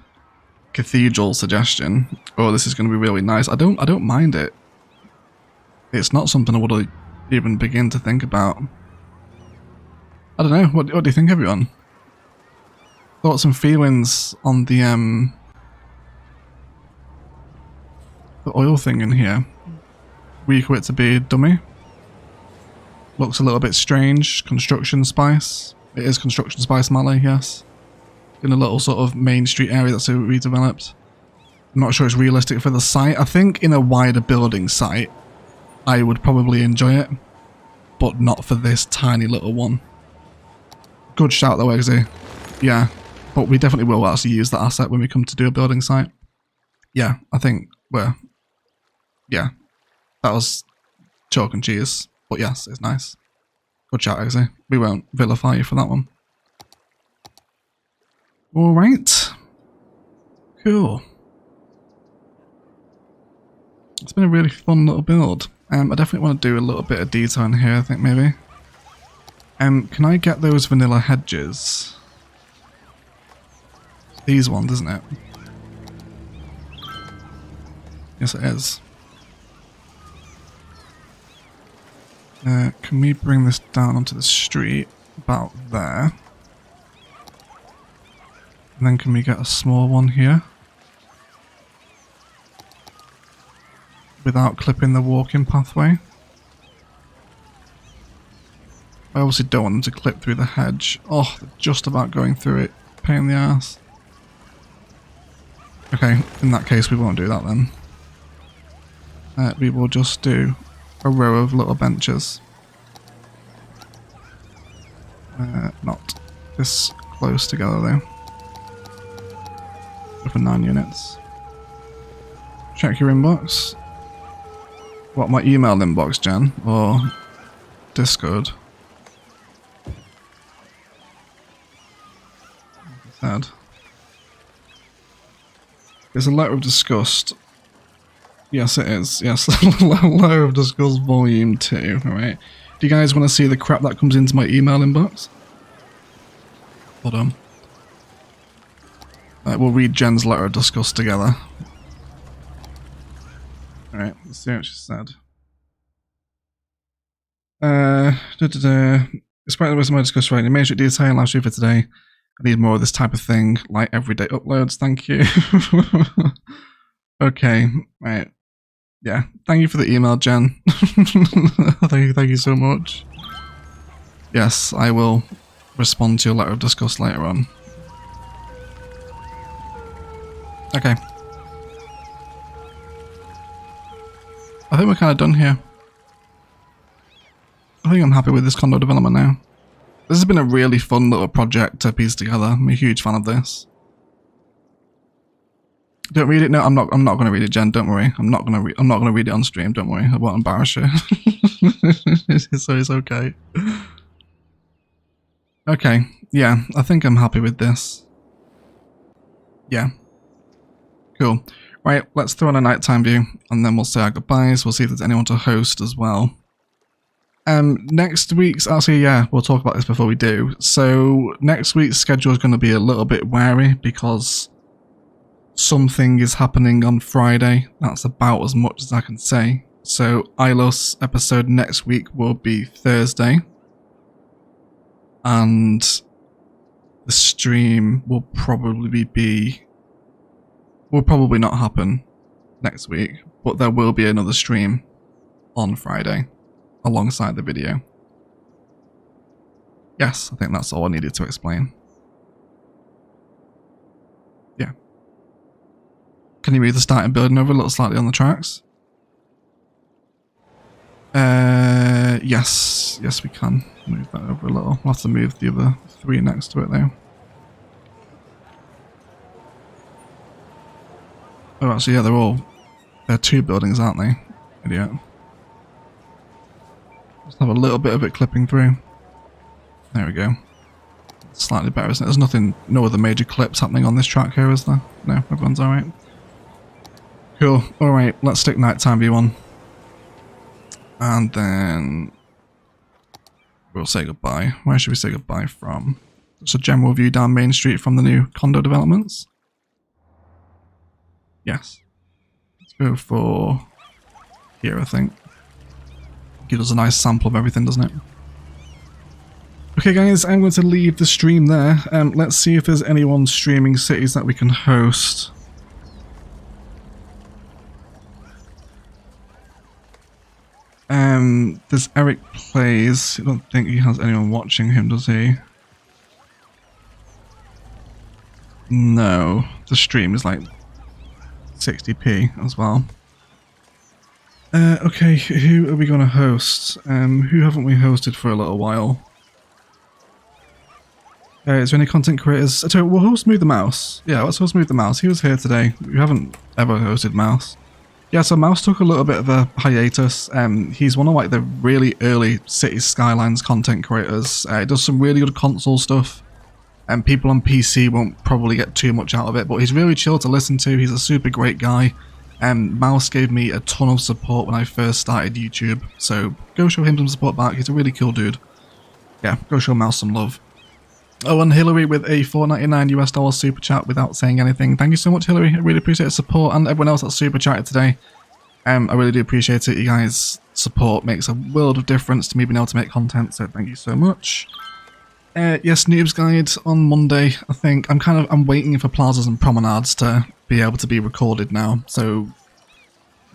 Cathedral suggestion, or this is going to be really nice. I don't mind it. It's not something I would even begin to think about. I don't know. What do you think, everyone? Thoughts and feelings on the oil thing in here. Weak for it to be a dummy. Looks a little bit strange. Construction spice. It is construction spice Malay, yes. In a little sort of main street area that's redeveloped. I'm not sure it's realistic for the site. I think in a wider building site, I would probably enjoy it, but not for this tiny little one. Good shout though, Eggsy. Yeah, but we definitely will actually use that asset when we come to do a building site. Yeah, I think yeah, that was chalk and cheese, but yes, it's nice. Good shout, Eggsy. We won't vilify you for that one. Alright. Cool. It's been a really fun little build. I definitely want to do a little bit of detail in here, I think, maybe. Can I get those vanilla hedges? These ones, isn't it? Yes, it is. Can we bring this down onto the street? About there. And then can we get a small one here? Without clipping the walking pathway. I obviously don't want them to clip through the hedge. Oh, they're just about going through it. Pain in the ass. Okay, in that case we won't do that then. We will just do a row of little benches. Not this close together though. For 9 units. Check your inbox. What, my email inbox, Jen? Or Discord? Sad. It's a letter of disgust. Yes, it is. Yes, letter of disgust volume 2. Alright. Do you guys want to see the crap that comes into my email inbox? Hold on. We'll read Jen's letter of disgust together. Alright, let's see what she said. Despite the rest of my discussion right, Main Street detail last year for today. I need more of this type of thing, like everyday uploads, thank you. Okay, right. Yeah, thank you for the email, Jen. Thank you so much. Yes, I will respond to your letter of disgust later on. Okay. I think we're kind of done here. I think I'm happy with this condo development now. This has been a really fun little project to piece together. I'm a huge fan of this. Don't read it. No, I'm not going to read it, Jen. Don't worry. I'm not going to read it on stream. Don't worry. I won't embarrass you. So it's okay. Okay. Yeah, I think I'm happy with this. Yeah. Cool. Right, let's throw on a nighttime view, and then we'll say our goodbyes. We'll see if there's anyone to host as well. Next week's, actually, yeah, we'll talk about this before we do. So, next week's schedule is going to be a little bit wary, because something is happening on Friday. That's about as much as I can say. So, Ilos episode next week will be Thursday. And the stream will probably not happen next week, but there will be another stream on Friday alongside the video. Yes, I think that's all I needed to explain. Can you move the starting building over a little slightly on the tracks? Yes. Yes, we can move that over a little. We'll have to move the other 3 next to it though. Oh, actually, yeah, they're 2 buildings, aren't they? Idiot. Just have a little bit of it clipping through. There we go. Slightly better, isn't it? There's no other major clips happening on this track here, is there? No, everyone's alright. Cool. Alright, let's stick nighttime view on. And then we'll say goodbye. Where should we say goodbye from? Just a general view down Main Street from the new condo developments. Yes. Let's go for here, I think. Gives us a nice sample of everything, doesn't it? Okay guys, I'm going to leave the stream there. Let's see if there's anyone streaming cities that we can host. There's Eric Plays. I don't think he has anyone watching him, does he? No. The stream is like 60p as well. Okay, who are we going to host? Who haven't we hosted for a little while? Is there any content creators? We'll host Move the Mouse. Yeah, let's host Move the Mouse. He was here today. We haven't ever hosted Mouse. Yeah, so Mouse took a little bit of a hiatus. He's one of like the really early Cities Skylines content creators. He does some really good console stuff. And people on PC won't probably get too much out of it, but he's really chill to listen to. He's a super great guy. Mouse gave me a ton of support when I first started YouTube, so go show him some support back. He's a really cool dude. Yeah, go show Mouse some love. Oh, and Hillary with a $4.99 US super chat without saying anything. Thank you so much, Hillary. I really appreciate the support, and everyone else that super chatted today. I really do appreciate it. You guys' support makes a world of difference to me being able to make content, so thank you so much. Yes, Noob's Guide on Monday, I think. I'm waiting for plazas and promenades to be able to be recorded now, so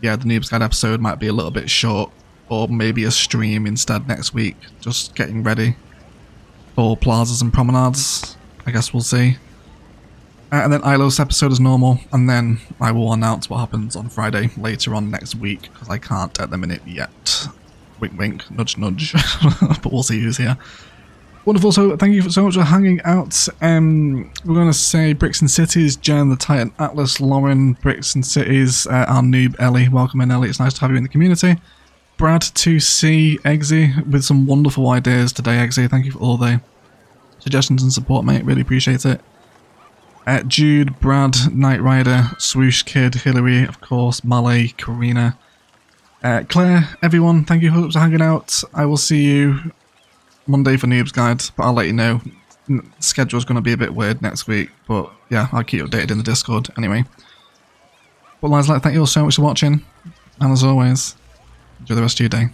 yeah, the Noob's Guide episode might be a little bit short, or maybe a stream instead next week, just getting ready for plazas and promenades. I guess we'll see. And then Ilos episode as normal, and then I will announce what happens on Friday later on next week, because I can't at the minute yet. Wink wink, nudge nudge, but we'll see who's here. Wonderful, so thank you so much for hanging out. We're going to say Bricks and Cities, Jen, the Titan Atlas, Lauren, Bricks and Cities, our noob Ellie. Welcome in, Ellie, it's nice to have you in the community. Brad 2C, Eggsy, with some wonderful ideas today, Eggsy. Thank you for all the suggestions and support, mate. Really appreciate it. Jude, Brad, Knight Rider, Swoosh Kid, Hillary, of course, Malay, Karina, Claire, everyone, thank you for hanging out. I will see you Monday for Noob's Guide, but I'll let you know. Schedule's going to be a bit weird next week, but yeah, I'll keep you updated in the Discord anyway. But guys, thank you all so much for watching, and as always, enjoy the rest of your day.